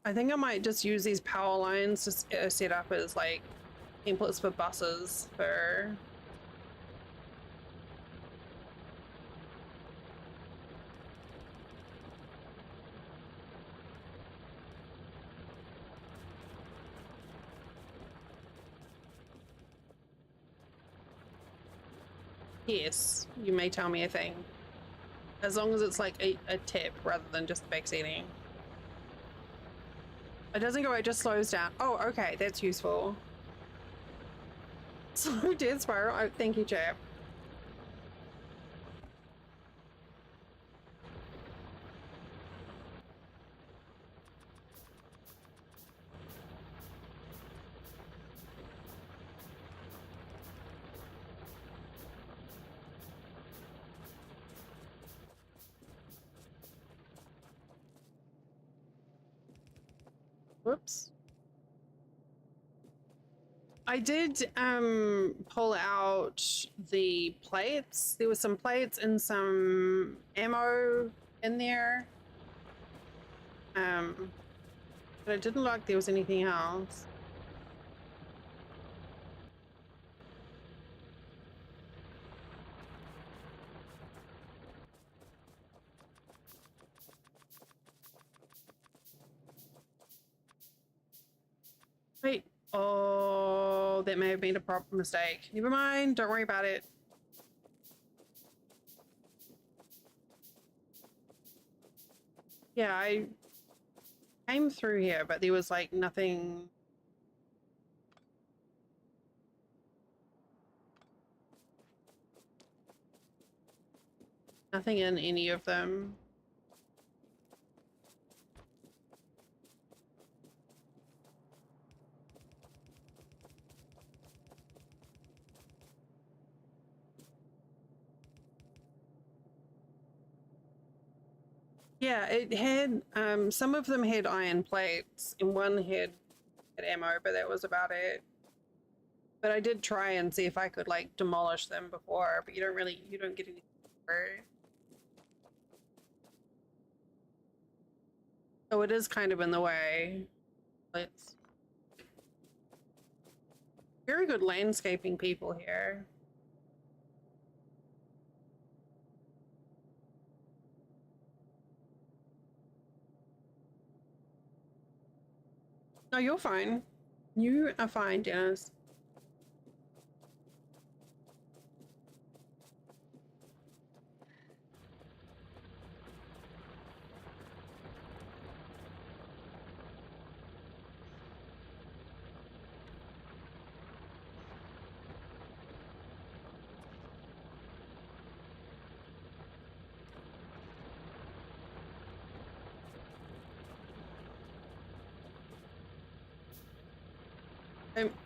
[SPEAKER 1] I think I might just use these power lines to set up as like templates for buses for. Yes, you may tell me a thing. As long as it's like a tip rather than just backseating. It doesn't go, it just slows down. Oh, okay, that's useful. Slow dead spiral. Oh, thank you, chap. Whoops. I did pull out the plates. There were some plates and some ammo in there. But it didn't look like there was anything else. Wait. Oh, that may have been a proper mistake. Never mind. Don't worry about it. Yeah, I came through here, but there was like nothing. Nothing in any of them. Yeah, it had, some of them had iron plates and one had ammo, but that was about it. But I did try and see if I could like demolish them before, but you don't get any. So it is kind of in the way. It's very good landscaping people here. No, you're fine. You are fine, Dennis.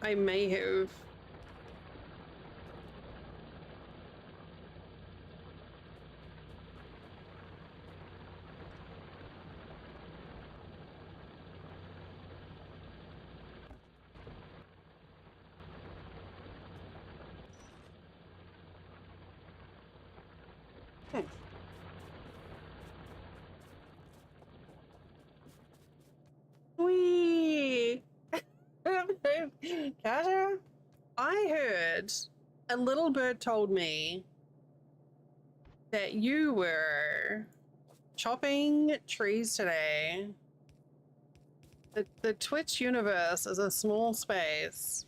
[SPEAKER 1] I may have. Wee! Kasha, I heard a little bird told me that you were chopping trees today. The Twitch universe is a small space.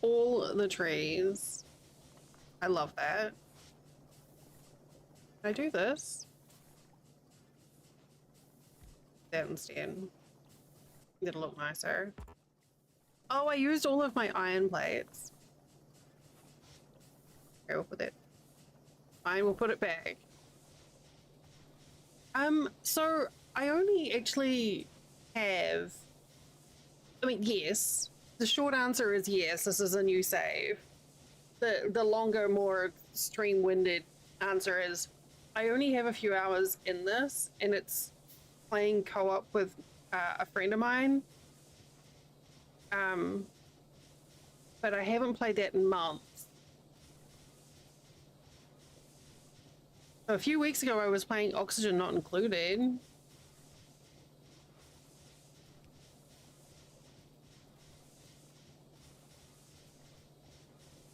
[SPEAKER 1] All the trees. I love that. Can I do this? That instead. It'll look nicer. Oh, I used all of my iron plates. Okay, we'll put it. Fine, we'll put it back. So I only actually have. I mean, yes. The short answer is yes. This is a new save. The longer, more stream-winded answer is I only have a few hours in this, and it's playing co-op with a friend of mine. But I haven't played that in months. A few weeks ago, I was playing Oxygen Not Included.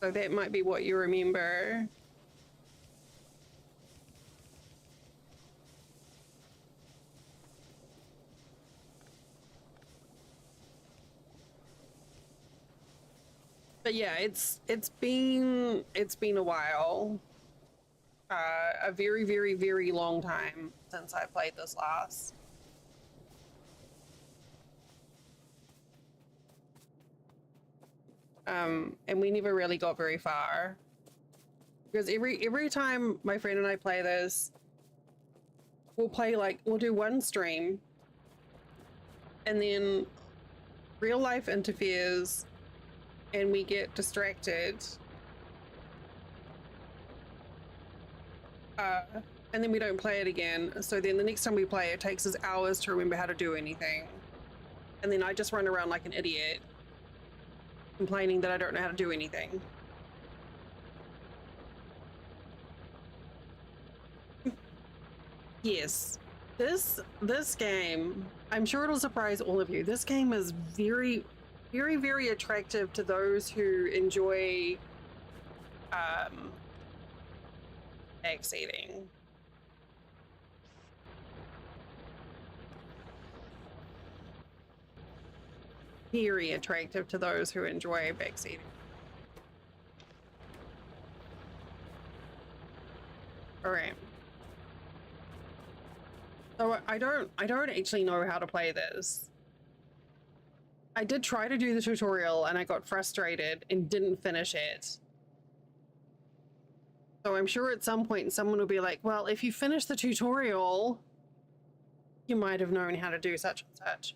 [SPEAKER 1] So that might be what you remember. But yeah, it's been a while. A very, very, very long time since I played this last. And we never really got very far. Because every time my friend and I play this, we'll do one stream, and then real life interferes and we get distracted. And then we don't play it again. So then the next time we play, it takes us hours to remember how to do anything. And then I just run around like an idiot, complaining that I don't know how to do anything. Yes, this game, I'm sure it'll surprise all of you. This game is very, very, very attractive to those who enjoy backseating. Very attractive to those who enjoy backseating. All right. So I don't actually know how to play this. I did try to do the tutorial and I got frustrated and didn't finish it. So I'm sure at some point someone will be like, well, if you finish the tutorial, you might have known how to do such and such.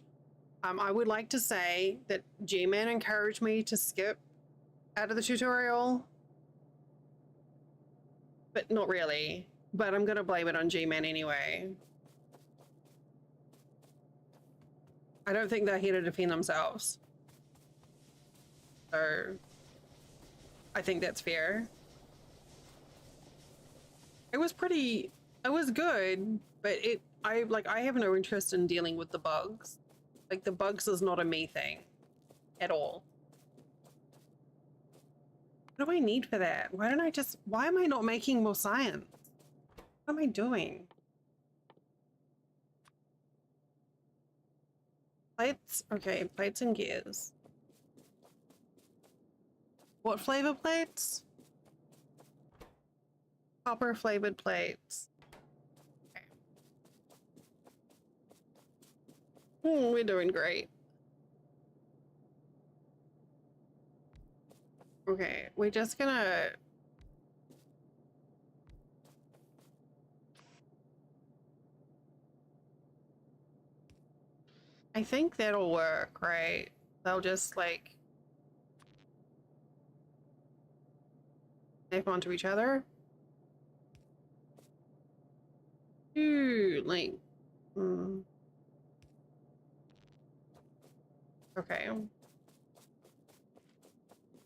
[SPEAKER 1] I would like to say that G-Man encouraged me to skip out of the tutorial, but not really. But I'm going to blame it on G-Man anyway. I don't think they're here to defend themselves. So I think that's fair. It was good, but I have no interest in dealing with the bugs. Like, the bugs is not a me thing at all. What do I need for that? Why am I not making more science? What am I doing? Plates? Okay, plates and gears. What flavor plates? Copper flavored plates. Okay. We're doing great. Okay, we're just gonna... I think that'll work, right? They'll just, like... snap onto each other. Ooh, like... Okay.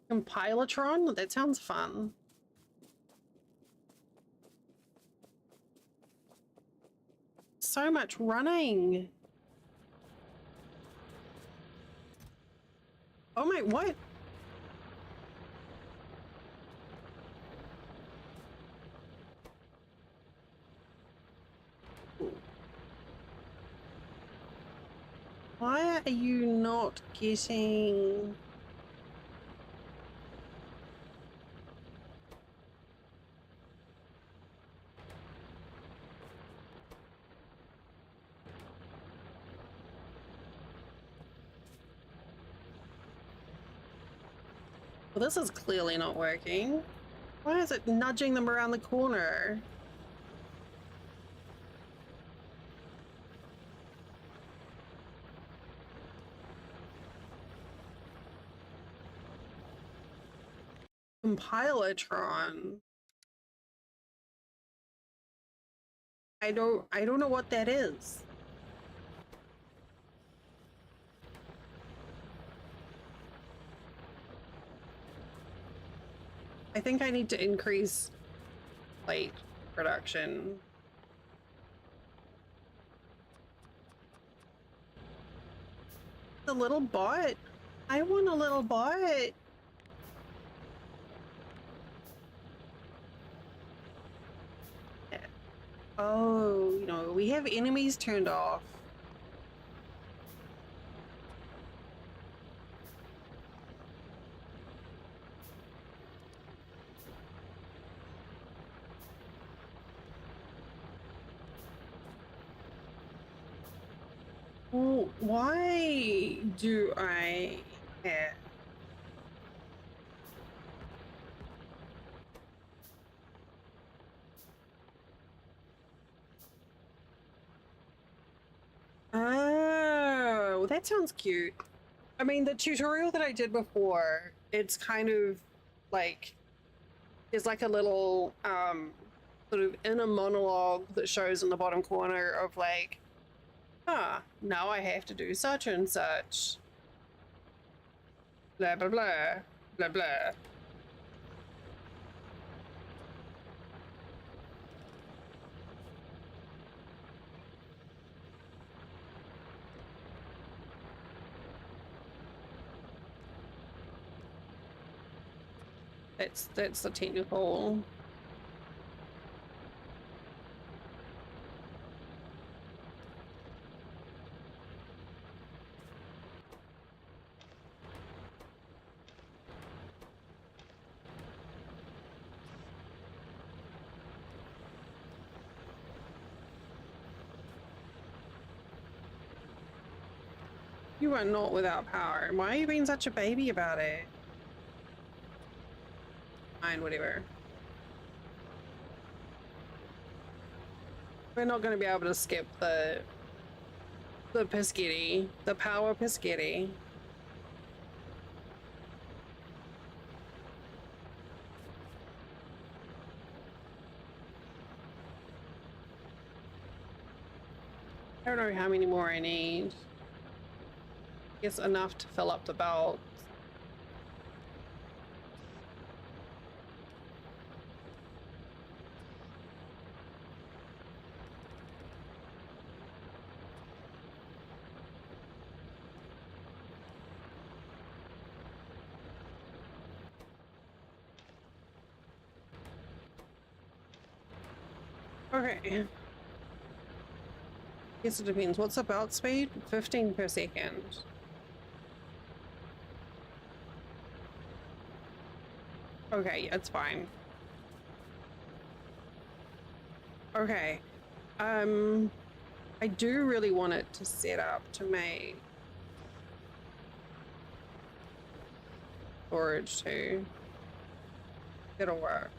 [SPEAKER 1] Compilatron? That sounds fun. So much running. Oh my, what? Why are you not getting... Well, this is clearly not working. Why is it nudging them around the corner? Compilatron. I don't know what that is. I think I need to increase plate production. The little bot? I want a little bot. Oh, you know, we have enemies turned off. Well, why do I have... Oh, that sounds cute. I mean, the tutorial that I did before, it's kind of like, there's like a little sort of inner monologue that shows in the bottom corner of like, ah, now I have to do such and such. Blah, blah, blah, blah, blah. That's the technical. You you are not without power. Why are you being such a baby about it? Fine, whatever. We're not going to be able to skip the Piscetti, the power Piscetti. I don't know how many more I need. I guess enough to fill up the belt. Okay. Guess it depends. What's the belt speed? 15 per second. Okay, it's fine. Okay. I do really want it to set up to make storage too. It'll work.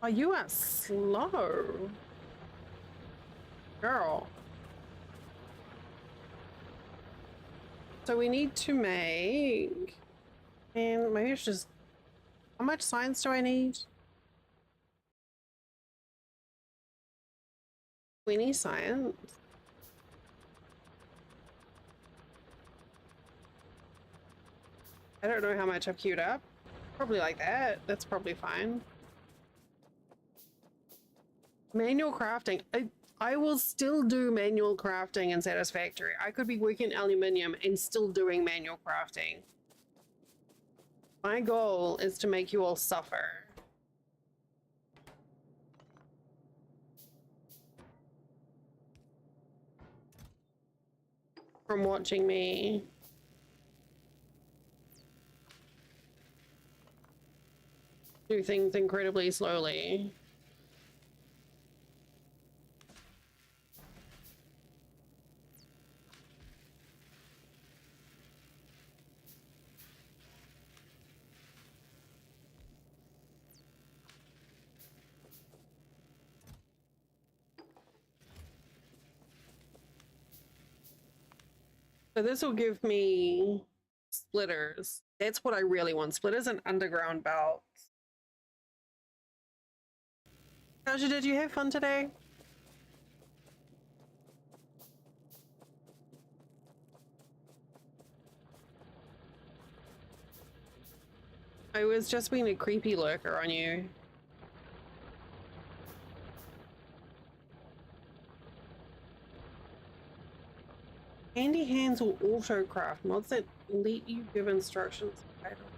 [SPEAKER 1] Oh, you are slow. Girl. So we need to make, and maybe it's just, how much science do I need? 20 science. I don't know how much I've queued up. Probably like that. That's probably fine. Manual crafting. I will still do manual crafting in Satisfactory. I could be working aluminium and still doing manual crafting. My goal is to make you all suffer. From watching me do things incredibly slowly. So this will give me splitters. That's what I really want. Splitters and underground belts. How's did you have fun today? I was just being a creepy lurker on you. Handy hands will auto-craft mods that let you give instructions.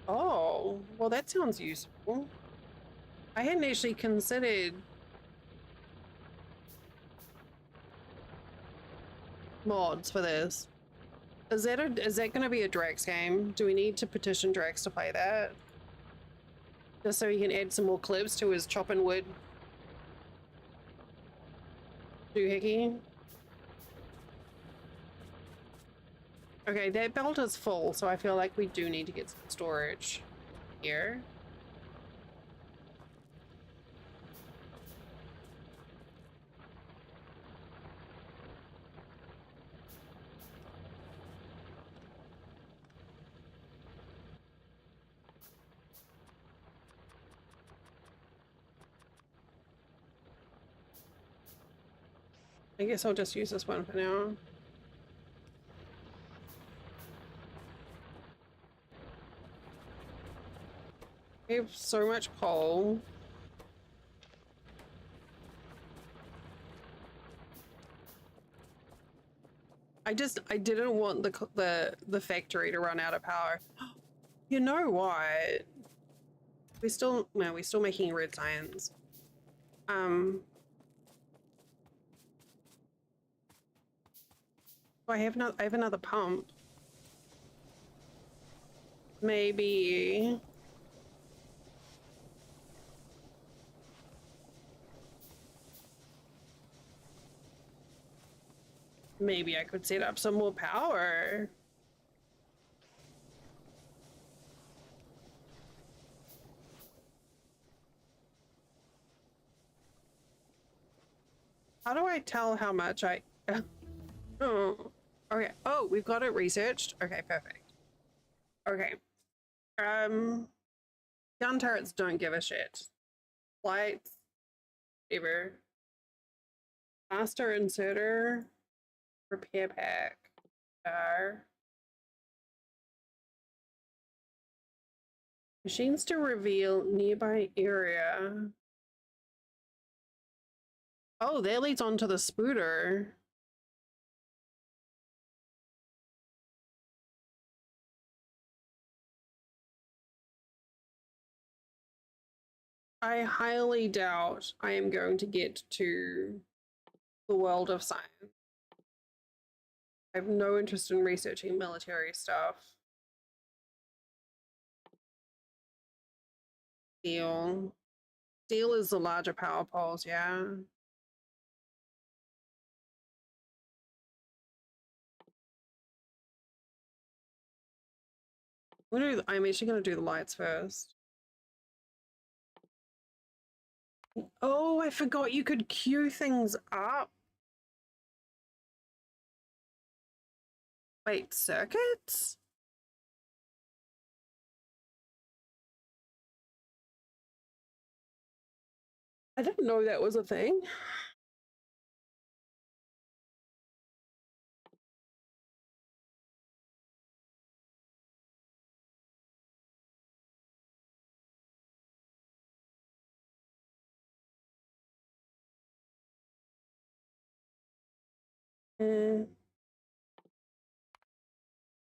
[SPEAKER 1] Oh, well that sounds useful. I hadn't actually considered mods for this. Is that going to be a Drax game? Do we need to petition Drax to play that? Just so he can add some more clips to his chopping wood doohickey. Okay, that belt is full, so I feel like we do need to get some storage here. I guess I'll just use this one for now. We have so much coal. I didn't want the factory to run out of power. You know what? We're still making red science. I have another pump. Maybe maybe I could set up some more power. How do I tell how much I... Oh, okay. Oh, we've got it researched. Okay, perfect. Okay. Gun turrets don't give a shit. Lights, whatever. Master inserter, repair pack, machines to reveal nearby area. Oh, that leads on to the spooter. I highly doubt I am going to get to the world of science. I have no interest in researching military stuff. Steel. Steel is the larger power poles, yeah. I'm actually going to do the lights first. Oh, I forgot you could queue things up. Wait, circuits? I didn't know that was a thing.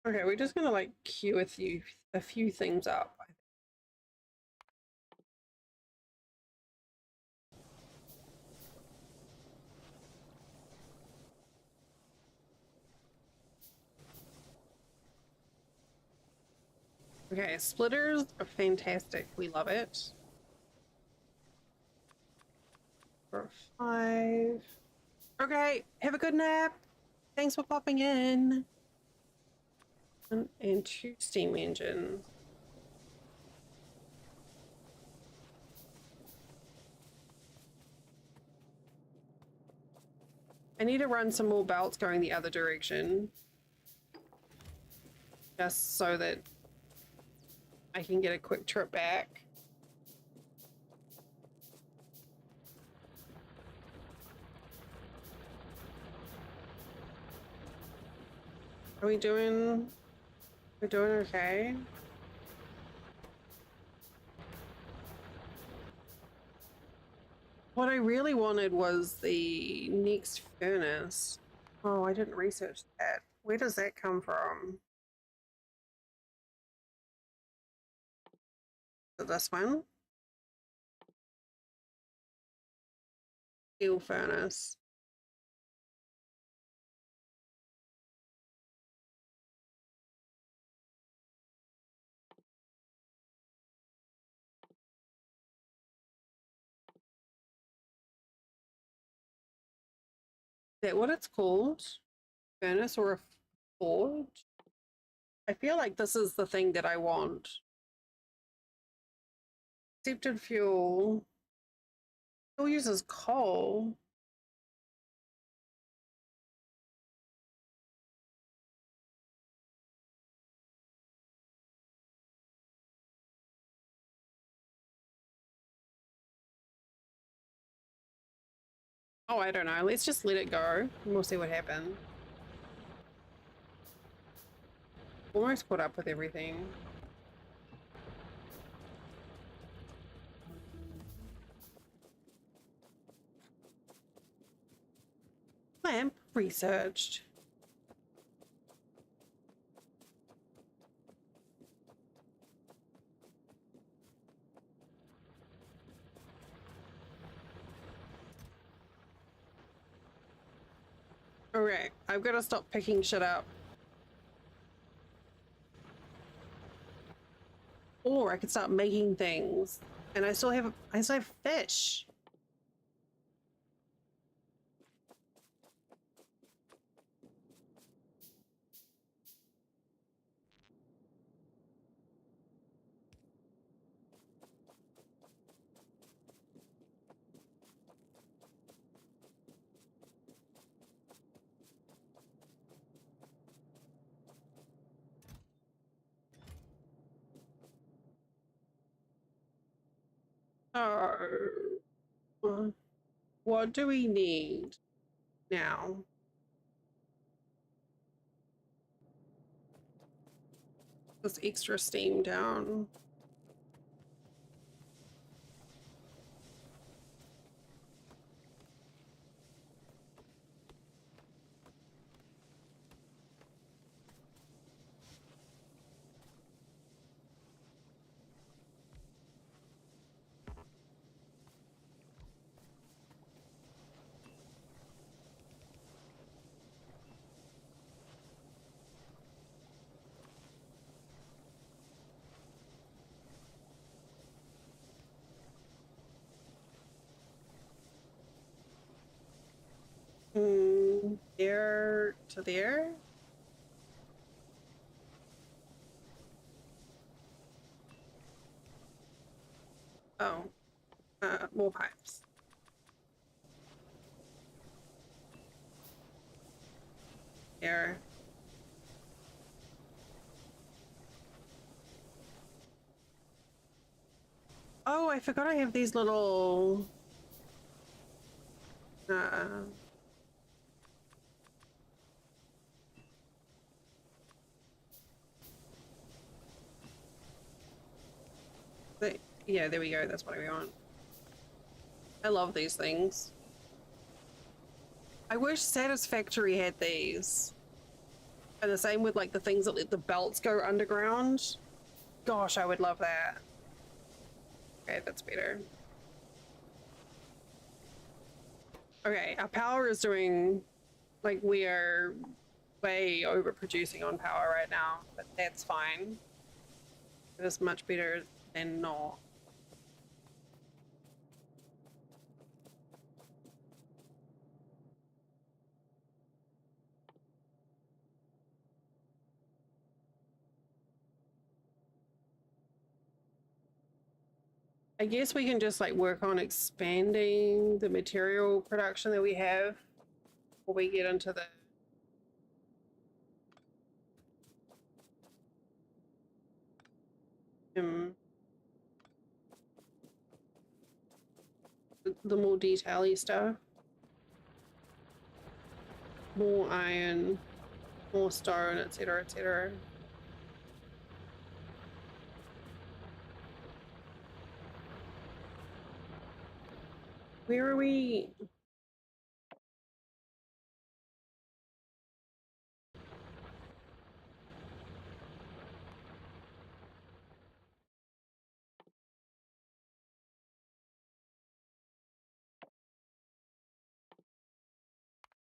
[SPEAKER 1] Okay, we're just gonna like queue a few things up. Okay, splitters are fantastic. We love it. 4, 5. Okay, have a good nap. Thanks for popping in. And 2 steam engines. I need to run some more belts going the other direction. Just so that I can get a quick trip back. Are we doing... We're doing okay? What I really wanted was the next furnace. Oh, I didn't research that. Where does that come from? Is it this one? Steel furnace. Is that what it's called? Furnace or a forge? I feel like this is the thing that I want. Accepted fuel. Still uses coal. Oh, I don't know. Let's just let it go and we'll see what happens. Almost caught up with everything. Lamp researched. Okay, I've got to stop picking shit up. Or I could start making things. And I still have fish. So, what do we need now? This extra steam down. There to there. Oh, more pipes. There. Oh, I forgot I have these little yeah, there we go. That's what we want. I love these things. I wish Satisfactory had these. And the same with like the things that let the belts go underground. Gosh, I would love that. Okay, that's better. Okay, our power is doing, like, we are way overproducing on power right now, but that's fine. It is much better than not. I guess we can just like work on expanding the material production that we have before we get into the the more detail-y stuff. More iron, more stone, etc., etc. Where are we?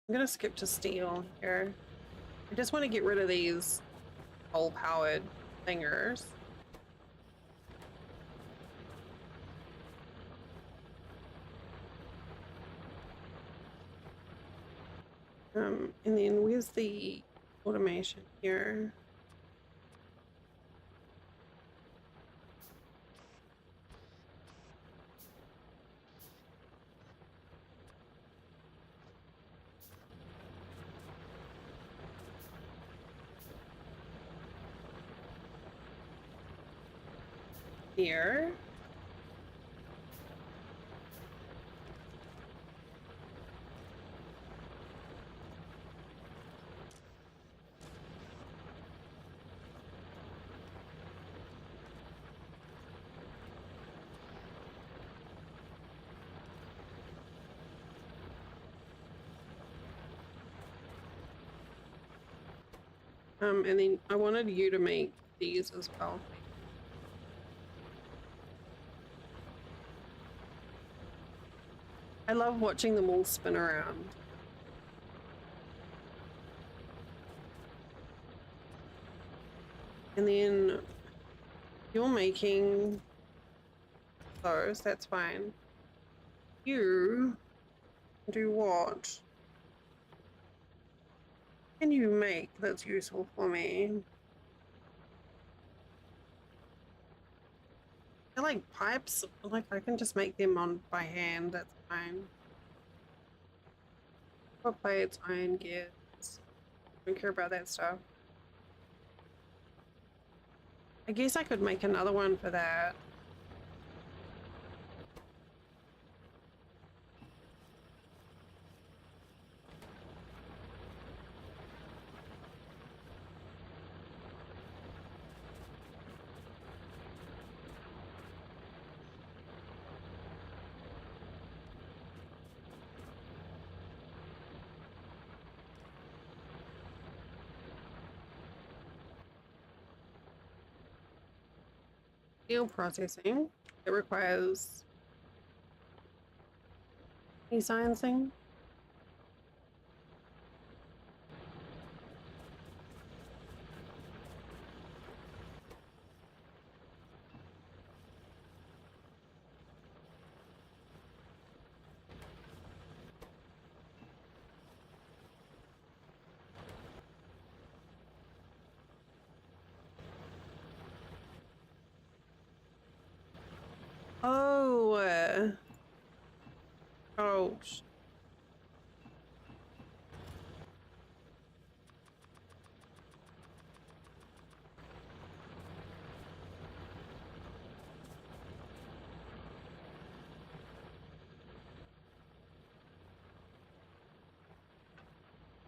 [SPEAKER 1] I'm gonna skip to steel here. I just want to get rid of these coal-powered thingers. And then where's the automation here? Here. And then I wanted you to make these as well. I love watching them all spin around. And then you're making those, that's fine. You do what? Can you make that's useful for me? I like pipes, like I can just make them on by hand, that's fine. Copper plates, iron gears. Don't care about that stuff. I guess I could make another one for that. Steel processing. It requires e-sciencing. Oh, oh,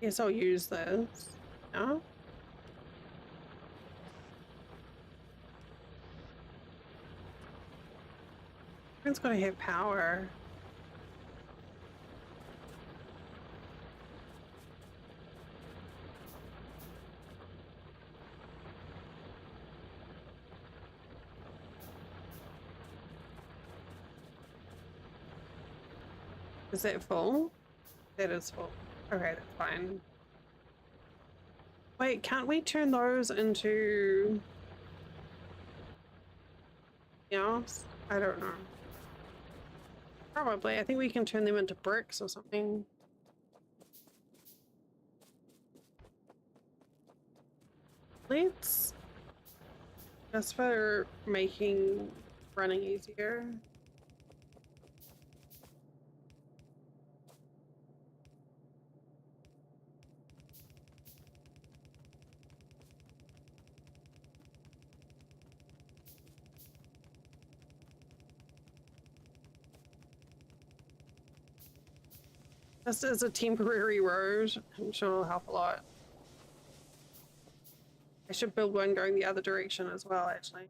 [SPEAKER 1] yes, I'll use this. Yeah. It's gonna have power. Is that full? That is full. Okay, that's fine. Wait, can't we turn those into... Yes? I don't know. Probably. I think we can turn them into bricks or something. Let's... Just for making running easier. Just as a temporary road, I'm sure it'll help a lot. I should build one going the other direction as well, actually.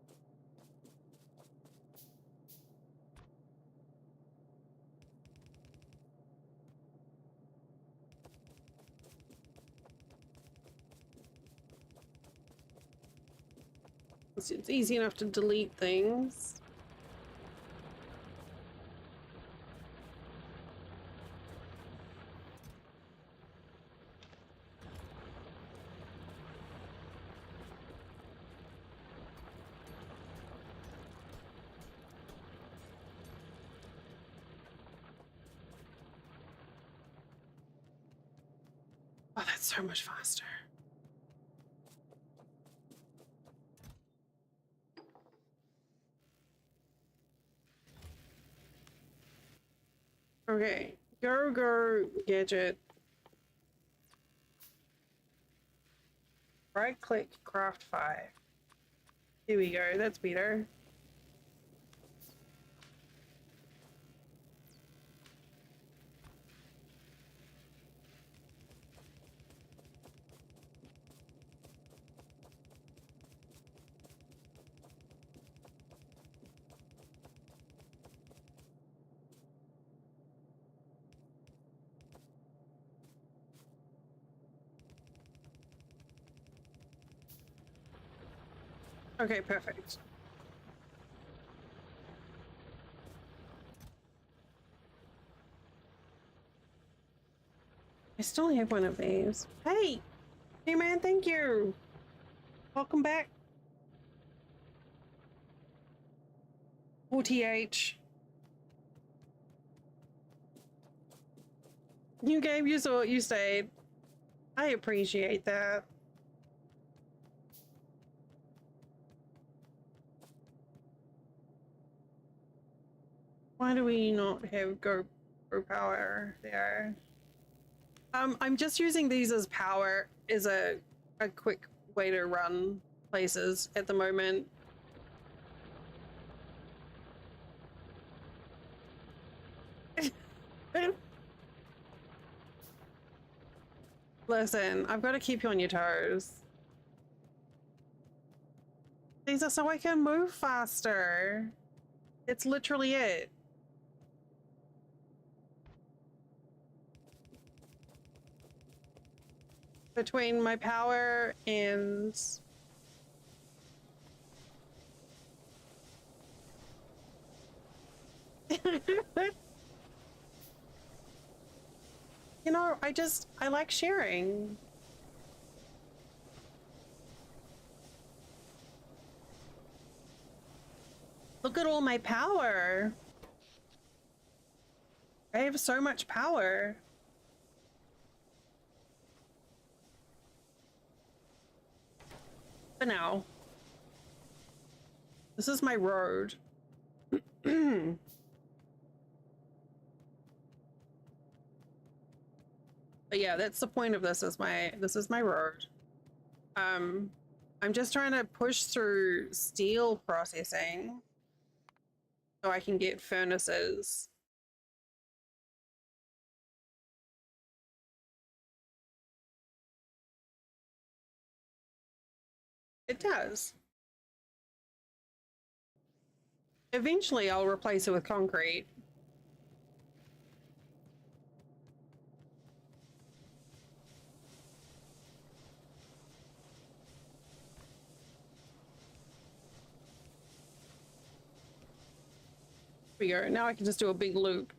[SPEAKER 1] It's easy enough to delete things. Oh, that's so much faster. Okay, go gadget. Right click craft 5. Here we go, that's better. Okay, perfect. I still have one of these. Hey! Hey man, thank you! Welcome back. 4TH. New game, you saw it, you stayed. I appreciate that. Why do we not have go power there? I'm just using these as power as a quick way to run places at the moment. Listen, I've got to keep you on your toes. These are so I can move faster. It's literally it. Between my power and You know, I like sharing. Look at all my power. I have so much power. But now, this is my road. But yeah, that's the point of this. This is my road. I'm just trying to push through steel processing so I can get furnaces. It does. Eventually, I'll replace it with concrete. We go. Now I can just do a big loop.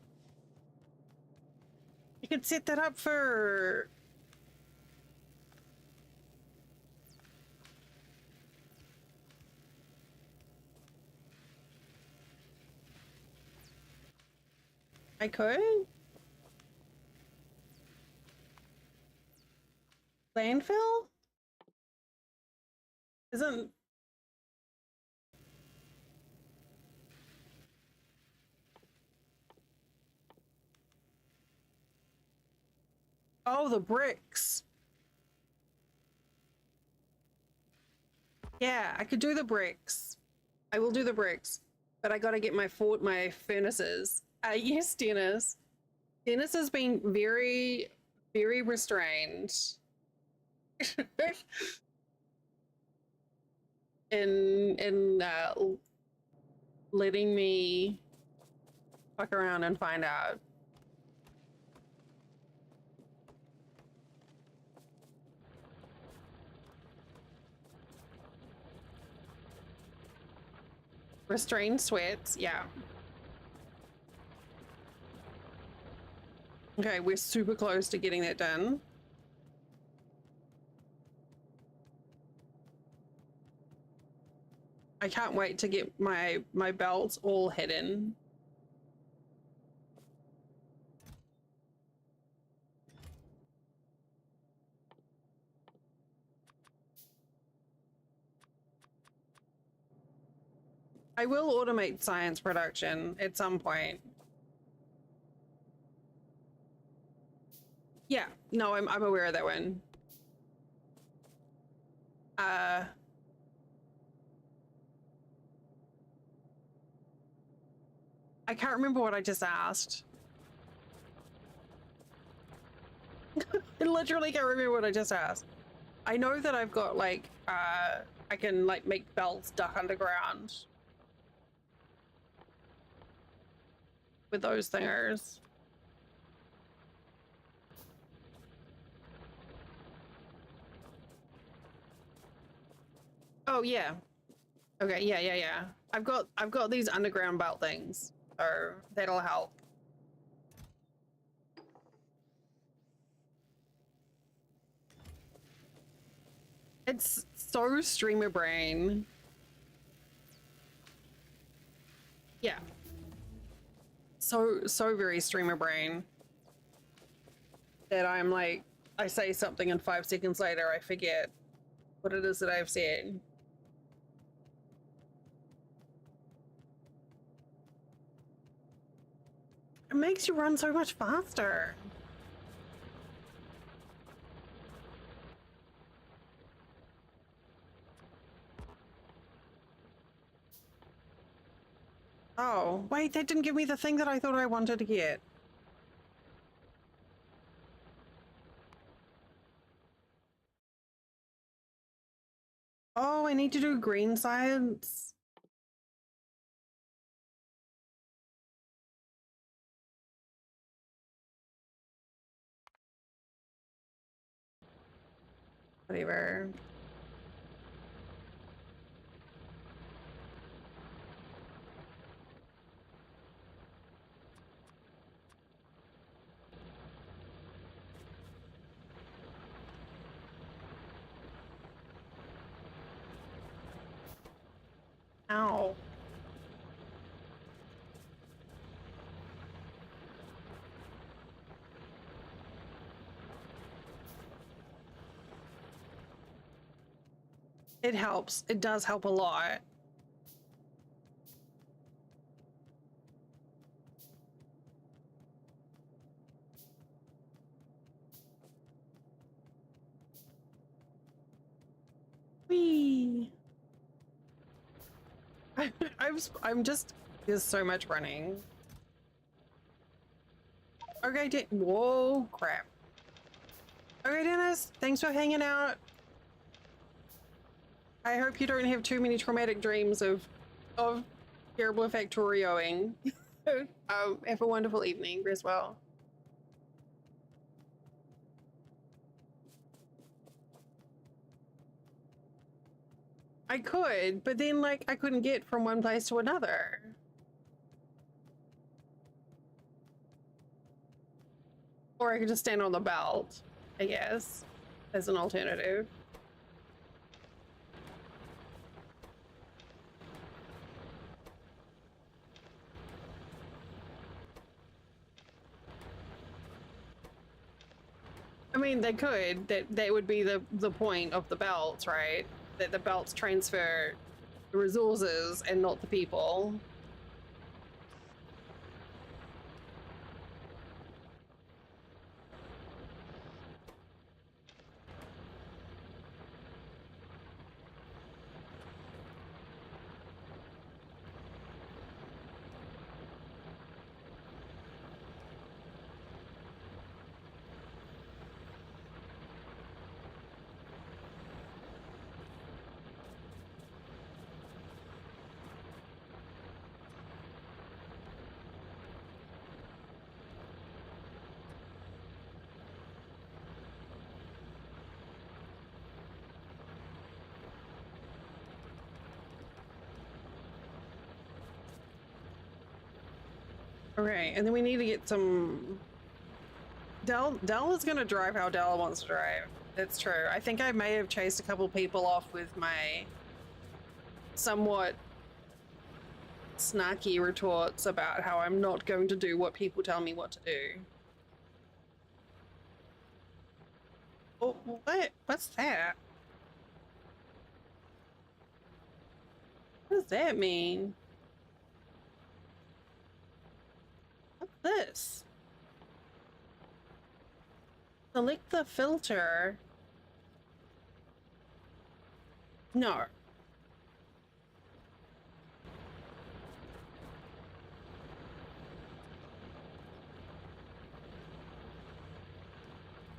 [SPEAKER 1] You could set that up for... I could? Landfill? Isn't... Oh, the bricks. Yeah, I could do the bricks. I will do the bricks, but I gotta get my furnaces. Yes, Dennis. Dennis has been very, very restrained in letting me fuck around and find out. Restrained sweats, yeah. Okay, we're super close to getting that done. I can't wait to get my belts all hidden. I will automate science production at some point. Yeah, no, I'm aware of that one. I can't remember what I just asked. I literally can't remember what I just asked. I know that I've got like, I can like make belts duck underground with those thingers. Oh yeah. Okay, yeah. I've got these underground belt things, so that'll help. It's so streamer brain. Yeah. So very streamer brain that I'm like, I say something and 5 seconds later I forget what it is that I've said. It makes you run so much faster. Oh, wait, that didn't give me the thing that I thought I wanted to get. Oh, I need to do green science. Whatever. Ow. It helps. It does help a lot. Whee! I'm just, there's so much running. Okay, whoa, crap. Okay, Dennis, thanks for hanging out. I hope you don't have too many traumatic dreams of terrible Factorioing. Have a wonderful evening as well. I could, but then like I couldn't get from one place to another. Or I could just stand on the belt, I guess, as an alternative. I mean, they could. That would be the point of the belts, right? That the belts transfer the resources and not the people. Okay, and then we need to get some... Dell is gonna drive how Dell wants to drive. That's true. I think I may have chased a couple people off with my somewhat snarky retorts about how I'm not going to do what people tell me what to do. Oh, what? What's that? What does that mean? What's this? Select the filter. No.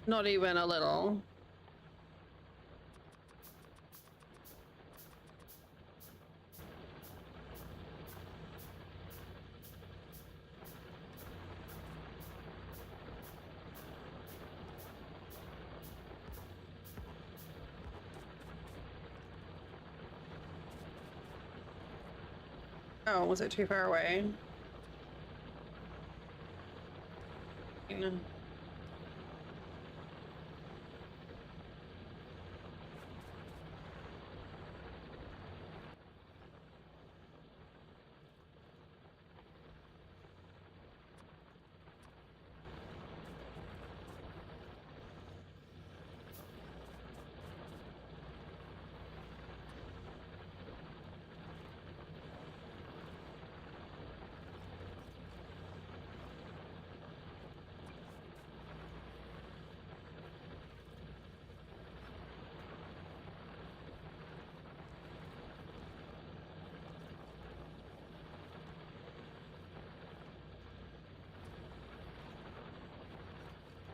[SPEAKER 1] Not even a little. Oh, was it too far away? No.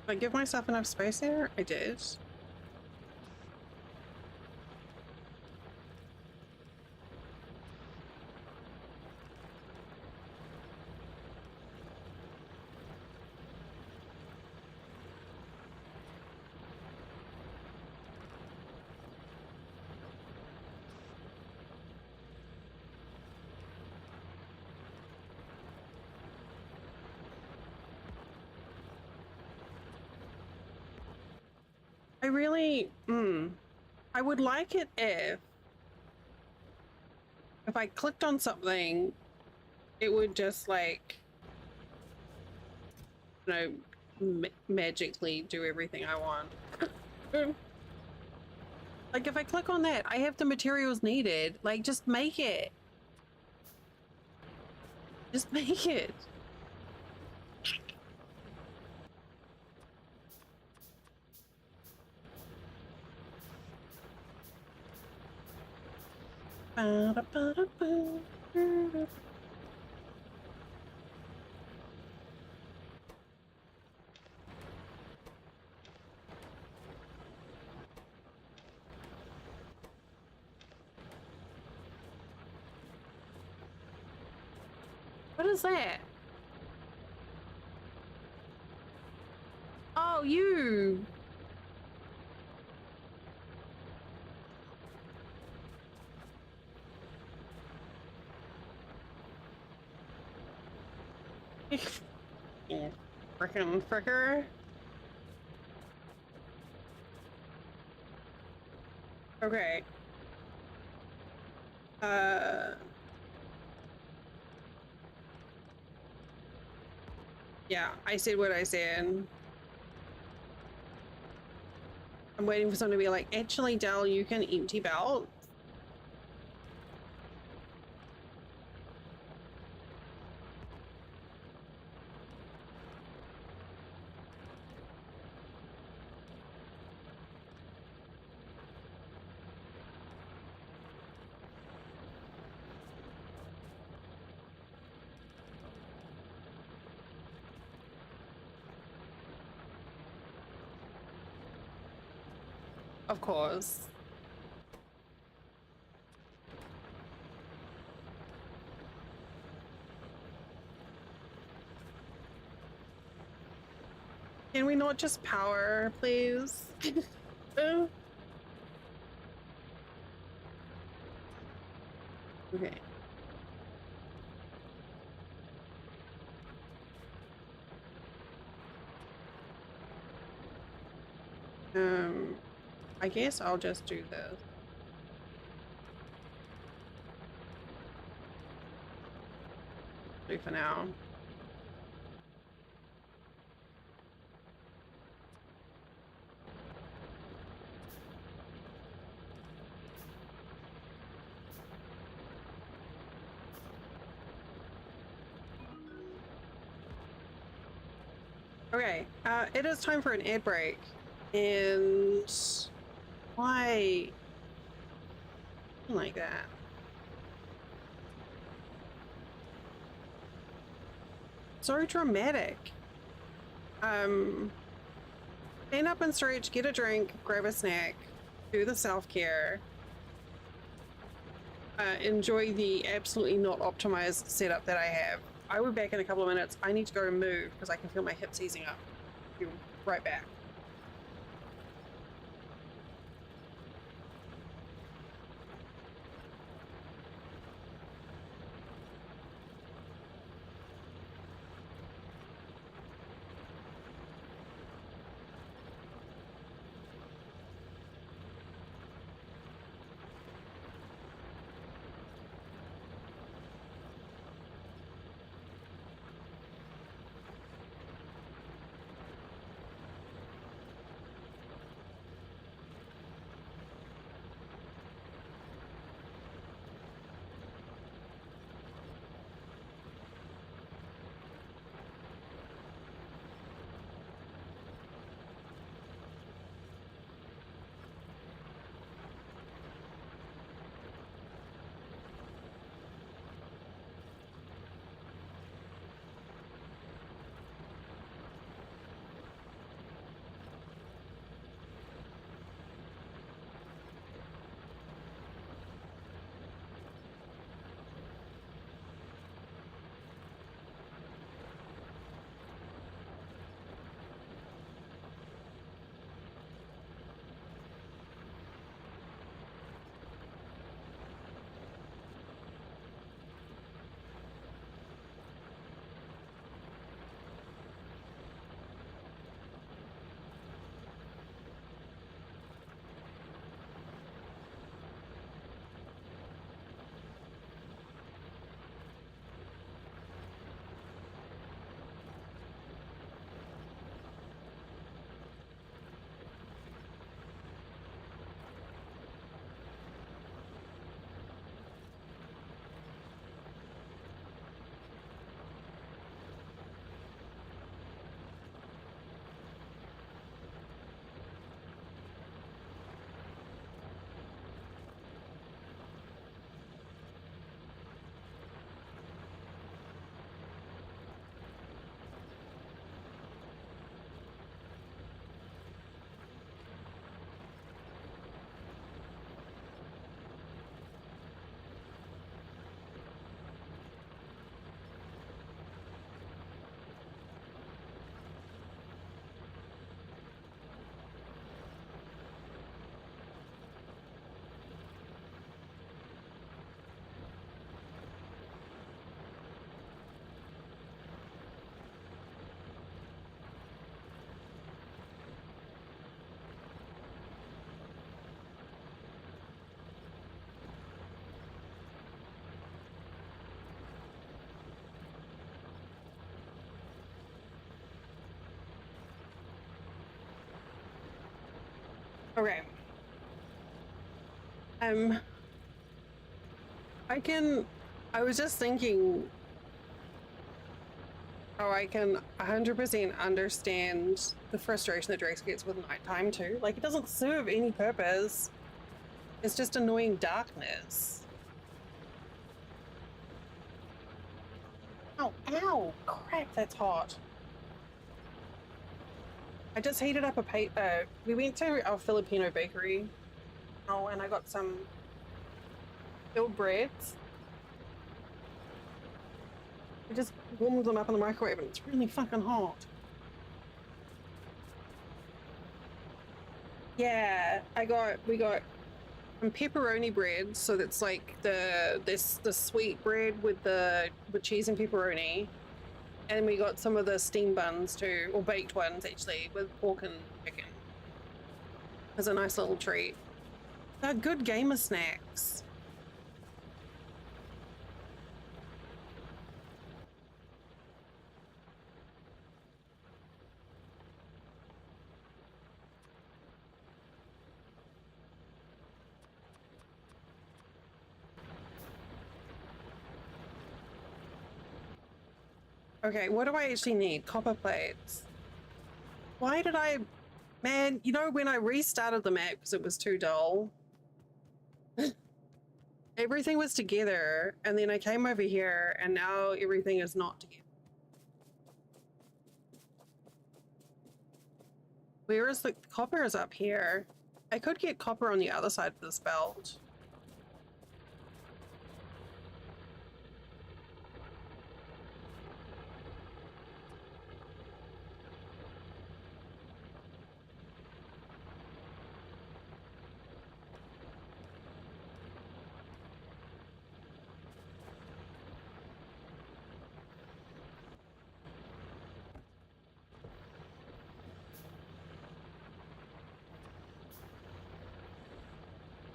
[SPEAKER 1] Did I give myself enough space here? I did. I really, I would like it if if I clicked on something, it would just like, you know, magically do everything I want. Like if I click on that, I have the materials needed. Like just make it. Just make it. What is that? Oh, you. Frickin' fricker. Okay. Yeah, I said what I said. I'm waiting for someone to be like, actually, Dell, you can empty belt. Of course. Can we not just power, please? Okay. I guess I'll just do this. Do for now. Okay, it is time for an ad break. And why like that? So dramatic. Stand up and stretch, get a drink, grab a snack, do the self-care. Enjoy the absolutely not optimized setup that I have. I will be back in a couple of minutes. I need to go and move because I can feel my hips easing up. Be right back. Okay. Um, I was just thinking how I can 100% understand the frustration that Drax gets with nighttime too. Like, it doesn't serve any purpose. It's just annoying darkness. Oh, ow! Crap, that's hot. I just heated up we went to our Filipino bakery. Oh, and I got some filled breads. I just warmed them up in the microwave and it's really fucking hot. Yeah, we got some pepperoni bread, so that's like the sweet bread with cheese and pepperoni. And we got some of the steam buns too, or baked ones actually, with pork and chicken. As a nice little treat. They're good gamer snacks. Okay, what do I actually need? Copper plates. Why did I... Man, you know, when I restarted the map because it was too dull, everything was together, and then I came over here, and now everything is not together. Where is the copper? Is up here. I could get copper on the other side of this belt.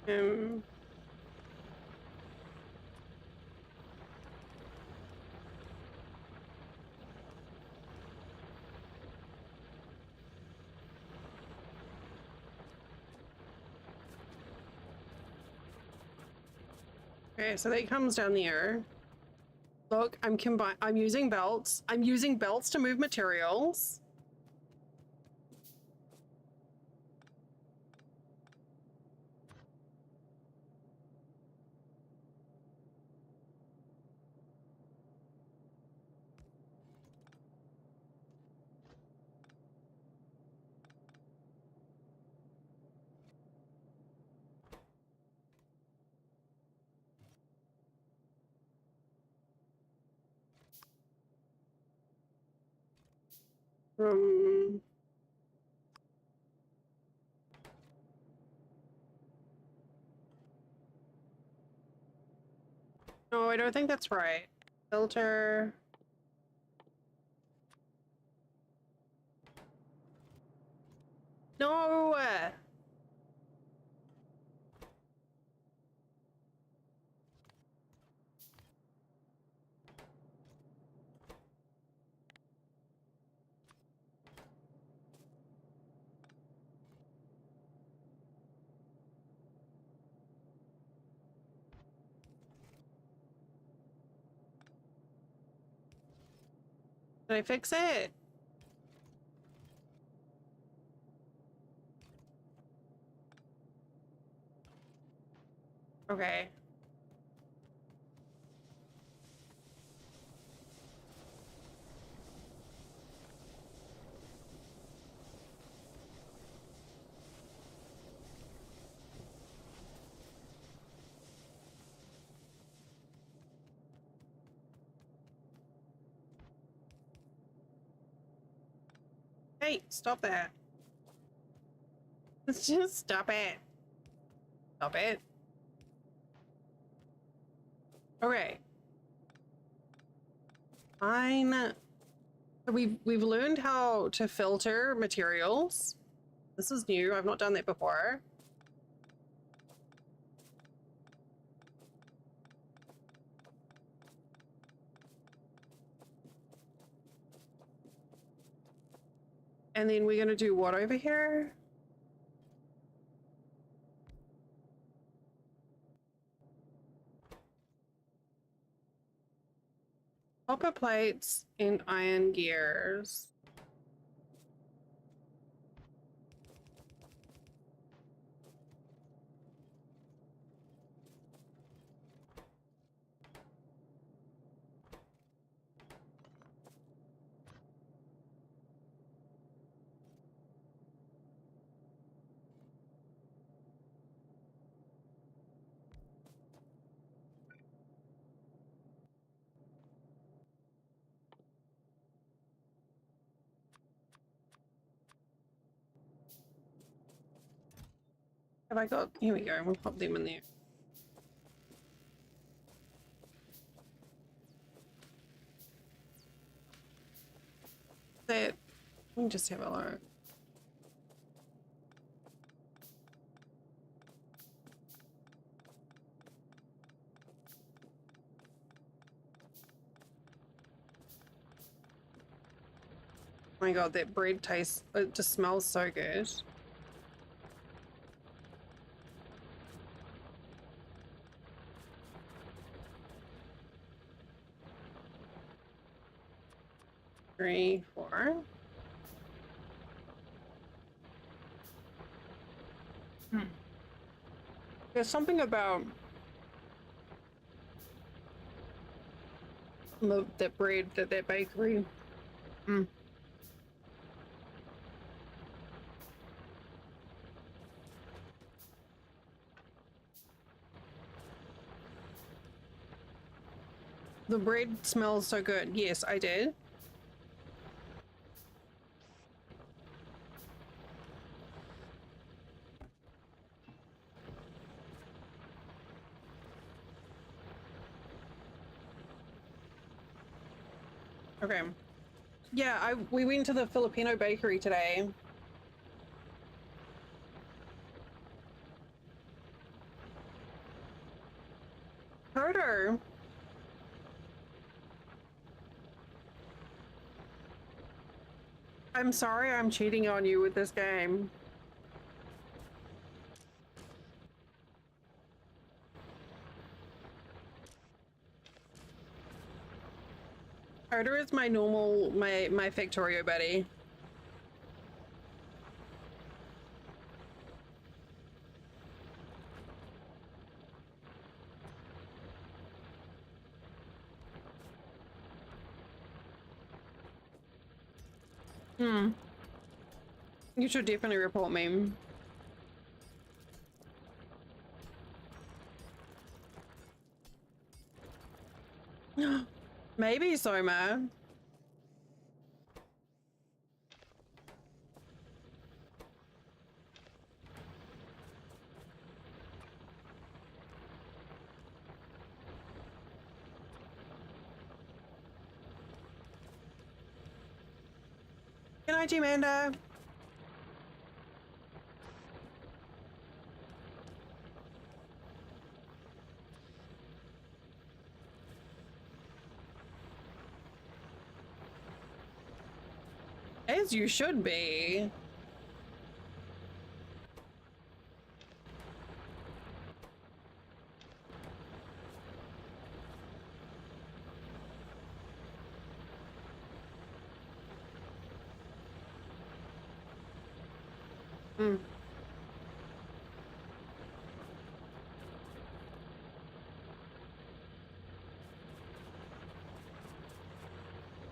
[SPEAKER 1] Um, okay, so that comes down there. Look, I'm using belts. I'm using belts to move materials. Um, no, I don't think that's right. Filter. No! Did I fix it? Okay. Hey, stop that. Just stop it. Stop it. Okay. Fine. So we've learned how to filter materials. This is new. I've not done that before. And then we're gonna do what over here? Copper plates and iron gears. Have I got, here we go, we'll pop them in there. That, let me just have a look. Oh my god, that bread tastes, it just smells so good. Three, four. There's something about that bread, that bakery. The bread smells so good. Yes, I did. Okay. Yeah, we went to the Filipino bakery today. Herder. I'm sorry I'm cheating on you with this game. Herder is my normal, my Factorio buddy. You should definitely report me. Maybe, Soma. Good night, Amanda. As you should be.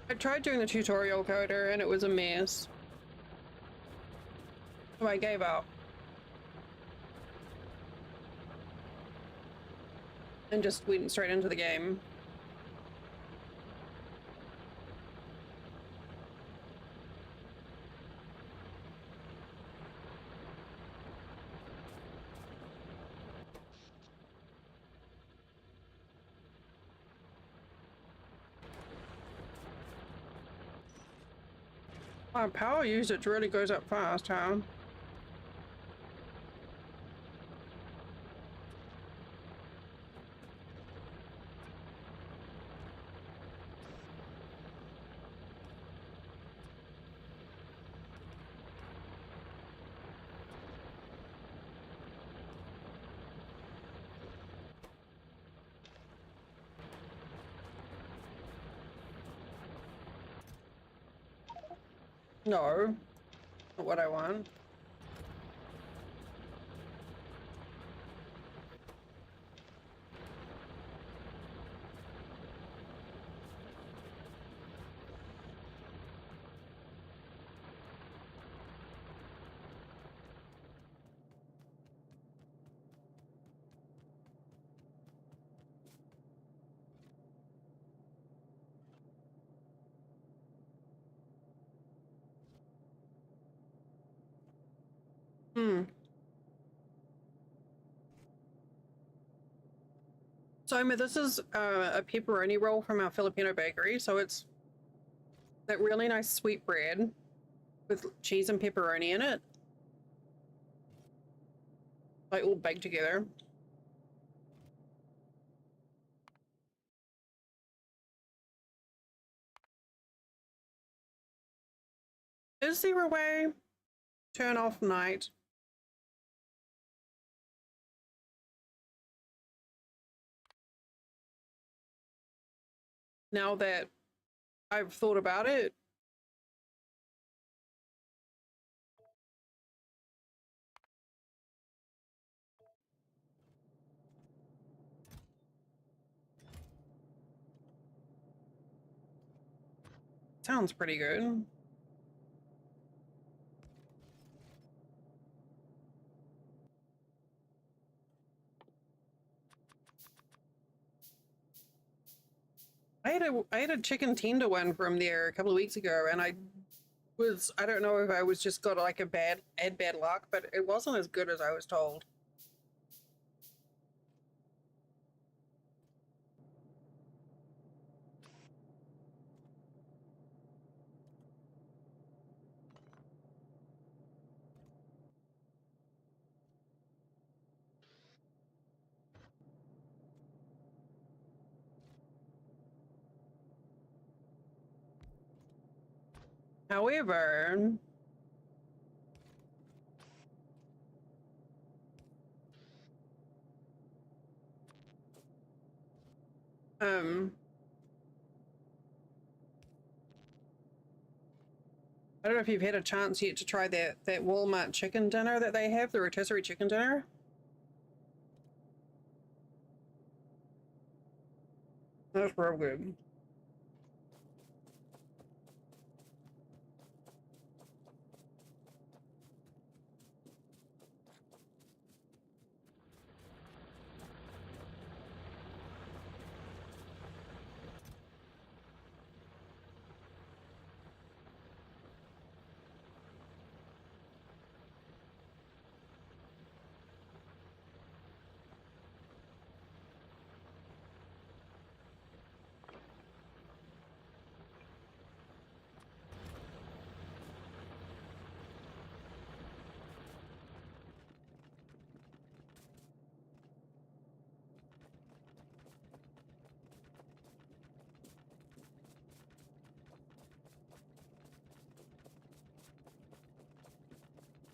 [SPEAKER 1] I tried doing the tutorial coder and it was a mess. So I gave up. And just went straight into the game. Our power usage really goes up fast, huh? No, not what I want. Hmm. So, I mean, this is a pepperoni roll from our Filipino bakery. So it's that really nice sweet bread with cheese and pepperoni in it, like all baked together. Is there a way turn off night? Now that I've thought about it. Sounds pretty good. I had a chicken tender one from there a couple of weeks ago, and I don't know if I was just got like a bad luck, but it wasn't as good as I was told. However, I don't know if you've had a chance yet to try that Walmart chicken dinner that they have, the rotisserie chicken dinner. That's real good.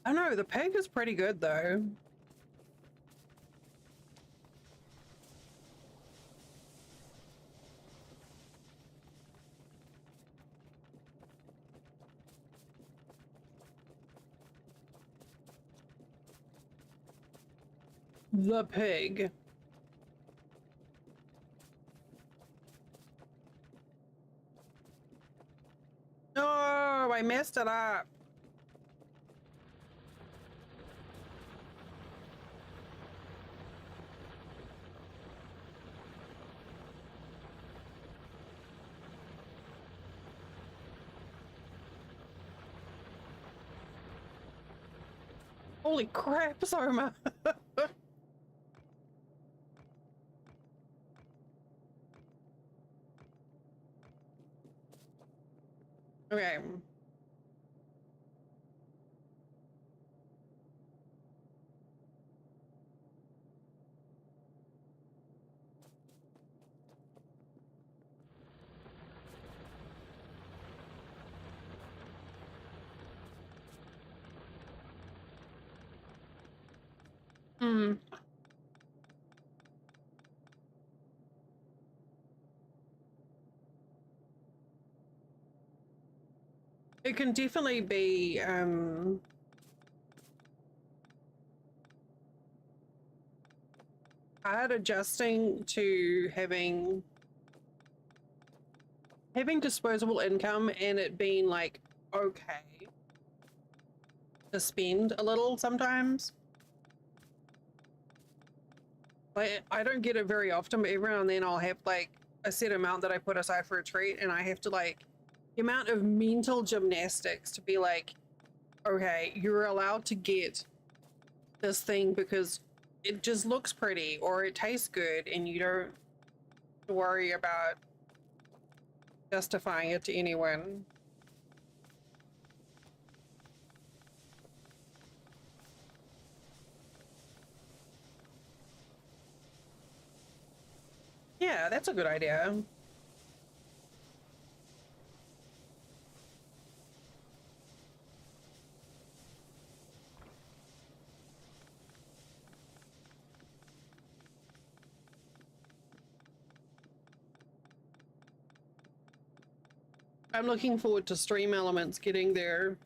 [SPEAKER 1] I don't know, the pig is pretty good though. The pig. Oh, I messed it up. Holy crap, Soma. Okay. Hmm. It can definitely be hard adjusting to having disposable income and it being like okay to spend a little sometimes. Like, I don't get it very often, but every now and then I'll have like a set amount that I put aside for a treat, and I have to like the amount of mental gymnastics to be like, okay, you're allowed to get this thing because it just looks pretty or it tastes good, and you don't worry about justifying it to anyone. Yeah, that's a good idea. I'm looking forward to Stream Elements getting their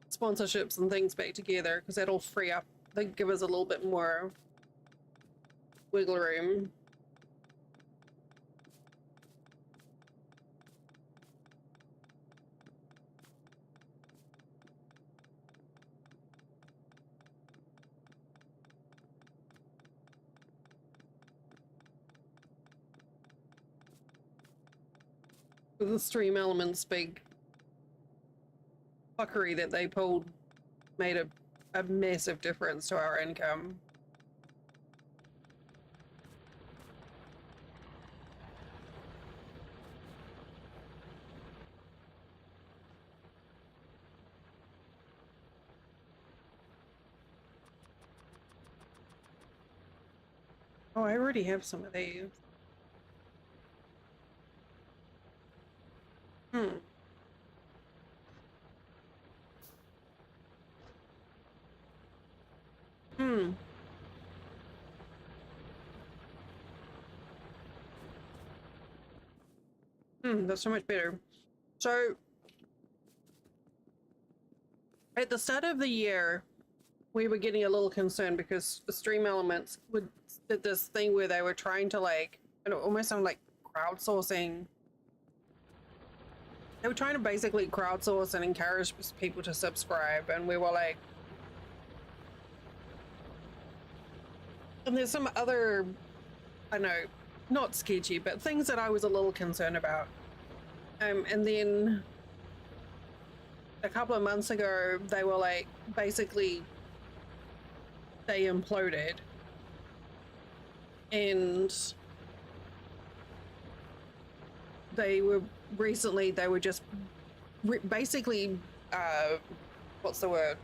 [SPEAKER 1] sponsorships and things back together, because that'll free up, like, give us a little bit more wiggle room. The Stream Elements big fuckery that they pulled made a massive difference to our income. Oh, I already have some of these. Hmm. Hmm. That's so much better. So, at the start of the year, we were getting a little concerned because the Stream Elements did this thing where they were trying to like, and it almost sounded like crowdsourcing. They were trying to basically crowdsource and encourage people to subscribe, and we were like, and there's some other, I know, not sketchy, but things that I was a little concerned about. And then a couple of months ago, they were like, basically, they imploded. And they were just basically, what's the word?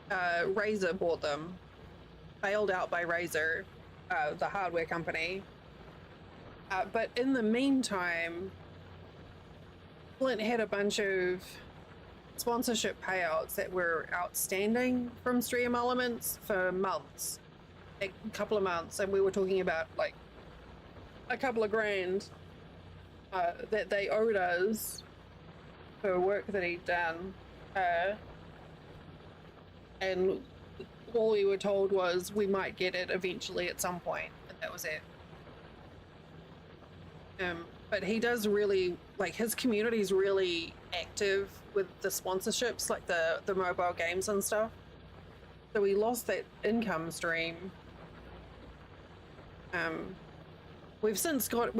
[SPEAKER 1] Razer bought them, bailed out by Razer, the hardware company. But in the meantime, Flint had a bunch of sponsorship payouts that were outstanding from Stream Elements for months, a couple of months, and we were talking about like a couple of grand that they owed us for work that he'd done. And all we were told was we might get it eventually at some point, and that was it. But he does really, like, his community's really active with the sponsorships, like the mobile games and stuff. So we lost that income stream. We've since got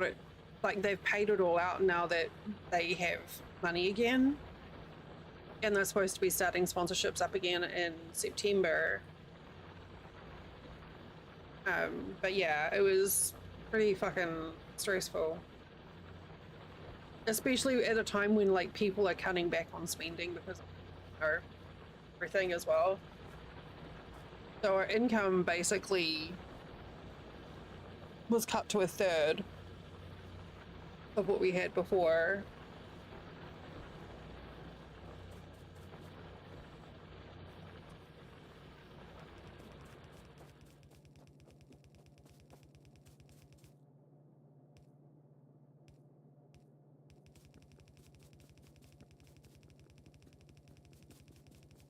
[SPEAKER 1] it, like, they've paid it all out now that they have money again. And they're supposed to be starting sponsorships up again in September. But yeah, it was pretty fucking stressful. Especially at a time when like people are cutting back on spending because of everything as well. So our income basically was cut to a third of what we had before.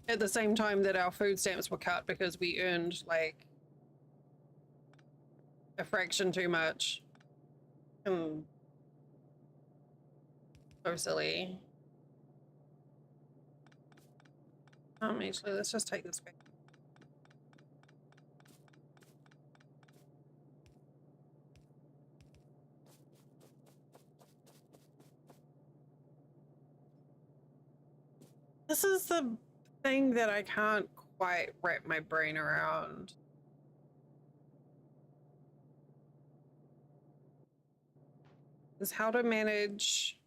[SPEAKER 1] at the same time that our food stamps were cut because we earned like a fraction too much. So silly. Actually, let's just take this back. This is the thing that I can't quite wrap my brain around. Is how to manage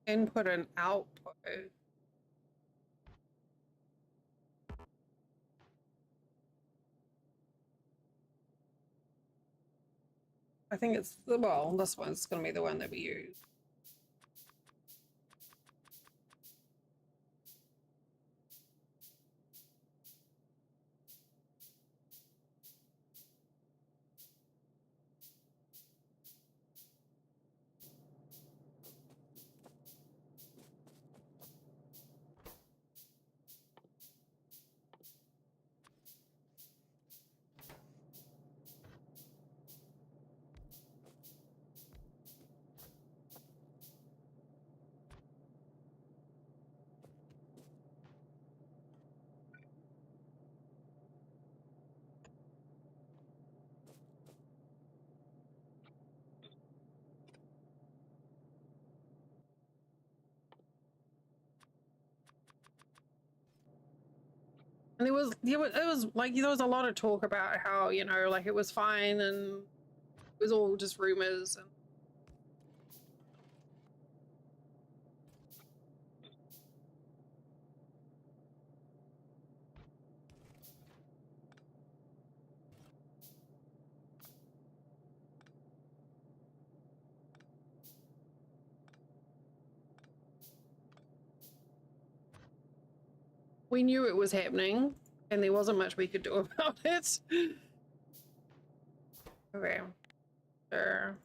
[SPEAKER 1] input and output. I think it's, well, this one's going to be the one that we use. And it was like, there was a lot of talk about how, you know, like it was fine and it was all just rumors. And we knew it was happening and there wasn't much we could do about it. Okay, sure.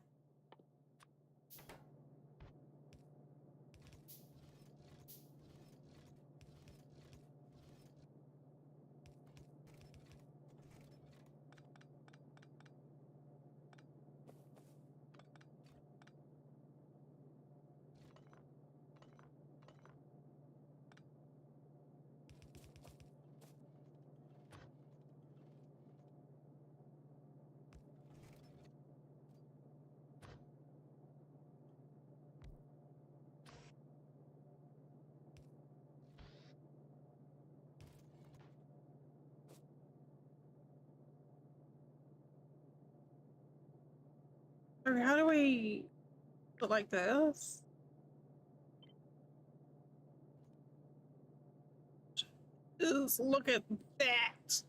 [SPEAKER 1] Okay, how do we put like this? Just look at that.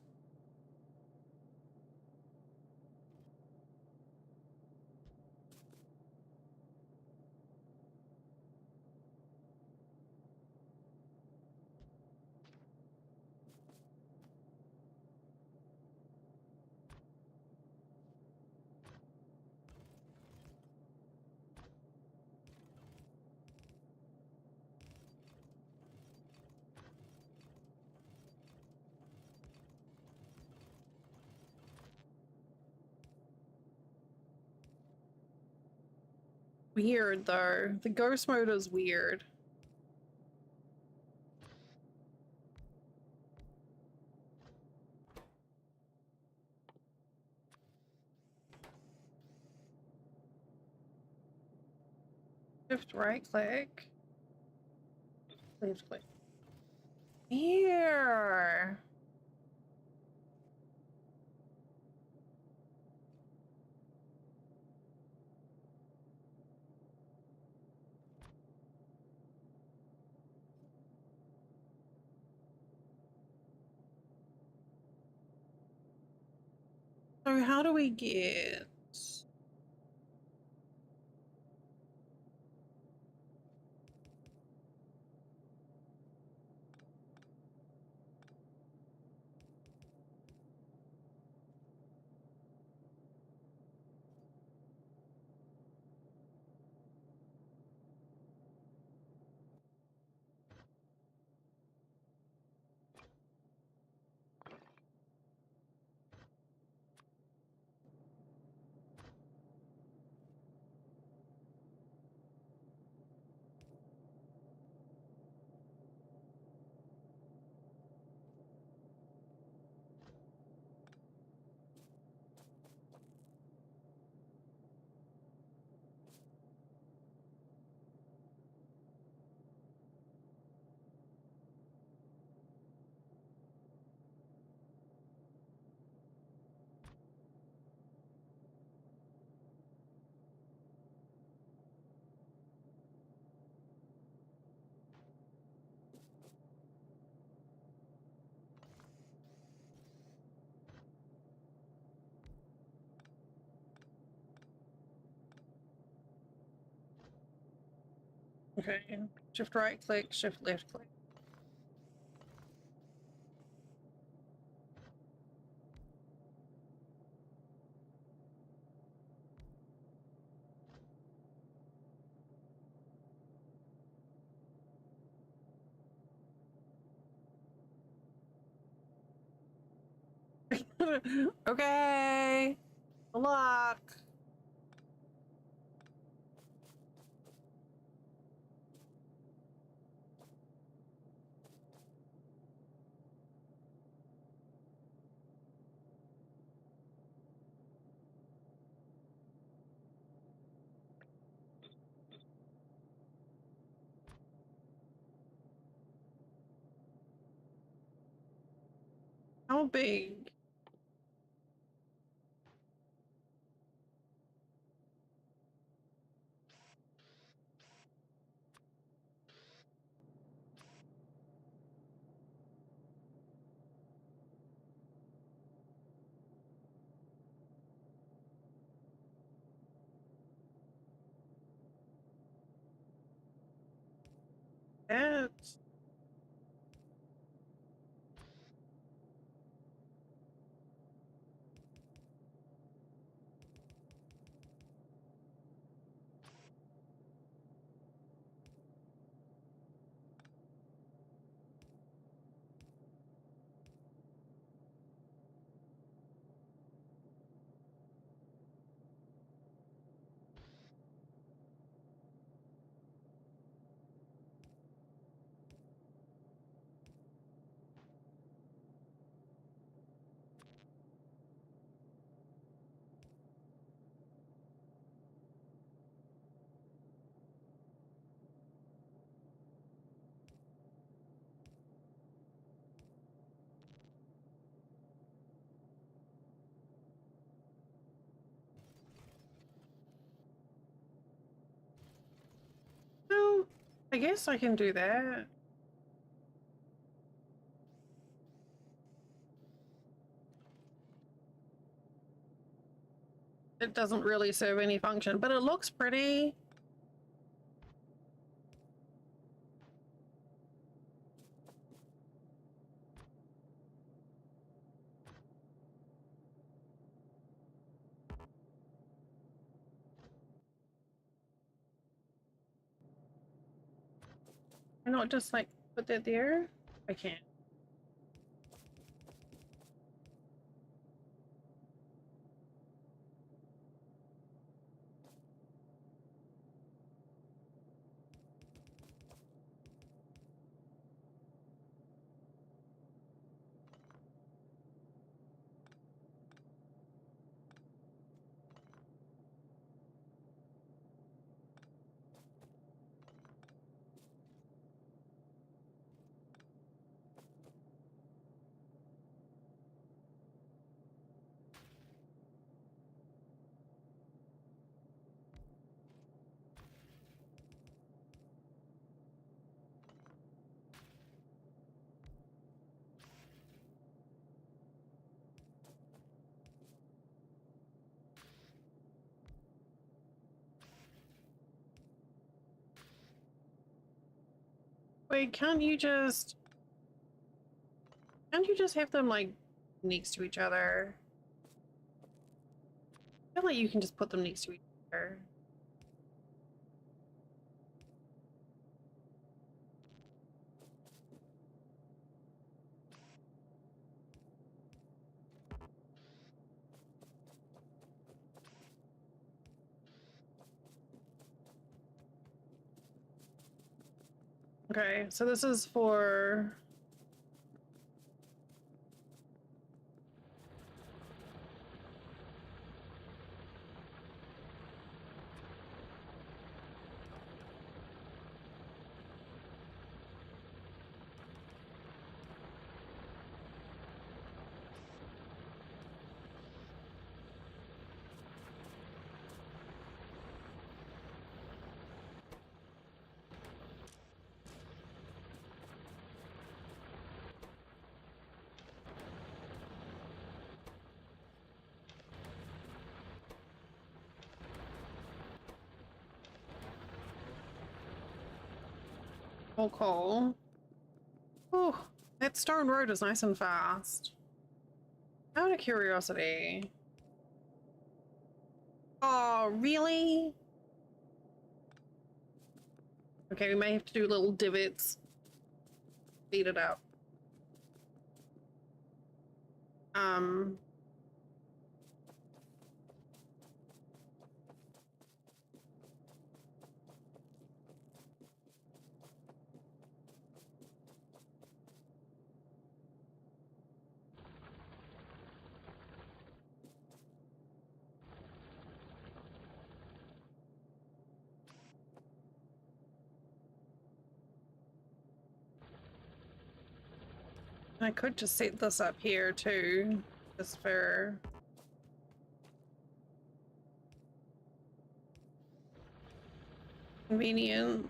[SPEAKER 1] Weird though. The ghost mode is weird. Shift right click. Left click. Here. So how do we get? Okay, shift right click, shift left click. Okay, good luck. How big? That's no. I guess I can do that. It doesn't really serve any function, but it looks pretty. Why not just like put that there? I can't. Wait, can't you just have them like next to each other? I feel like you can just put them next to each other. Okay, so this is for Oh, cool. Oh, that stone road is nice and fast. Out of curiosity. Oh, really? Okay, we may have to do little divots. Speed it up. I could just set this up here too, just for convenience.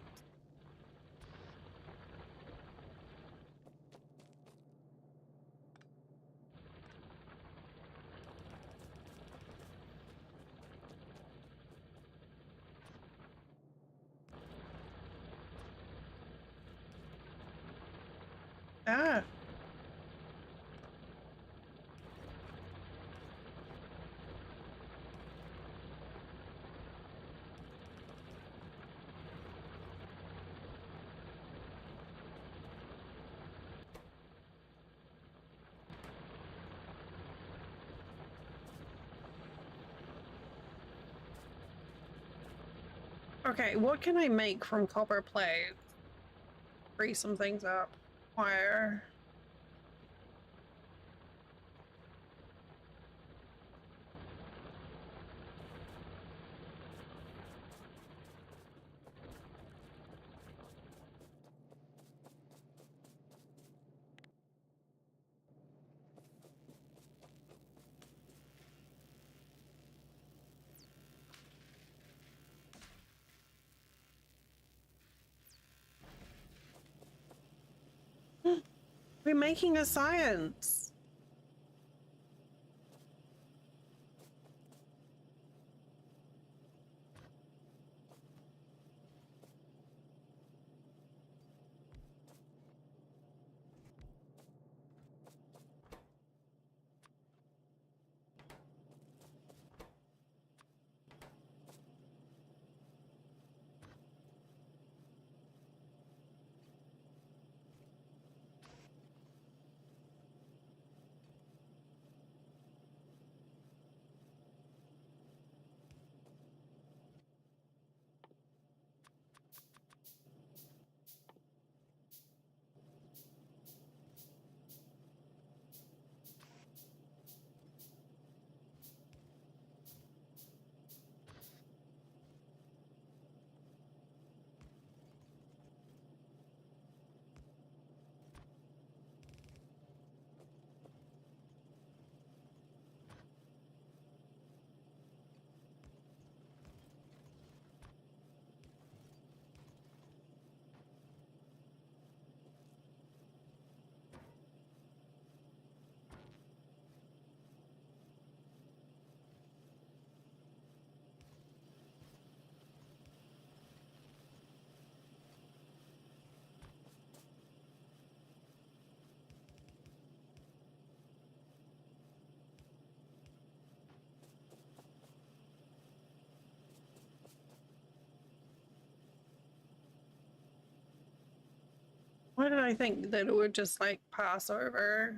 [SPEAKER 1] Ah. Okay, what can I make from copper plate? Free some things up. Wire. We're making a science. Why did I think that it would just like pass over?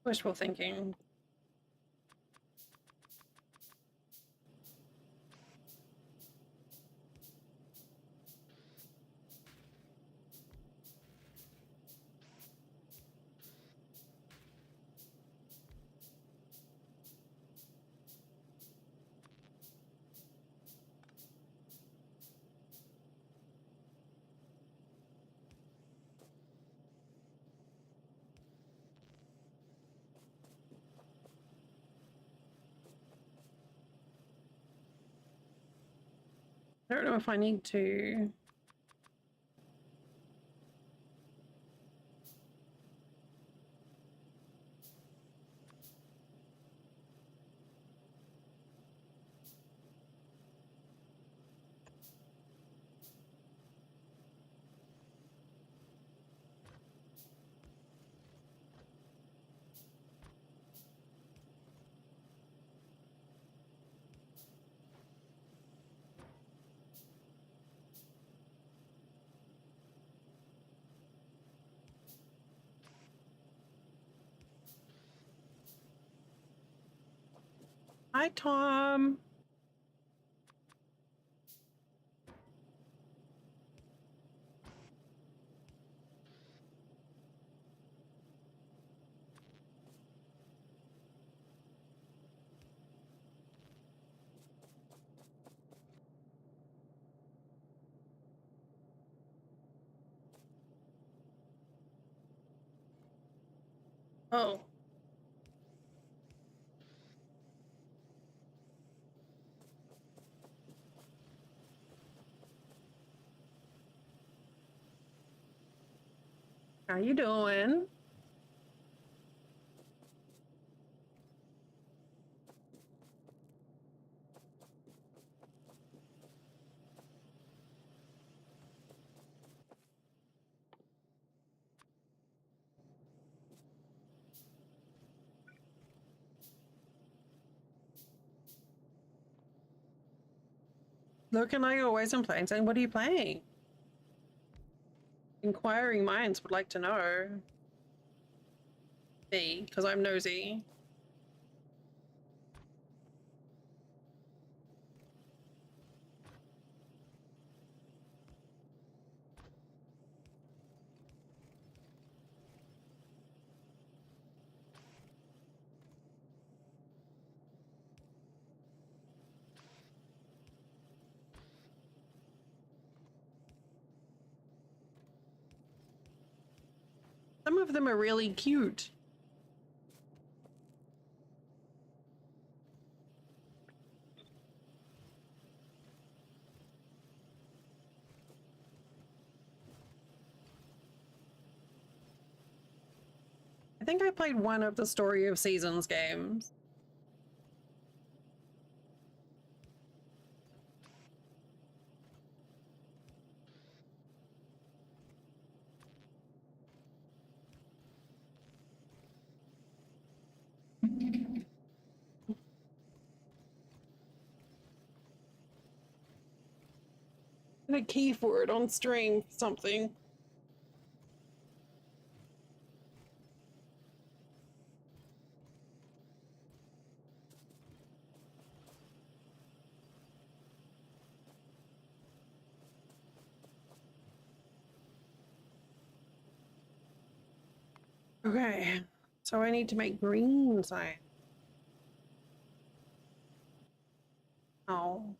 [SPEAKER 1] Wishful thinking. I don't know if I need to. Hi, Tom. Oh. How you doing? Looking like always in plain saying, what are you playing? Inquiring minds would like to know. Me, because I'm nosy. Some of them are really cute. I think I played one of the Story of Seasons games. A key for it on stream, something. Okay, so I need to make green sign. Oh.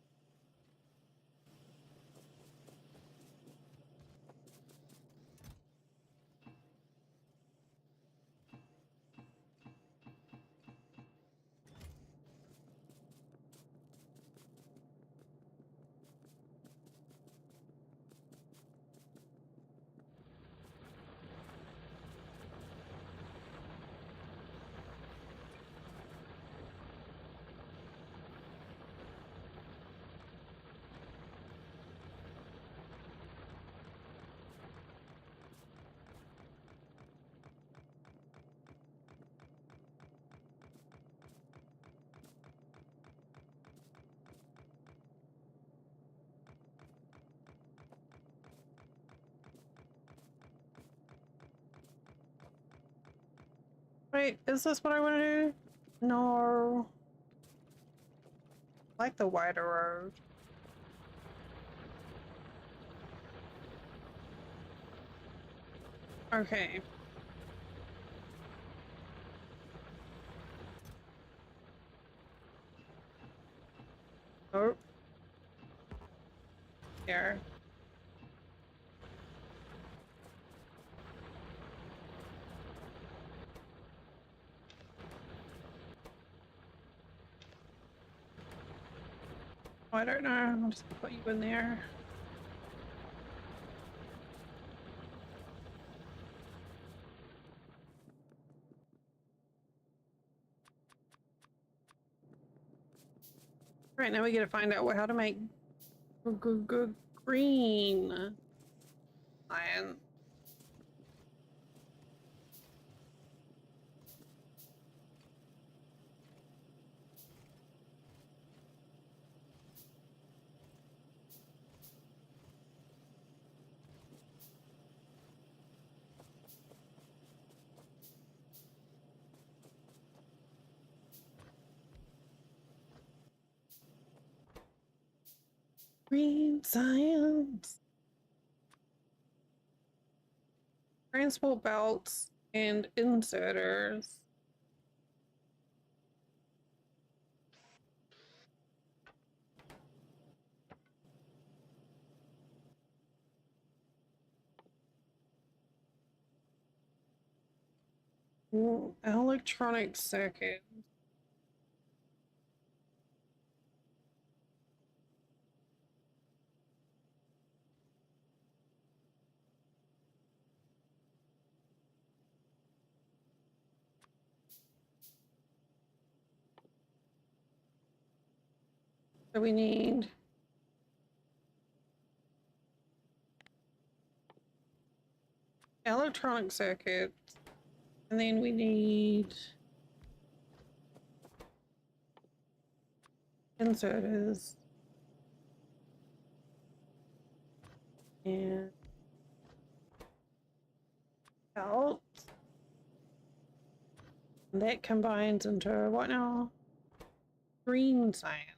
[SPEAKER 1] Wait, is this what I want to do? No. I like the wider road. Okay. Oh. Here. Oh, I don't know. I'll just put you in there. All right, now we got to find out how to make green iron. Green science. Transport belts and inserters. Ooh, electronic circuit. So we need electronic circuits, and then we need inserters and belts. And that combines into what now? Green science.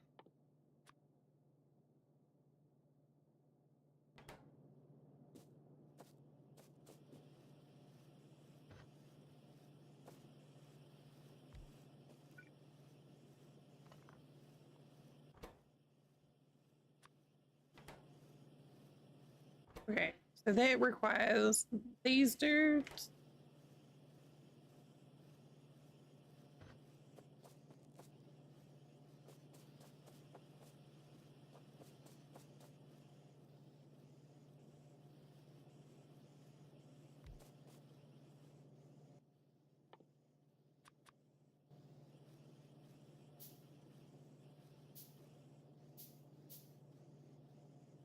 [SPEAKER 1] Okay, so that requires these dudes.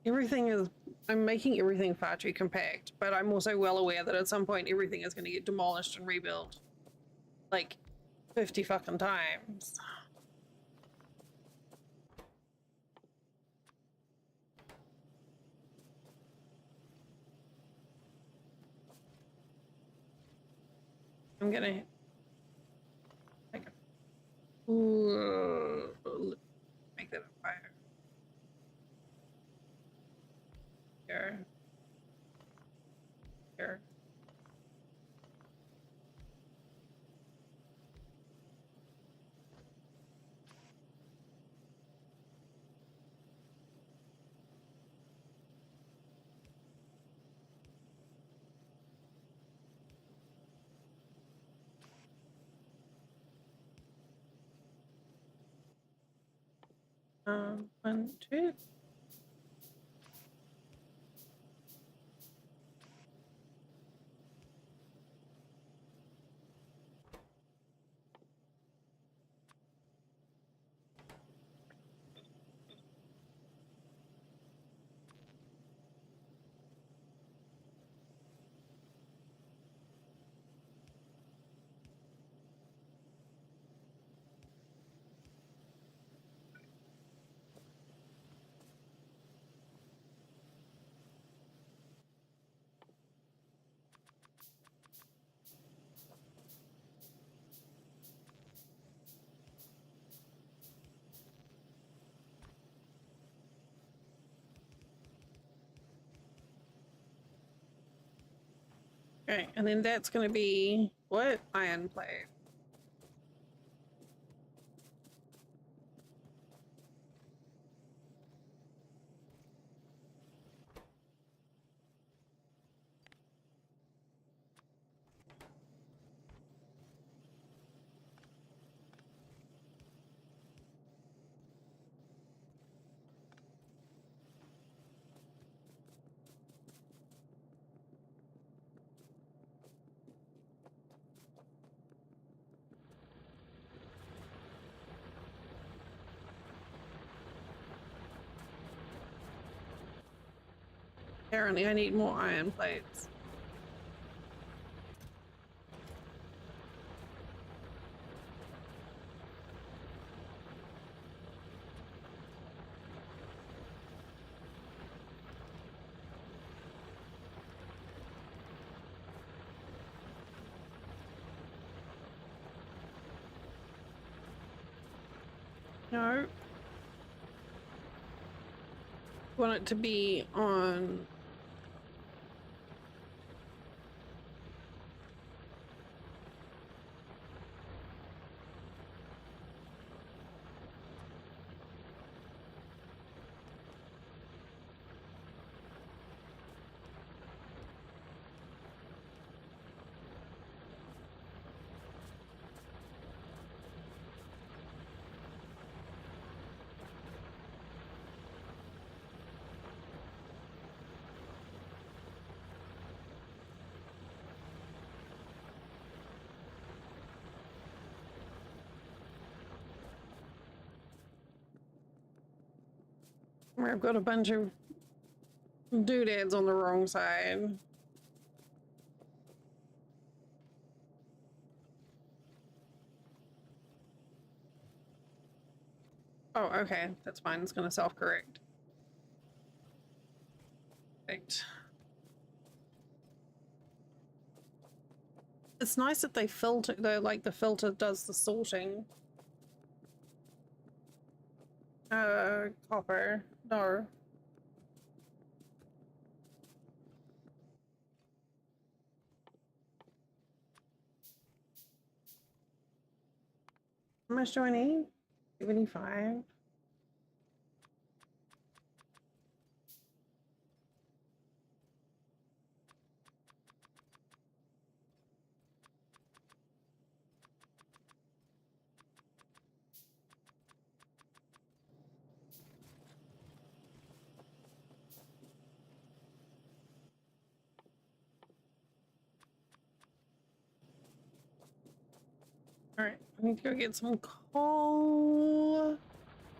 [SPEAKER 1] Everything is, I'm making everything far too compact, but I'm also well aware that at some point everything is going to get demolished and rebuilt like 50 fucking times. I'm gonna like, ooh, make that a fire. Here. Here. One, two. Okay, and then that's gonna be what? Iron plate. Apparently I need more iron plates. No. Want it to be on. Where I've got a bunch of doodads on the wrong side. Oh, okay. That's fine. It's going to self-correct. Right. It's nice that they filter, though, like the filter does the sorting. Copper. No. How much do I need? 75. Alright, I need to go get some coal.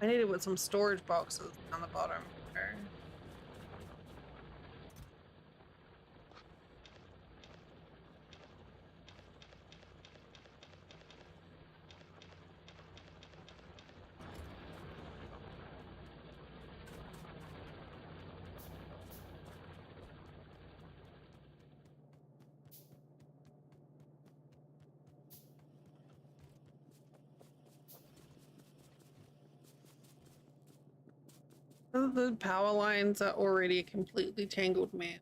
[SPEAKER 1] I need to put some storage boxes on the bottom here. The power lines are already a completely tangled mess.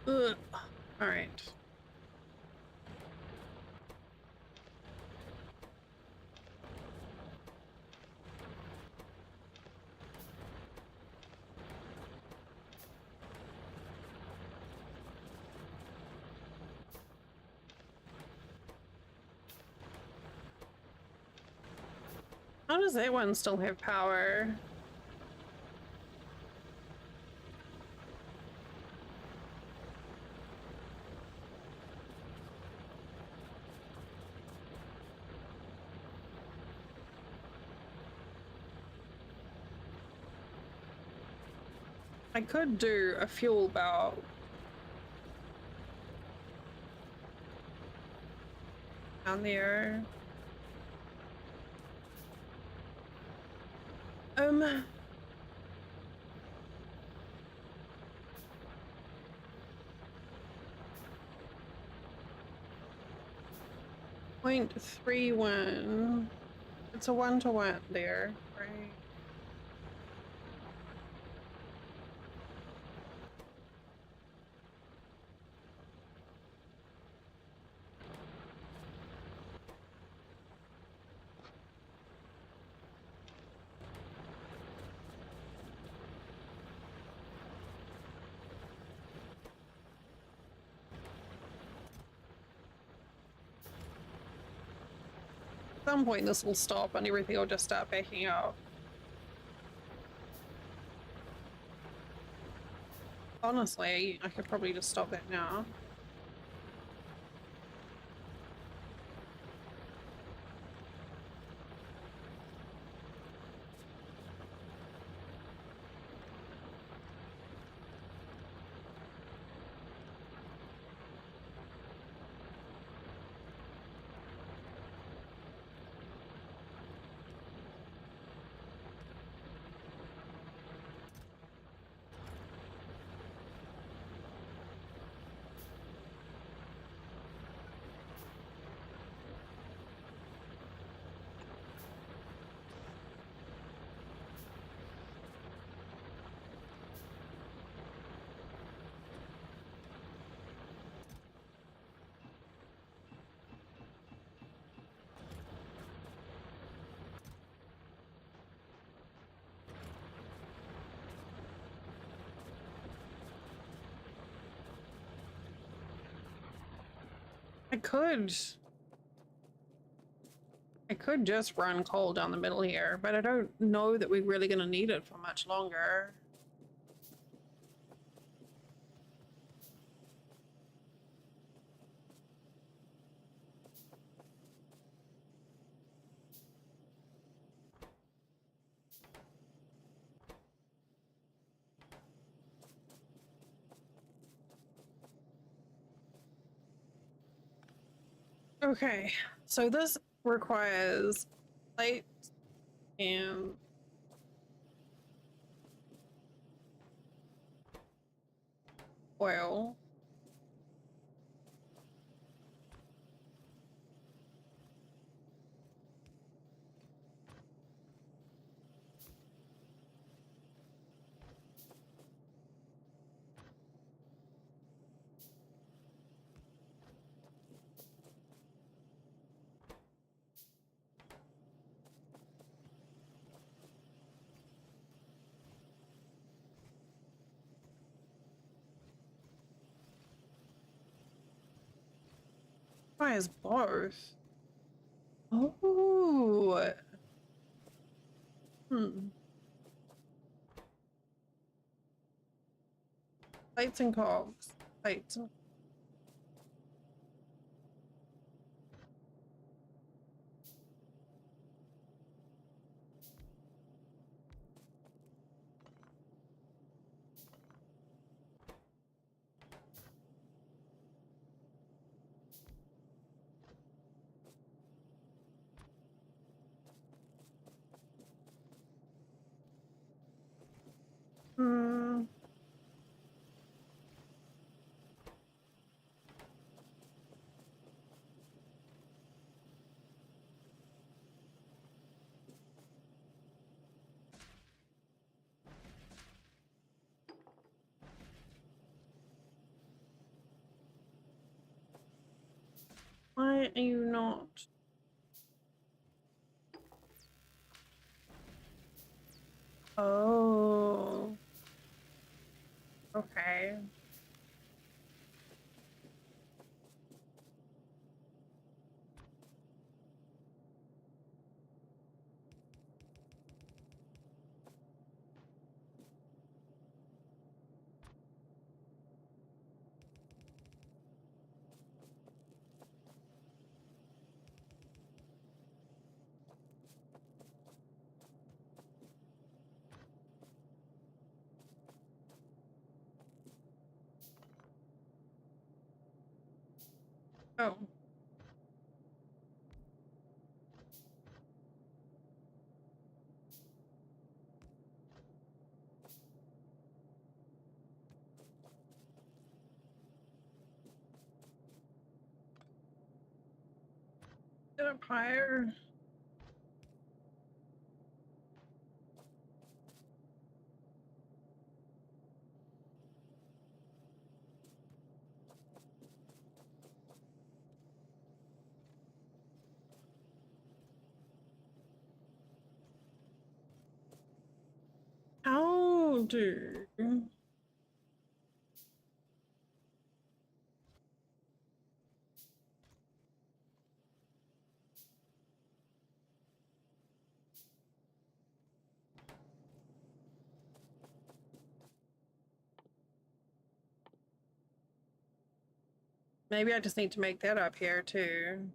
[SPEAKER 1] Ugh. All right. How does that one still have power? I could do a fuel belt. Down there. 0.31. It's a 1-to-1 there, right? At some point this will stop and everything will just start backing up. Honestly, I could probably just stop that now. I could. I could just run coal down the middle here, but I don't know that we're really going to need it for much longer. Okay, so this requires plate and oil. Requires both. Oh. Plates and cogs. Plates and hmm. Why are you not? Oh. Okay. Oh. Get up higher. How do? Maybe I just need to make that up here too.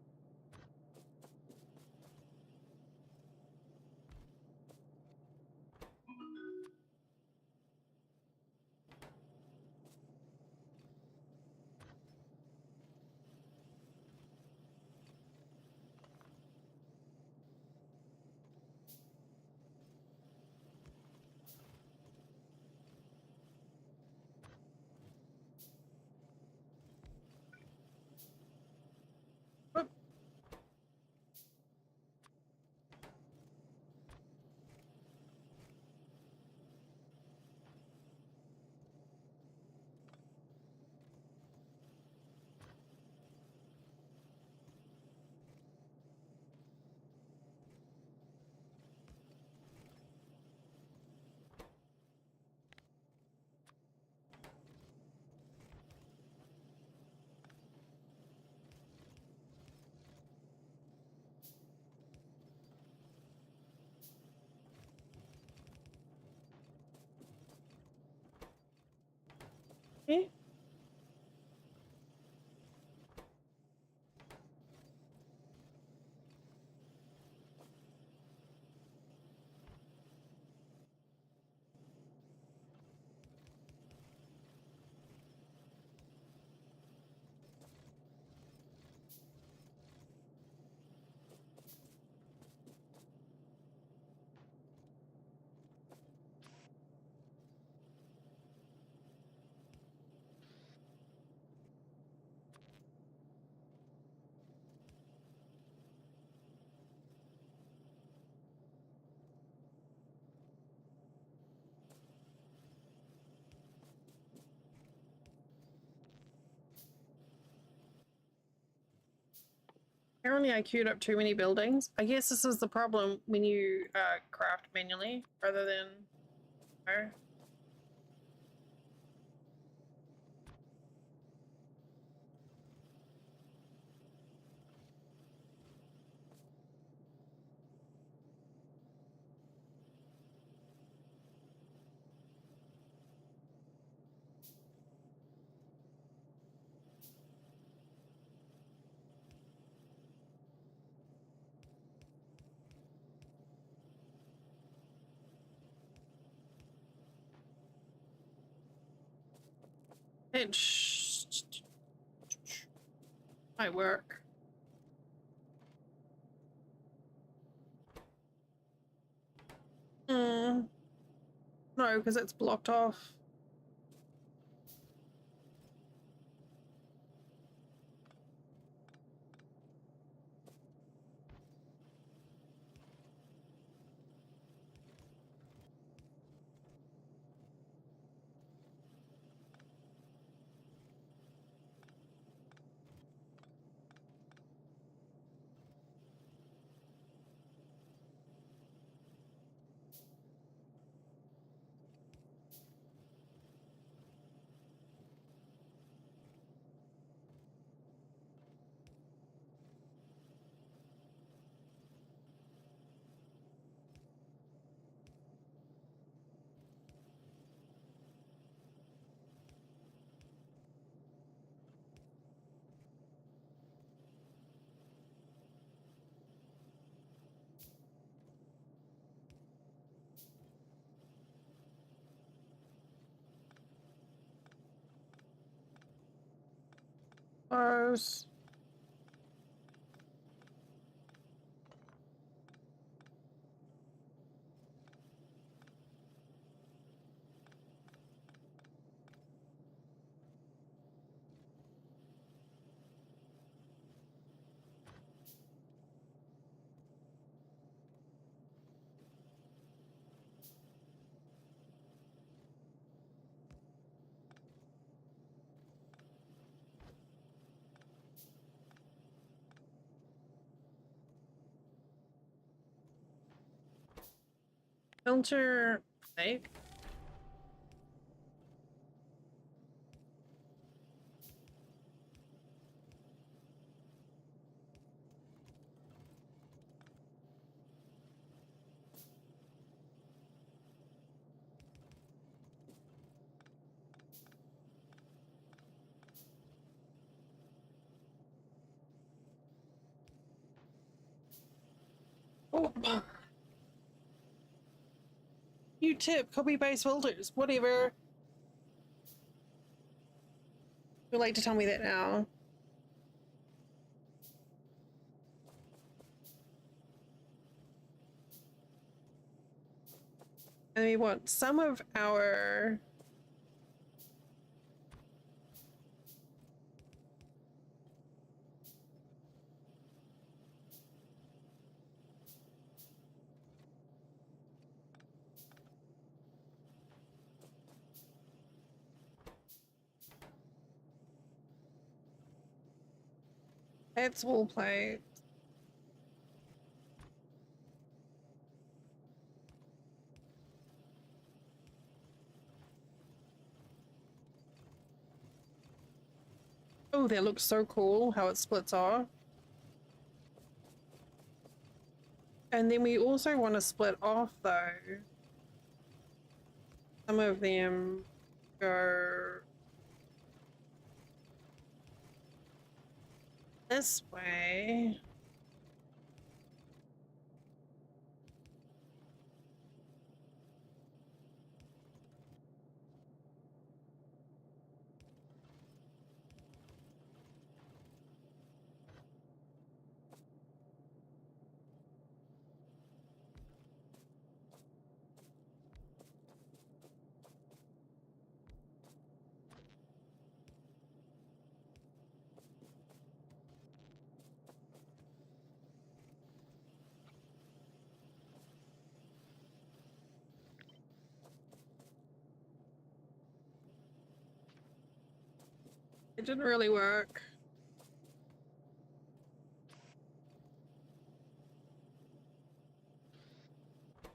[SPEAKER 1] Whoop. Apparently I queued up too many buildings. I guess this is the problem when you craft manually rather than... Oh. It might work. No, because it's blocked off. Close. Filter fake. Oh. New tip, copy-paste filters, whatever. You'd like to tell me that now. And we want some of our... That's all play. Oh, that looks so cool, how it splits off. And then we also want to split off, though. Some of them go this way. It didn't really work.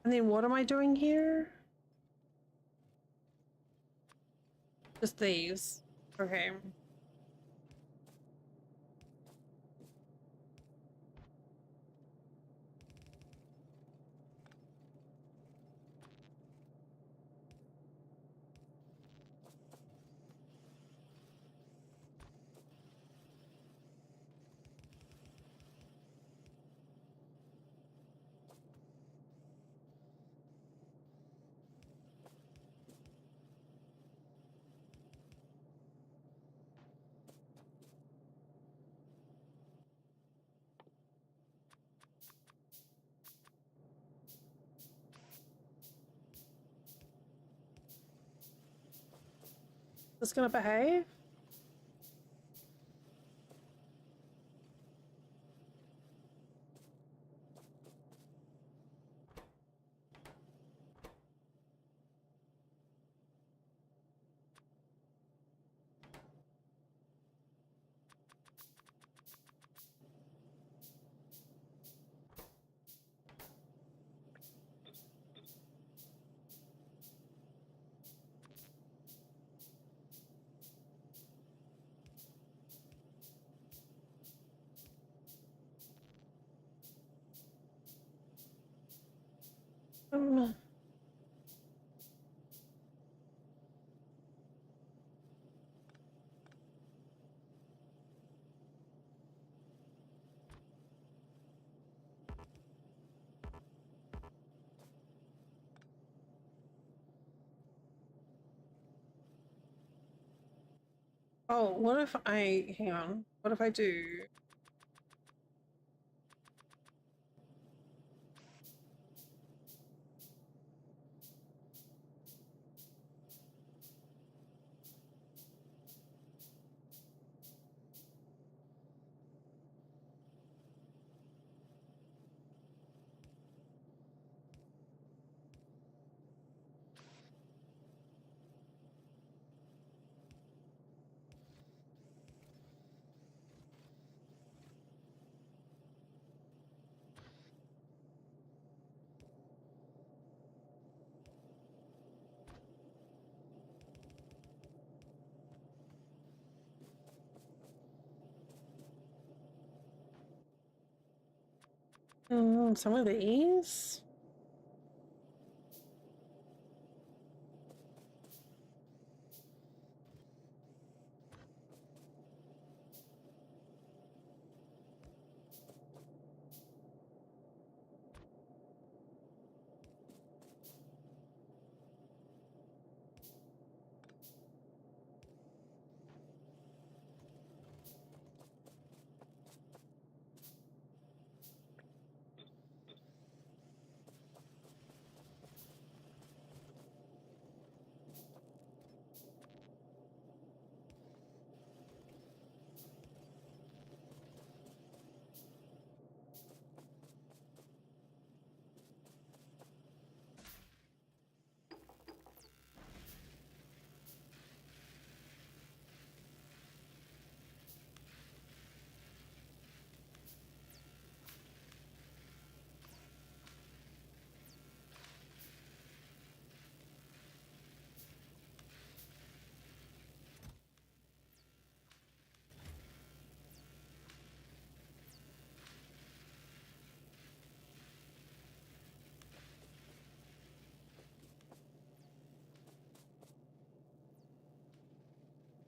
[SPEAKER 1] And then what am I doing here? Just these. Okay. Just gonna behave? Um, oh, what if I, hang on, what if I do? Some of these?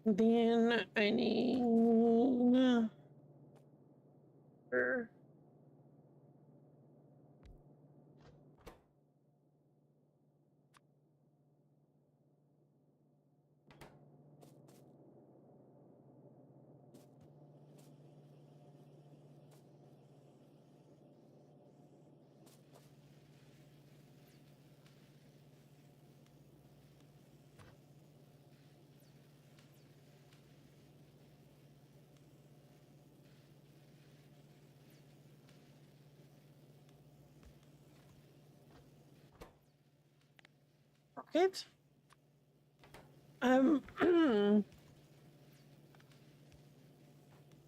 [SPEAKER 1] Then I need... Rocket? I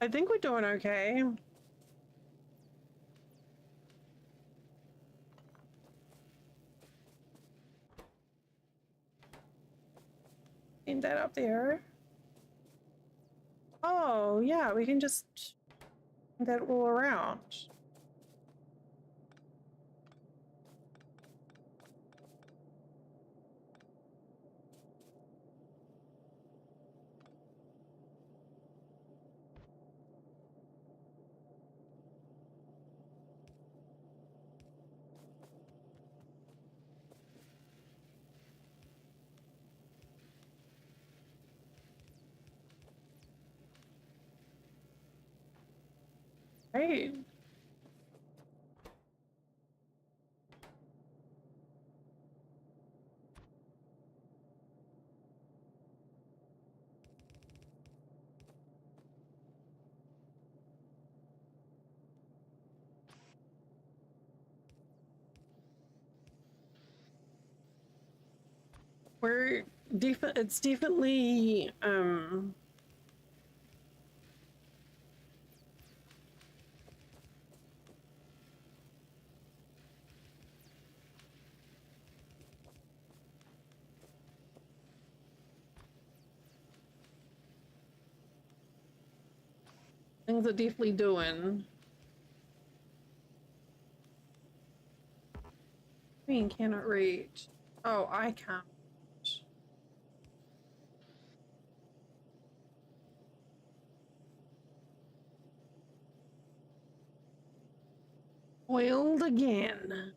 [SPEAKER 1] think we're doing okay. Aim that up there. Oh, yeah, we can just move that all around. Right. It's definitely things are definitely doing. Queen cannot reach. Oh, I can't. Foiled again.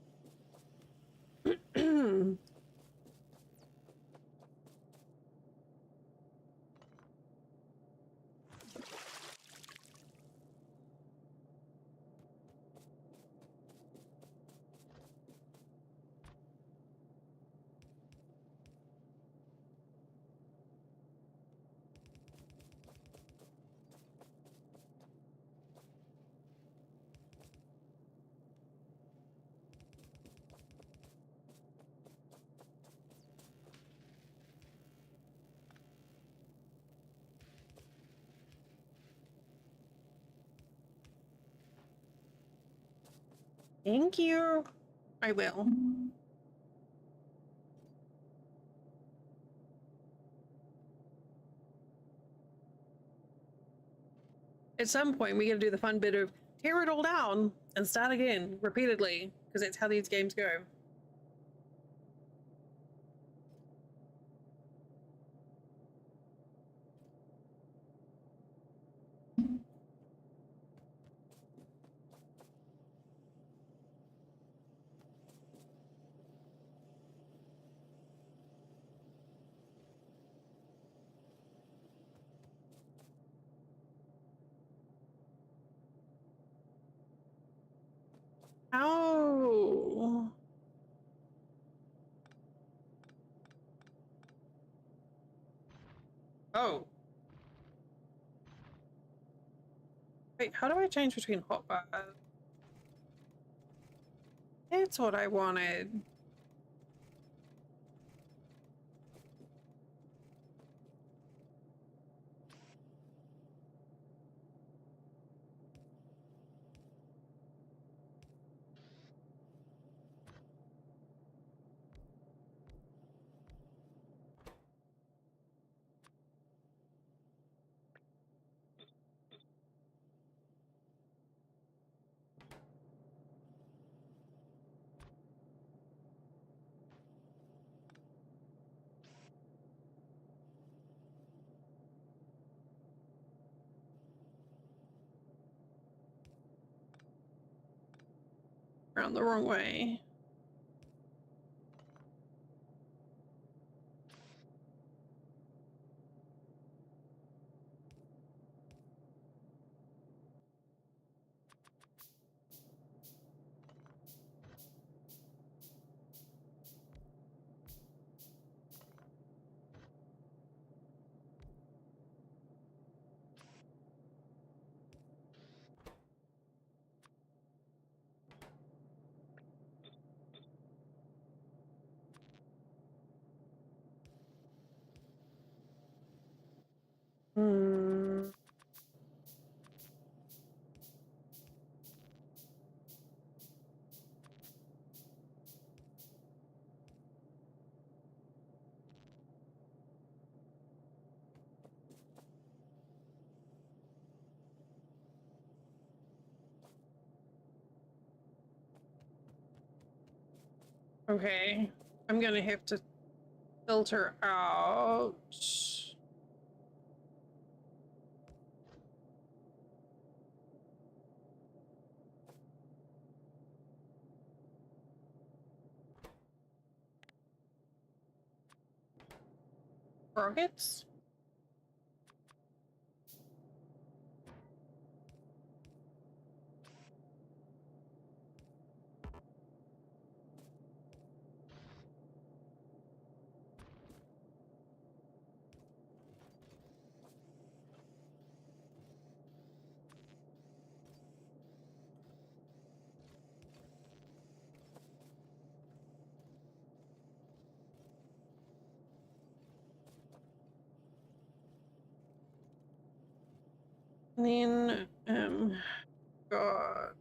[SPEAKER 1] Thank you. I will. At some point, we gotta do the fun bit of tear it all down and start again repeatedly, because that's how these games go. Ow. Oh. Wait, how do I change between hotbar? That's what I wanted. Around the wrong way. Hmm. Okay, I'm gonna have to filter out. Rockets? And then, got...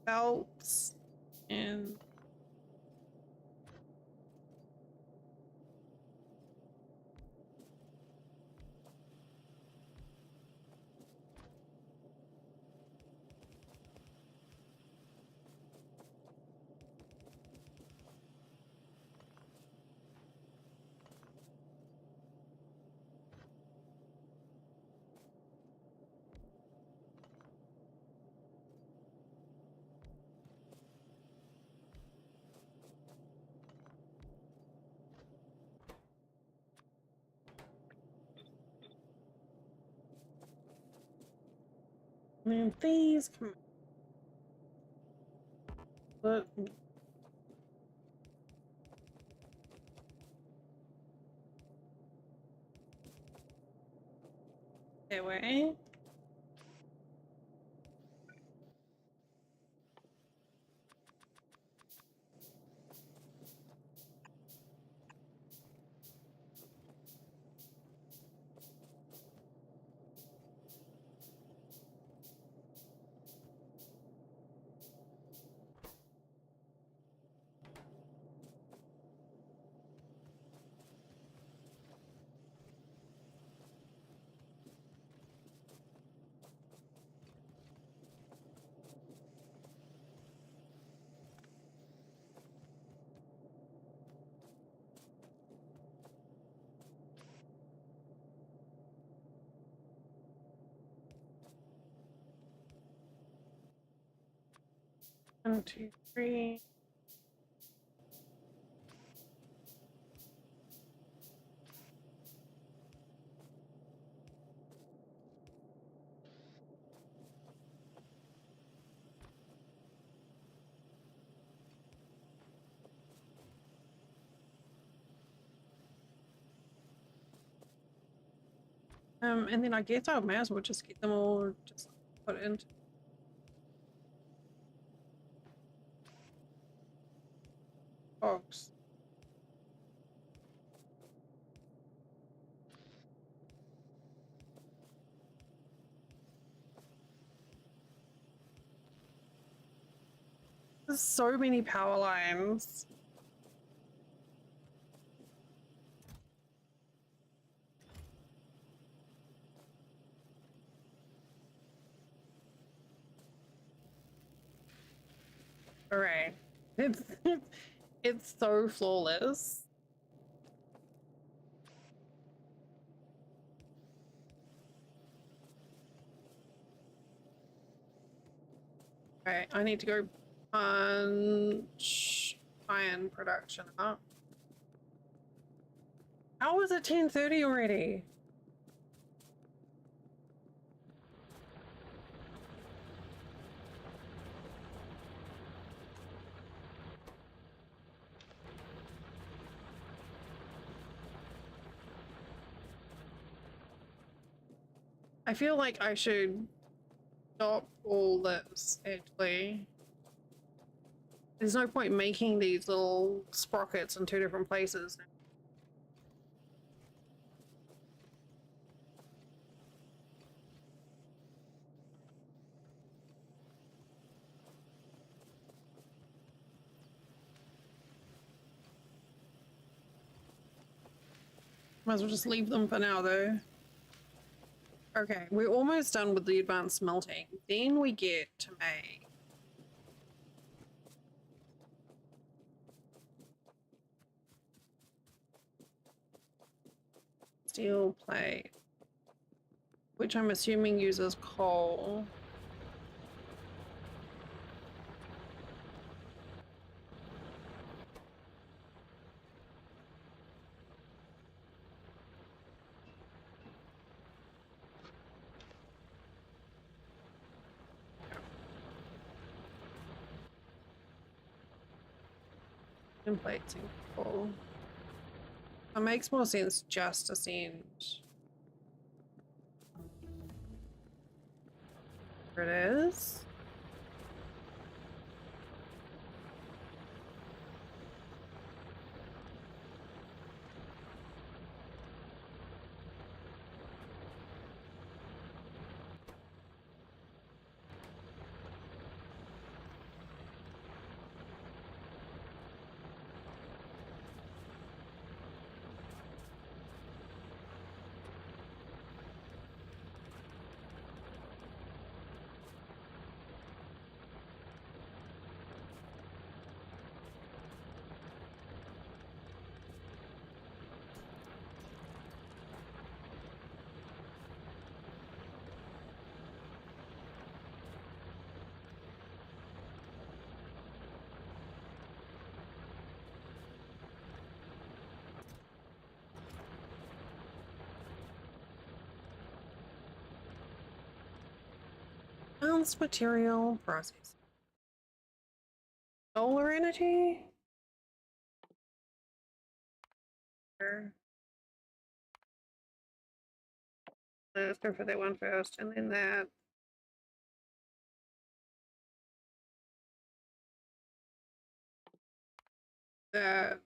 [SPEAKER 1] belts and then these come out. That way. One, two, three. And then I guess I may as well just get them all just put into box. There's so many power lines. Alright. It's it's so flawless. Alright, I need to go punch iron production up. How is it 10:30 already? I feel like I should stop all this, actually. There's no point making these little sprockets in two different places. Might as well just leave them for now, though. Okay, we're almost done with the advanced smelting. Then we get to make steel plate, which I'm assuming uses coal. And plates and coal. It makes more sense just to send. There it is. Advanced material process. Solar energy? Let's go for that one first, and then that. That.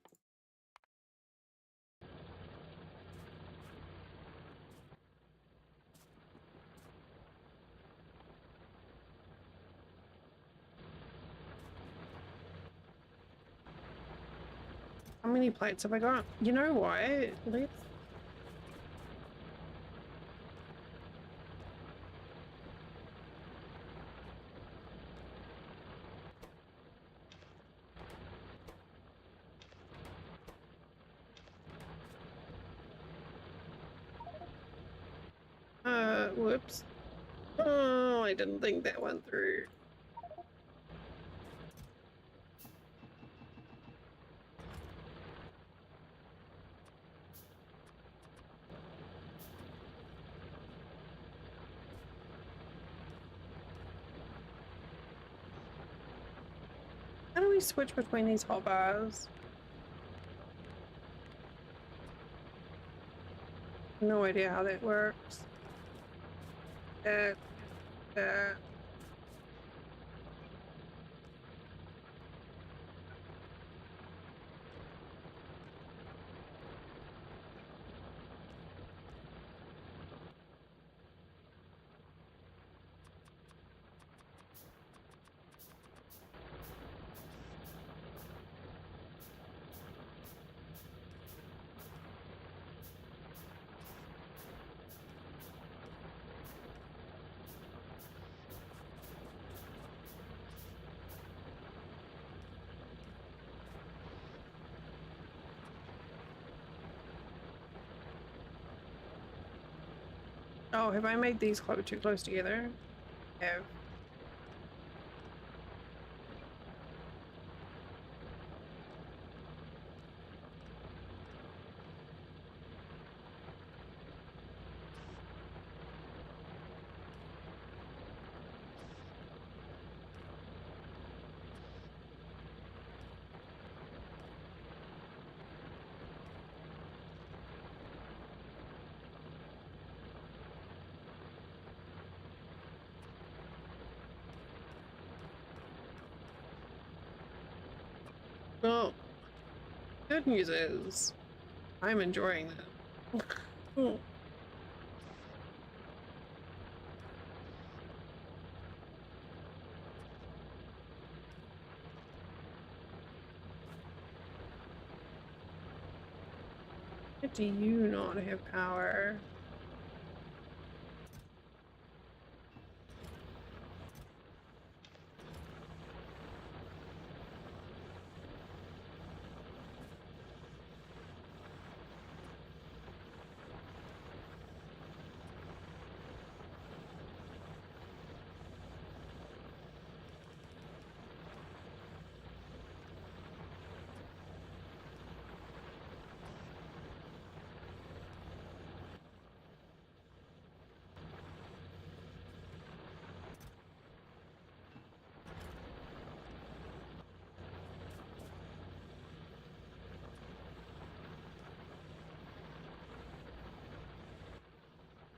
[SPEAKER 1] How many plates have I got? You know what? Let's. Whoops. Oh, I didn't think that went through. How do we switch between these hotbars? No idea how that works. That. Oh, have I made these too close together? Have. Well, good news is I'm enjoying it. Do you not have power?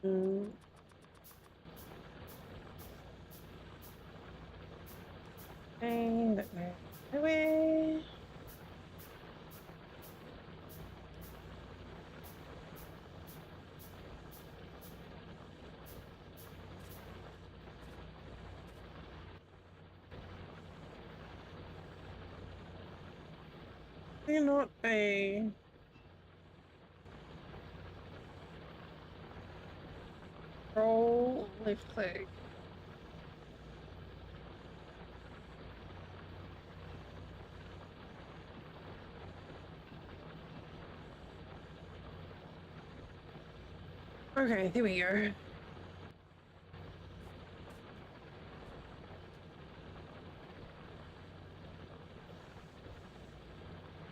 [SPEAKER 1] Mm. And that way. You're not a roll left click. Okay, here we go.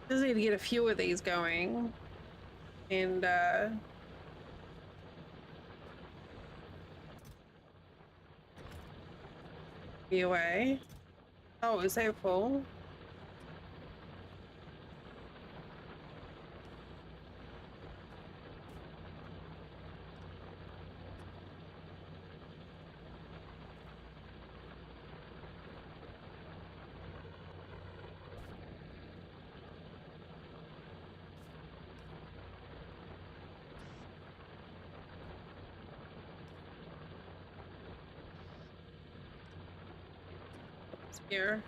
[SPEAKER 1] Just need to get a few of these going. And be away. Oh, is that full? It's here.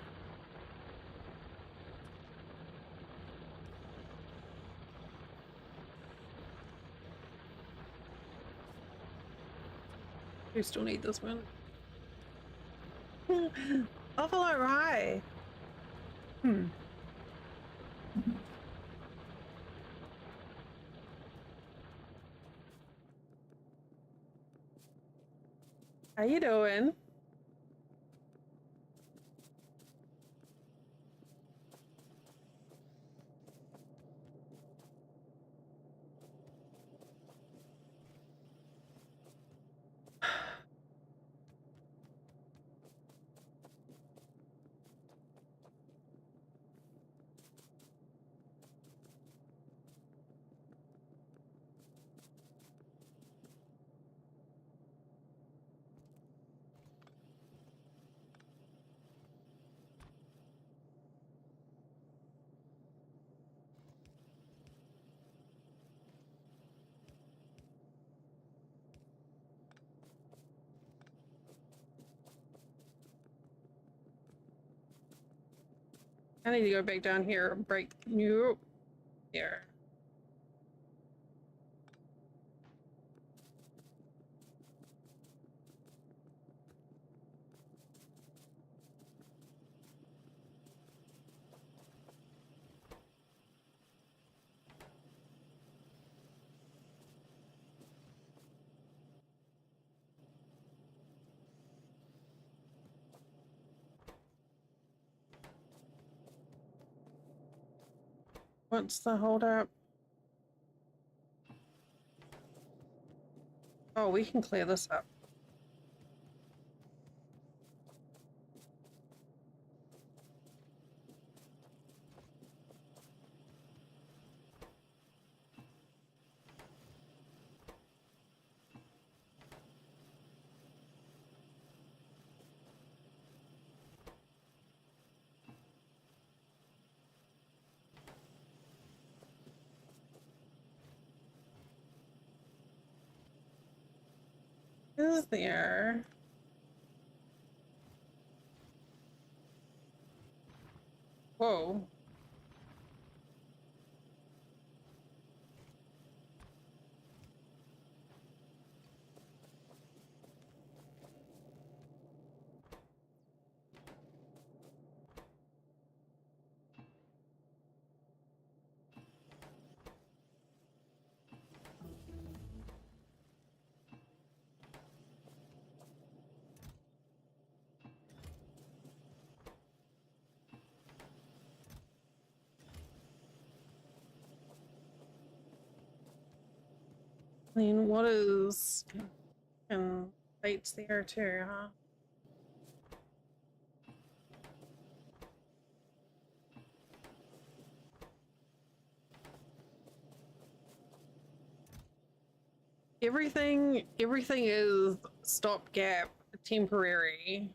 [SPEAKER 1] We still need this one. Buffalo rye. How you doing? I need to go back down here and break new here. What's the holdup? Oh, we can clear this up. is there? Whoa. I mean, what is... And plates there too, huh? Everything is stopgap, temporary.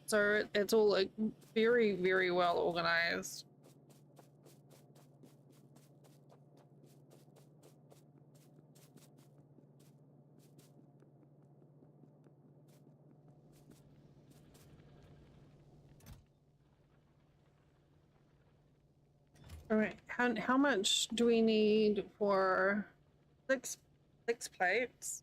[SPEAKER 1] So it's all like very, very well organized. All right, how much do we need for six plates?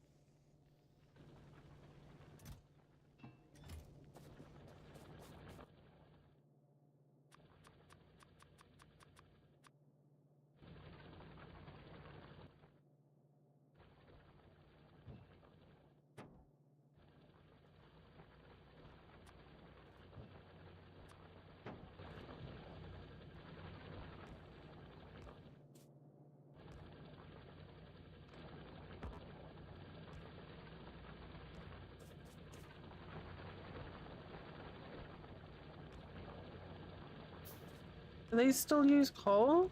[SPEAKER 1] Do they still use coal?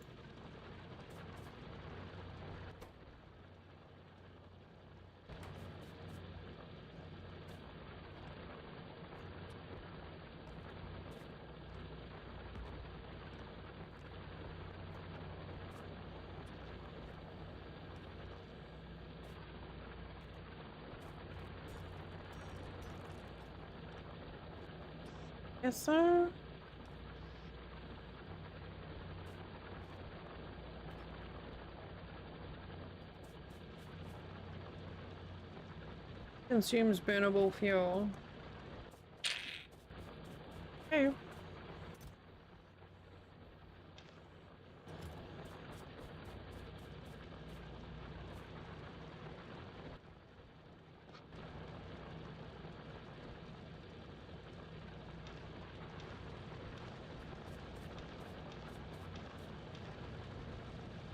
[SPEAKER 1] Yes, sir. Consumes burnable fuel. Okay.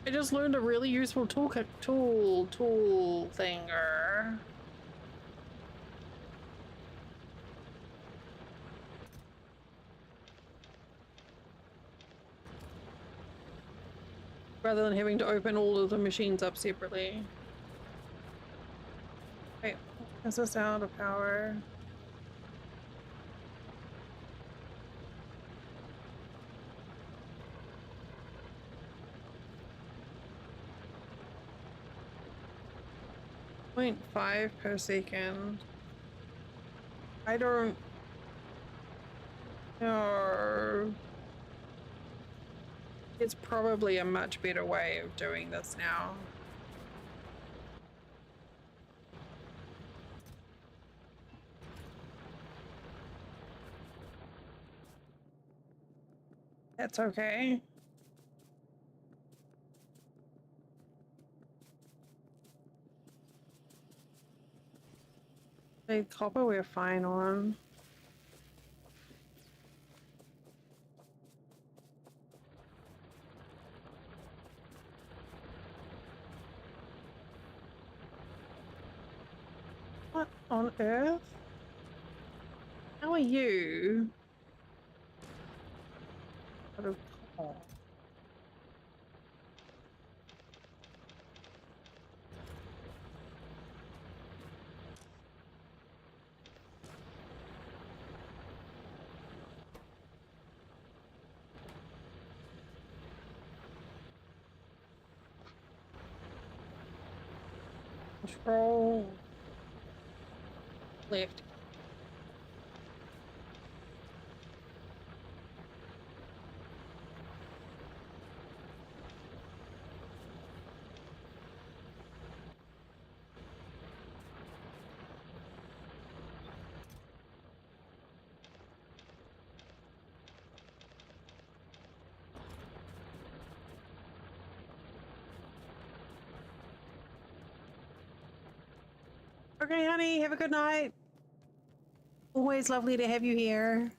[SPEAKER 1] I just learned a really useful tool thinger. Rather than having to open all of the machines up separately. Wait, is this out of power? .5 per second. I don't know. It's probably a much better way of doing this now. That's okay. The copper we're fine on. What on earth? How are you? Out of coal. Control left. Okay, honey, have a good night. Always lovely to have you here.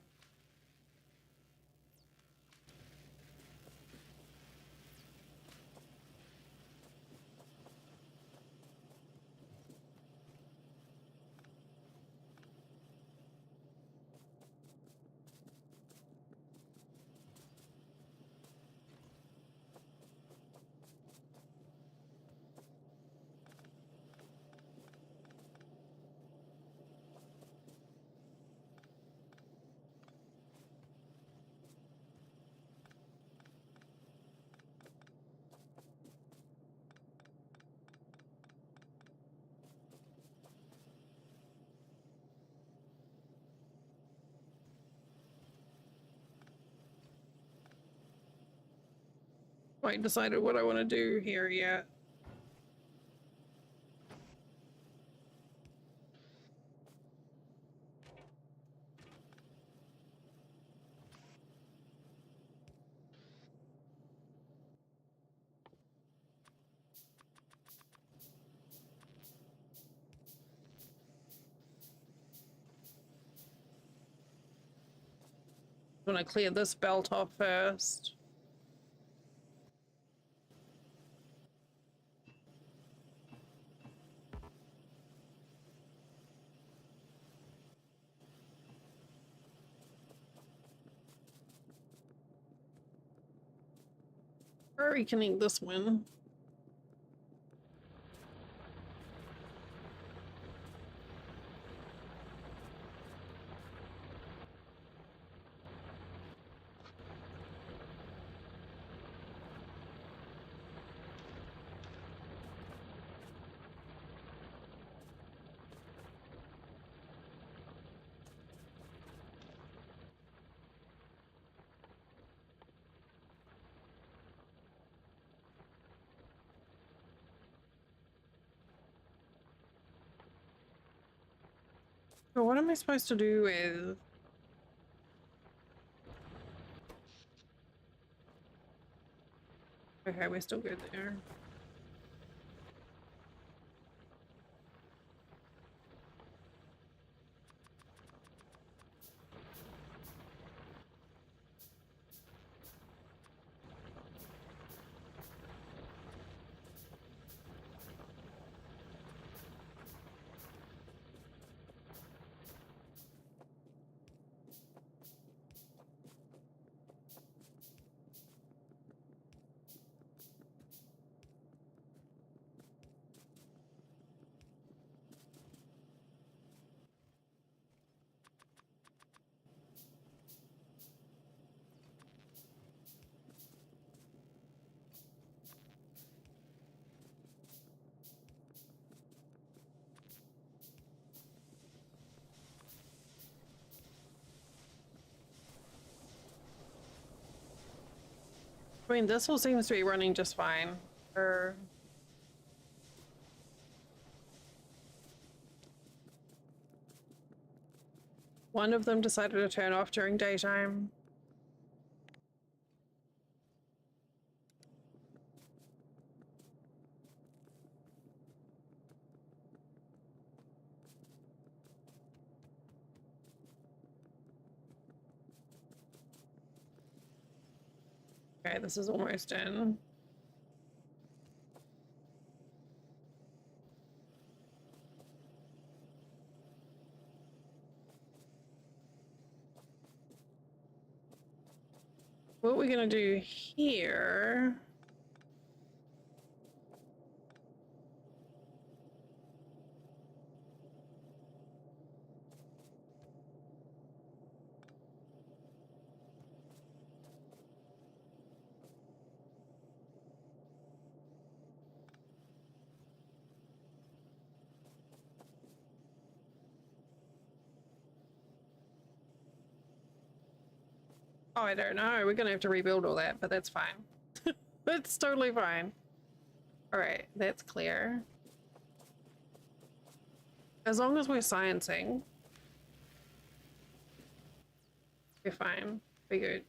[SPEAKER 1] Quite decided what I want to do here yet. I'm gonna clear this belt off first. Reconnect this one. So what am I supposed to do with... Okay, we're still good there. I mean, this all seems to be running just fine. One of them decided to turn off during daytime. Okay, this is almost in. What we're gonna do here... Oh, I don't know. We're gonna have to rebuild all that, but that's fine. That's totally fine. All right, that's clear. As long as we're sciencing, we're fine. We're good.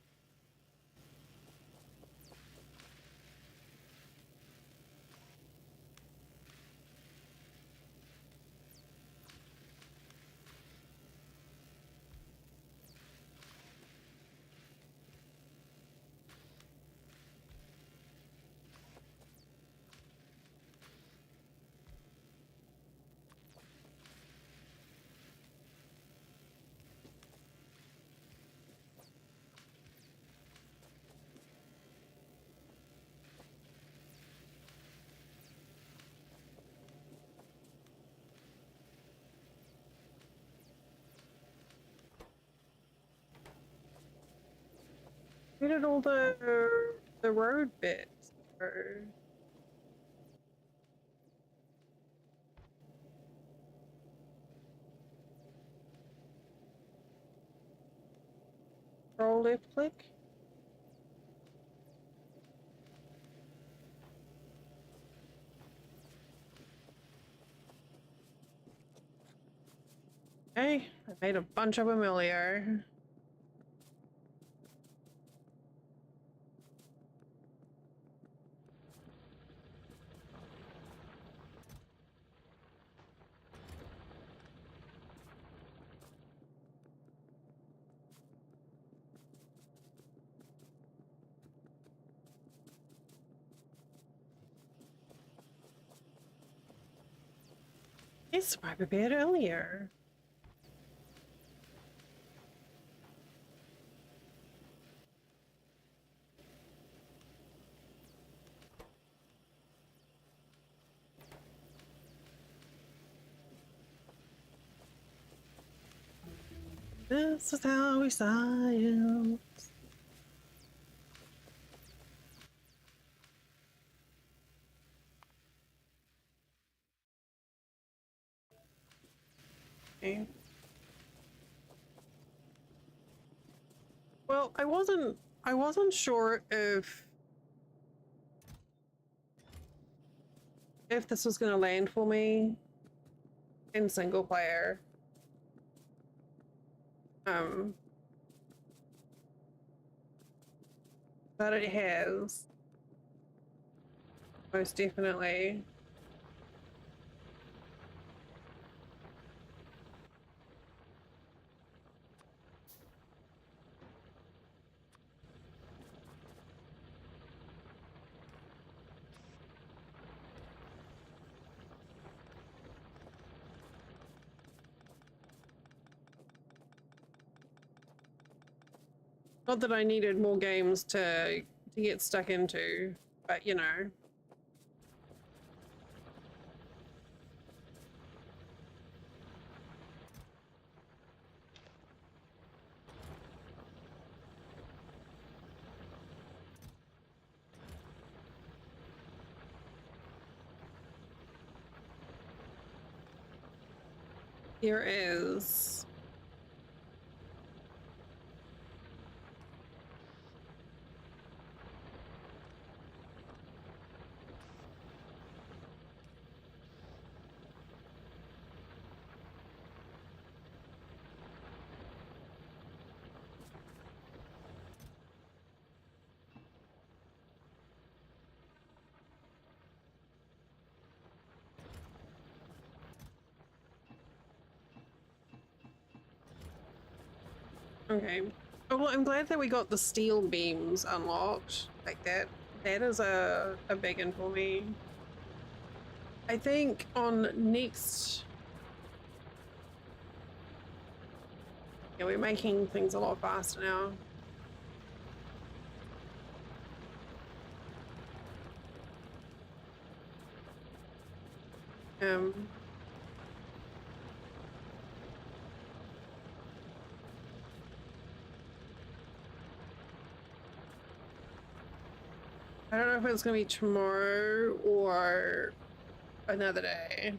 [SPEAKER 1] Where did all the road bits go? Control left click. Okay, I made a bunch of Emilio. Yes, I prepared earlier. This is how we science. Okay. Well, I wasn't sure if this was gonna land for me in single player. But it has. Most definitely. Not that I needed more games to get stuck into, but you know. Here is okay. Oh, well, I'm glad that we got the steel beams unlocked like that. That is a big one for me. I think on next, yeah, we're making things a lot faster now. Um, I don't know if it's gonna be tomorrow or another day.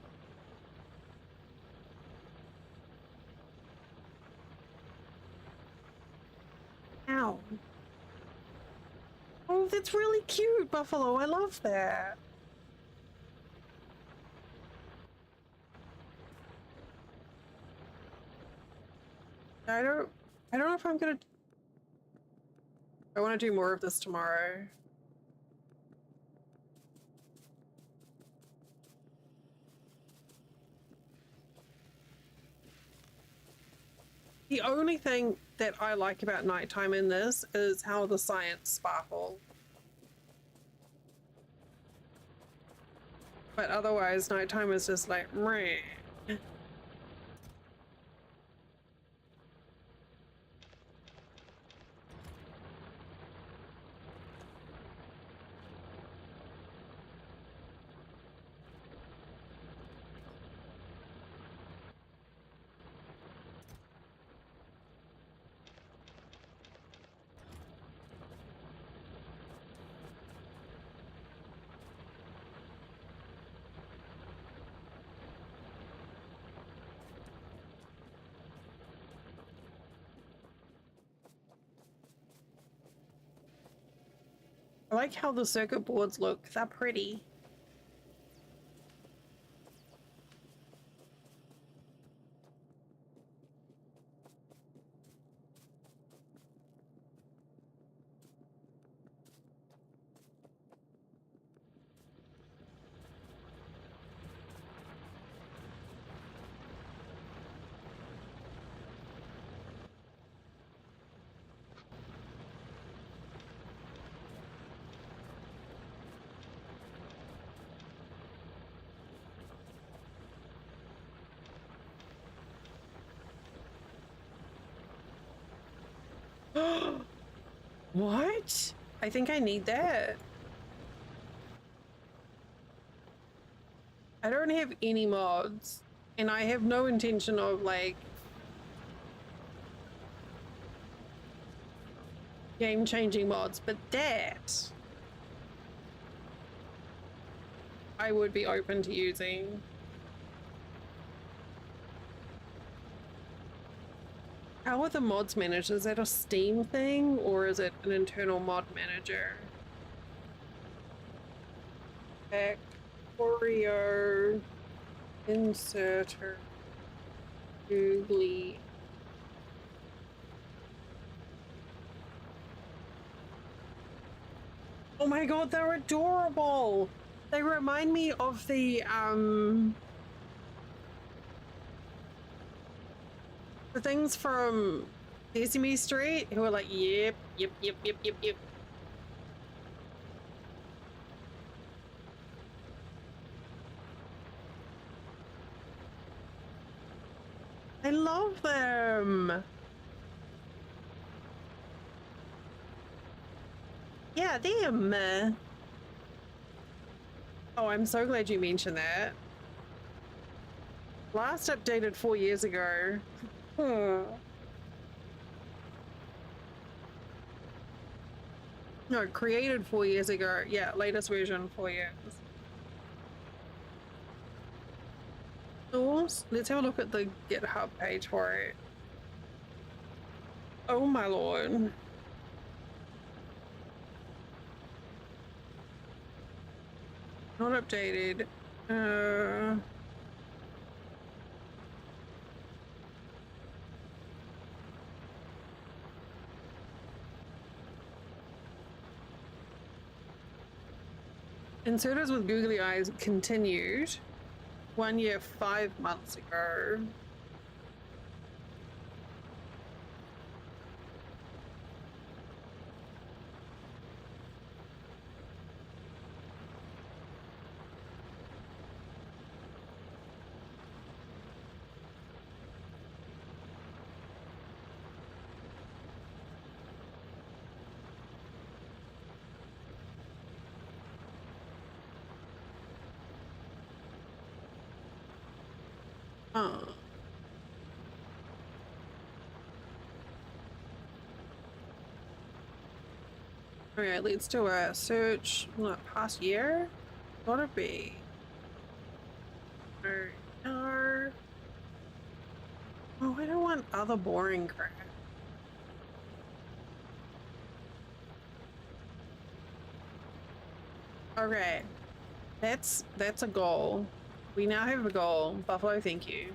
[SPEAKER 1] Ow. Oh. Oh, that's really cute, Buffalo. I love that. I don't know if I'm gonna... I want to do more of this tomorrow. The only thing that I like about nighttime in this is how the science sparkles. But otherwise, nighttime is just like, meh. I like how the circuit boards look. They're pretty. What? I think I need that. I don't have any mods, and I have no intention of like game-changing mods, but that I would be open to using. How are the mods managed? Is that a Steam thing or is it an internal mod manager? Factorio inserter googly. Oh my god, they're adorable! They remind me of the things from Sesame Street who are like, yep, yep, yep, yep, yep, yep. I love them. Yeah, them. Oh, I'm so glad you mentioned that. Last updated 4 years ago. No, created 4 years ago. Yeah, latest version 4 years. Source. Let's have a look at the GitHub page for it. Oh my lord. Not updated. Inserters with googly eyes continued 1 year, 5 months ago. Oh. Alright, let's do a search. What, past year? Gotta be. No. Oh, I don't want other boring crap. Okay. That's a goal. We now have a goal. Buffalo, thank you.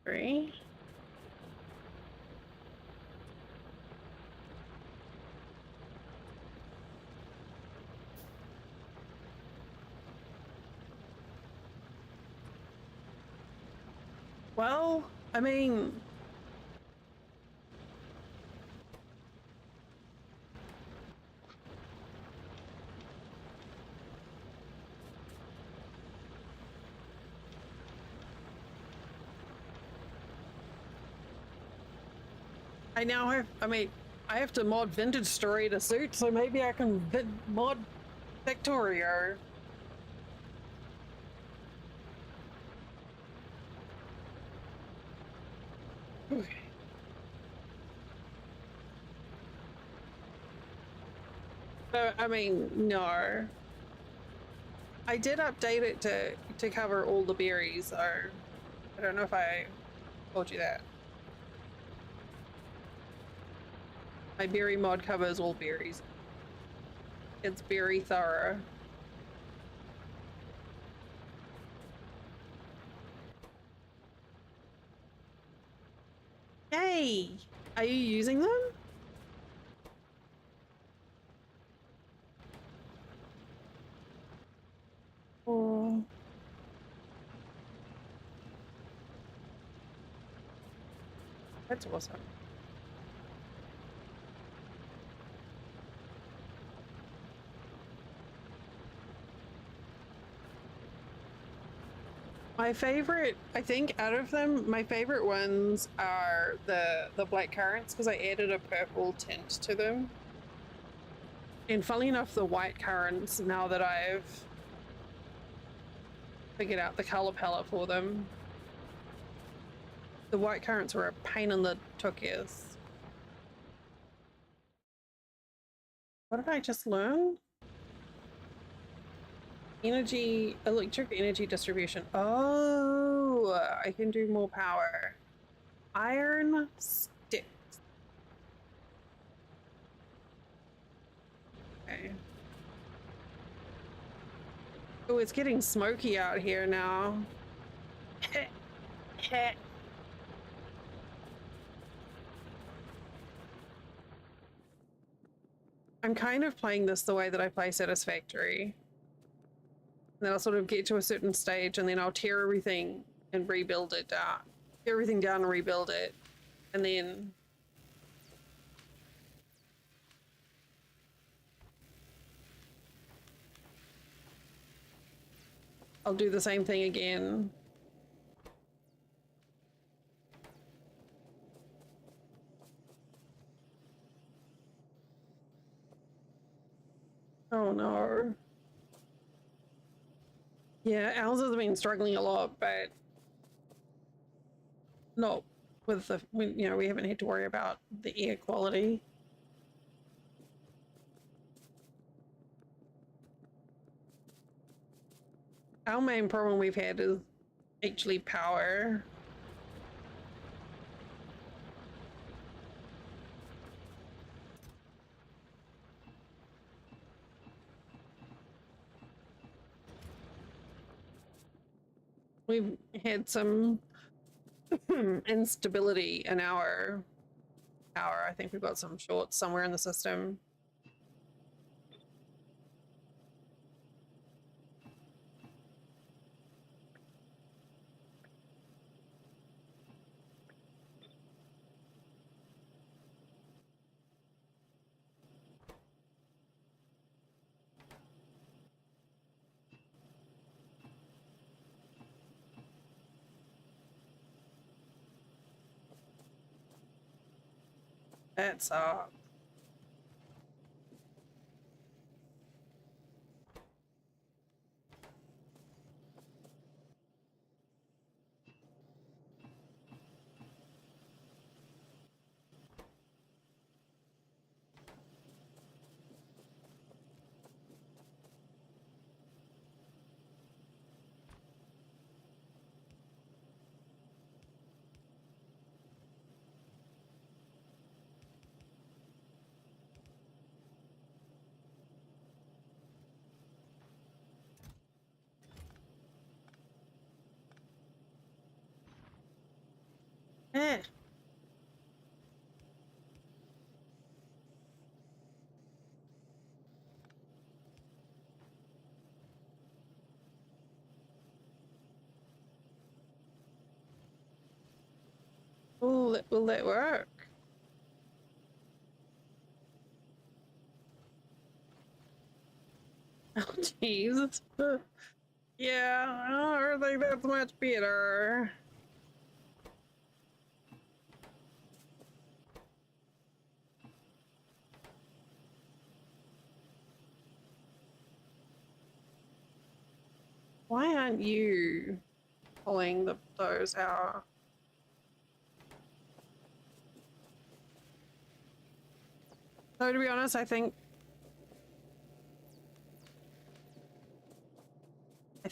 [SPEAKER 1] Three. Well, I mean, I have to mod Vintage Story to suit, so maybe I can mod Factorio. Okay. So, I mean, no. I did update it to cover all the berries, so I don't know if I told you that. My berry mod covers all berries. It's very thorough. Hey, are you using them? Oh, that's awesome. My favorite, I think, out of them, my favorite ones are the black currants because I added a purple tint to them. And funnily enough, the white currants, now that I've figured out the color palette for them, the white currants were a pain in the tuchus. What did I just learn? Electric energy distribution. Oh, I can do more power. Iron sticks. Okay. Oh, it's getting smoky out here now. I'm kind of playing this the way that I play Satisfactory. And then I'll sort of get to a certain stage and then I'll tear everything and rebuild it down. Tear everything down and rebuild it. And then I'll do the same thing again. Oh no. Yeah, ours has been struggling a lot, but not with the, you know, we haven't had to worry about the air quality. Our main problem we've had is actually power. We've had some instability in our power. I think we've got some shorts somewhere in the system. That's Eh. Will that work? Oh, jeez. Yeah, I don't think that's much better. Why aren't you pulling those out? So to be honest, I think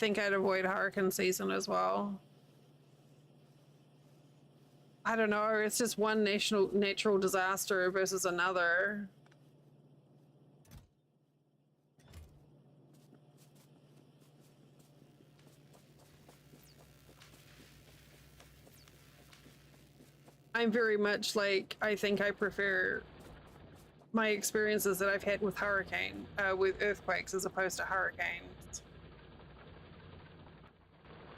[SPEAKER 1] I'd avoid hurricane season as well. I don't know, it's just one natural disaster versus another. I'm very much like, I think I prefer my experiences that I've had with with earthquakes as opposed to hurricanes.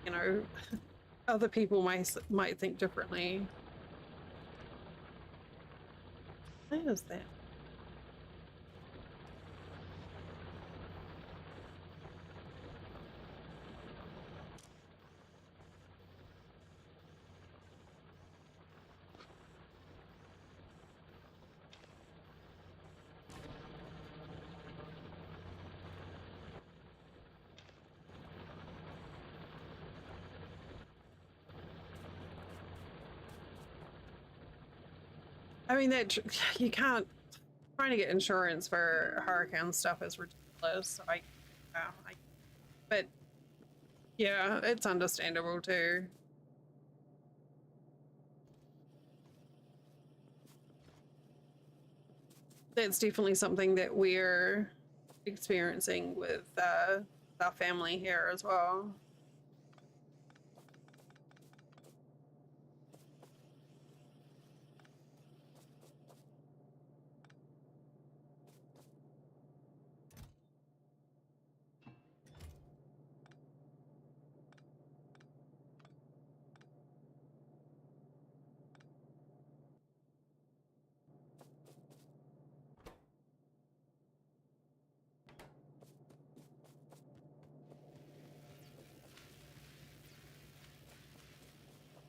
[SPEAKER 1] You know, other people might think differently. What is that? I mean, that you can't. Trying to get insurance for hurricane stuff is ridiculous. But yeah, it's understandable too. That's definitely something that we're experiencing with our family here as well.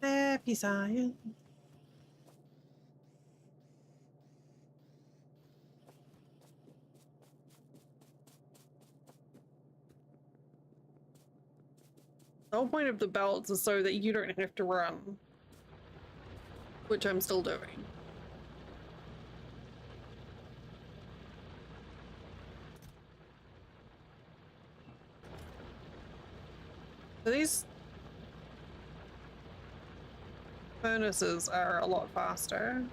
[SPEAKER 1] Happy science. The whole point of the belts is so that you don't have to run, which I'm still doing. So these furnaces are a lot faster.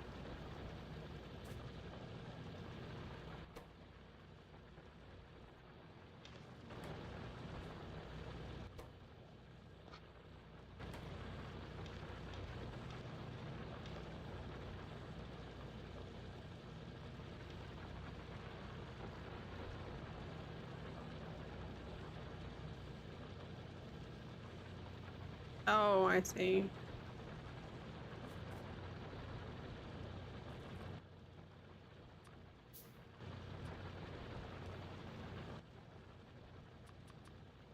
[SPEAKER 1] Oh, I see.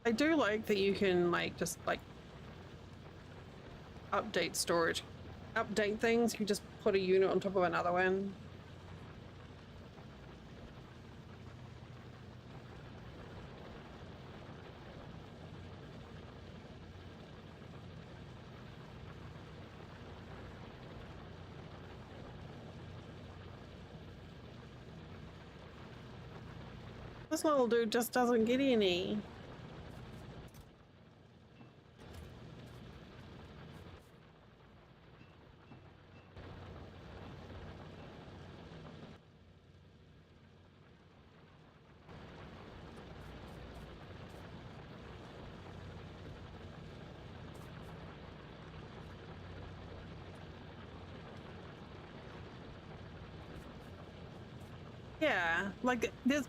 [SPEAKER 1] I do like that you can like just like update things. You just put a unit on top of another one. This little dude just doesn't get any. Yeah, like there's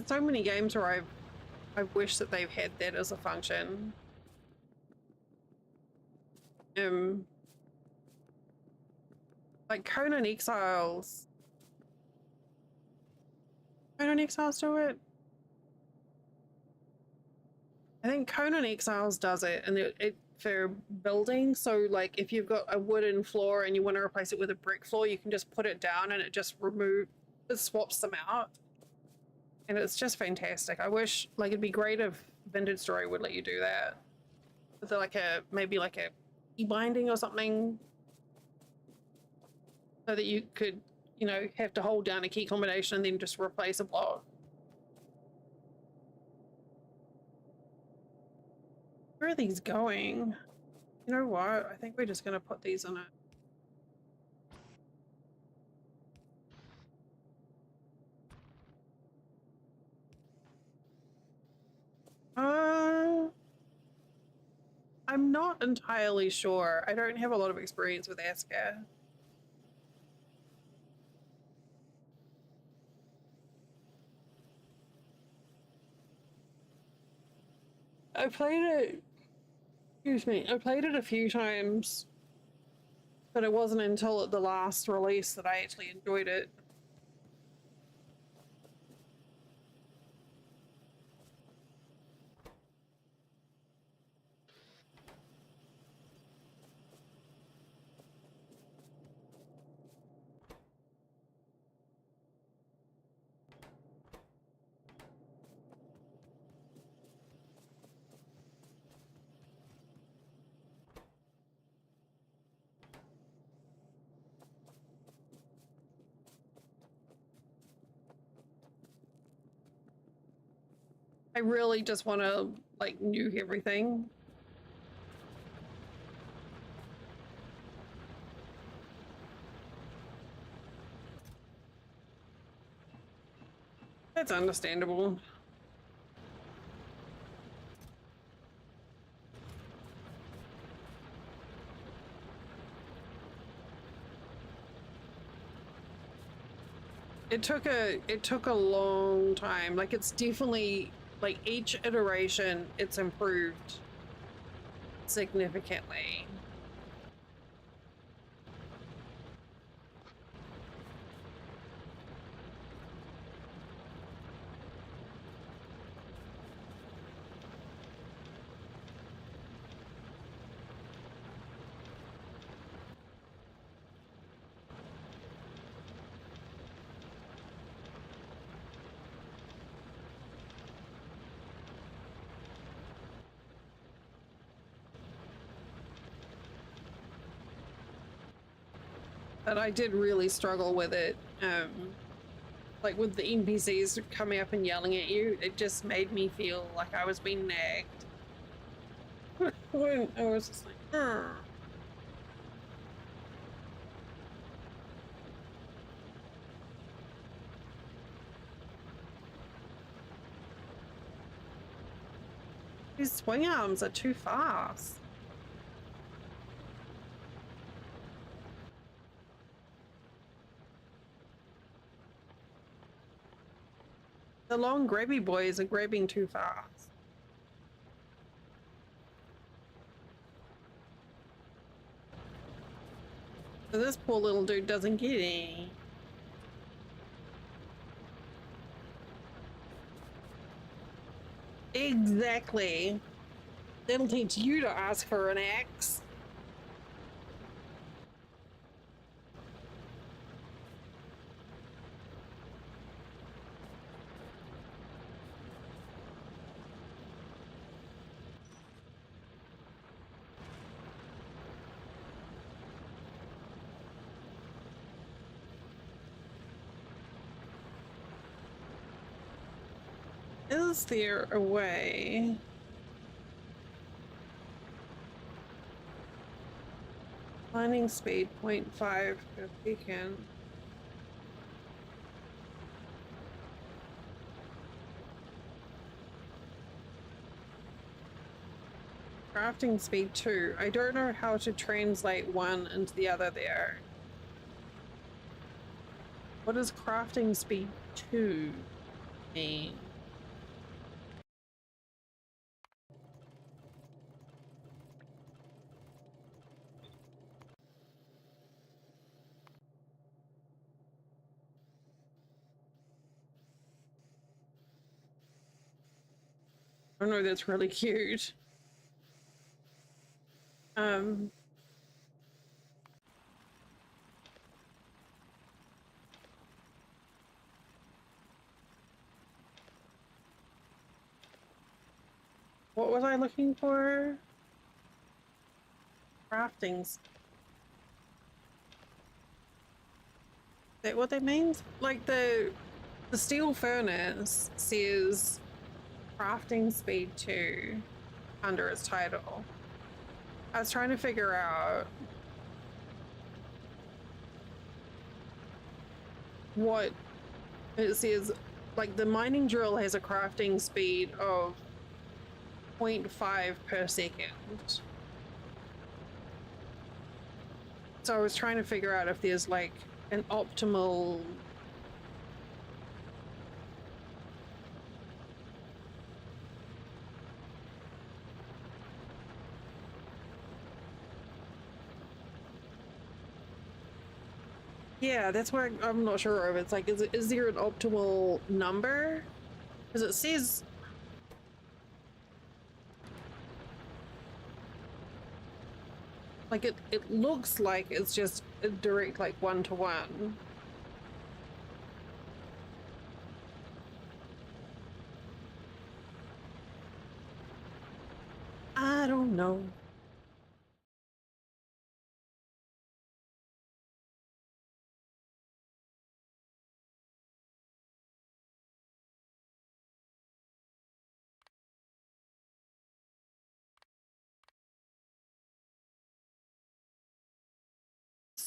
[SPEAKER 1] so many games where I wish that they've had that as a function. Um, like Conan Exiles. Conan Exiles do it. I think Conan Exiles does it, and it for building. So like if you've got a wooden floor and you want to replace it with a brick floor, you can just put it down and it swaps them out. And it's just fantastic. I wish like it'd be great if Vintage Story would let you do that. With like maybe like a key binding or something. So that you could, have to hold down a key combination and then just replace a block. Where are these going? You know what? I think we're just going to put these in it. I'm not entirely sure. I don't have a lot of experience with Aska. I played it, excuse me, I played it a few times, but it wasn't until the last release that I actually enjoyed it. I really just want to like nuke everything. That's understandable. It took a long time. Like it's definitely like each iteration it's improved significantly. But I did really struggle with it. Like with the NPCs coming up and yelling at you, it just made me feel like I was being nagged. When I was just like, "Arr." These swing arms are too fast. The long grabby boys are grabbing too fast. So this poor little dude doesn't get any. Exactly. That'll teach you to ask for an axe. Is there a way? Mining speed 0.5 per beacon. Crafting speed 2. I don't know how to translate one into the other there. What is crafting speed 2 mean? Oh no, that's really cute. What was I looking for? Craftings. Is that what that means? Like the steel furnace says crafting speed 2 under its title. I was trying to figure out what it says. Like the mining drill has a crafting speed of 0.5 per second. So I was trying to figure out if there's like an optimal yeah, that's where I'm not sure of. It's like, is there an optimal number? Because it says like it looks like it's just a direct like 1-to-1. I don't know.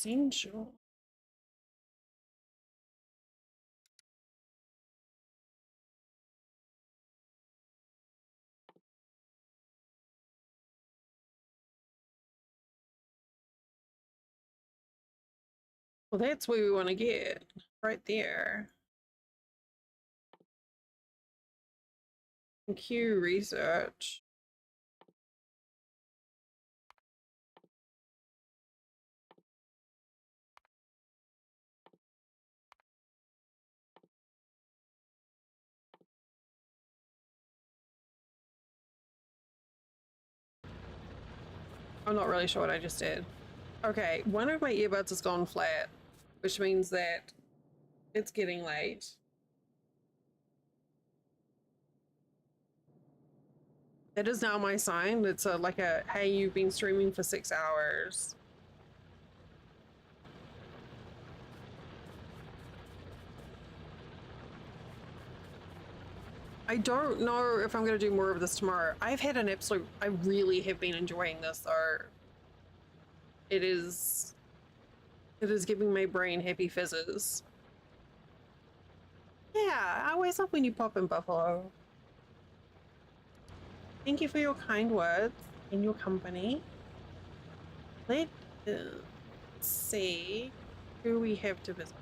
[SPEAKER 1] Essential. Well, that's where we want to get, right there. Q research. I'm not really sure what I just did. Okay, one of my earbuds has gone flat, which means that it's getting late. That is now my sign. It's like a, hey, you've been streaming for 6 hours. I don't know if I'm going to do more of this tomorrow. I've had an absolute, I really have been enjoying this though. It is giving my brain happy fizzes. Yeah, I always love when you pop in, Buffalo. Thank you for your kind words and your company. Let's see who we have to visit.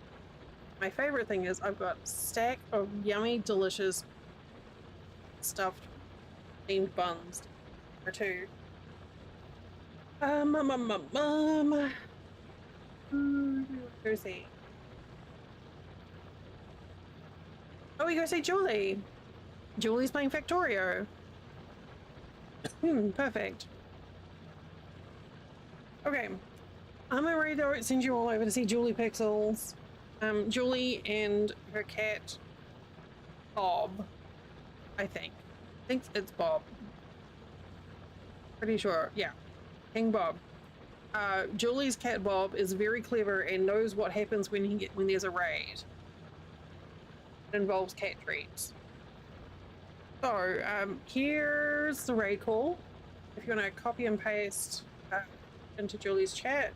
[SPEAKER 1] My favorite thing is I've got a stack of yummy, delicious stuffed themed buns or 2. Go see. Oh, we go see Julie. Julie's playing Factorio. Perfect. Okay. I'm ready to send you all over to see Julie Pixels. Julie and her cat, Bob, I think. I think it's Bob. Pretty sure. Yeah. King Bob. Julie's cat Bob is very clever and knows what happens when there's a raid. It involves cat treats. So here's the raid call. If you want to copy and paste into Julie's chat.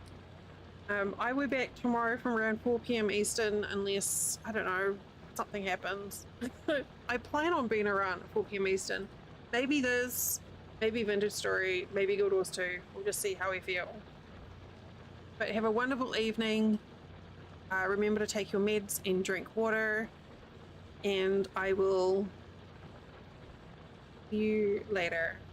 [SPEAKER 1] I will be back tomorrow from around 4 p.m. Eastern unless, I don't know, something happens. I plan on being around at 4 p.m. Eastern. Maybe this, maybe Vintage Story, maybe Guild Wars 2. We'll just see how we feel. But have a wonderful evening. Remember to take your meds and drink water. and I will see you later.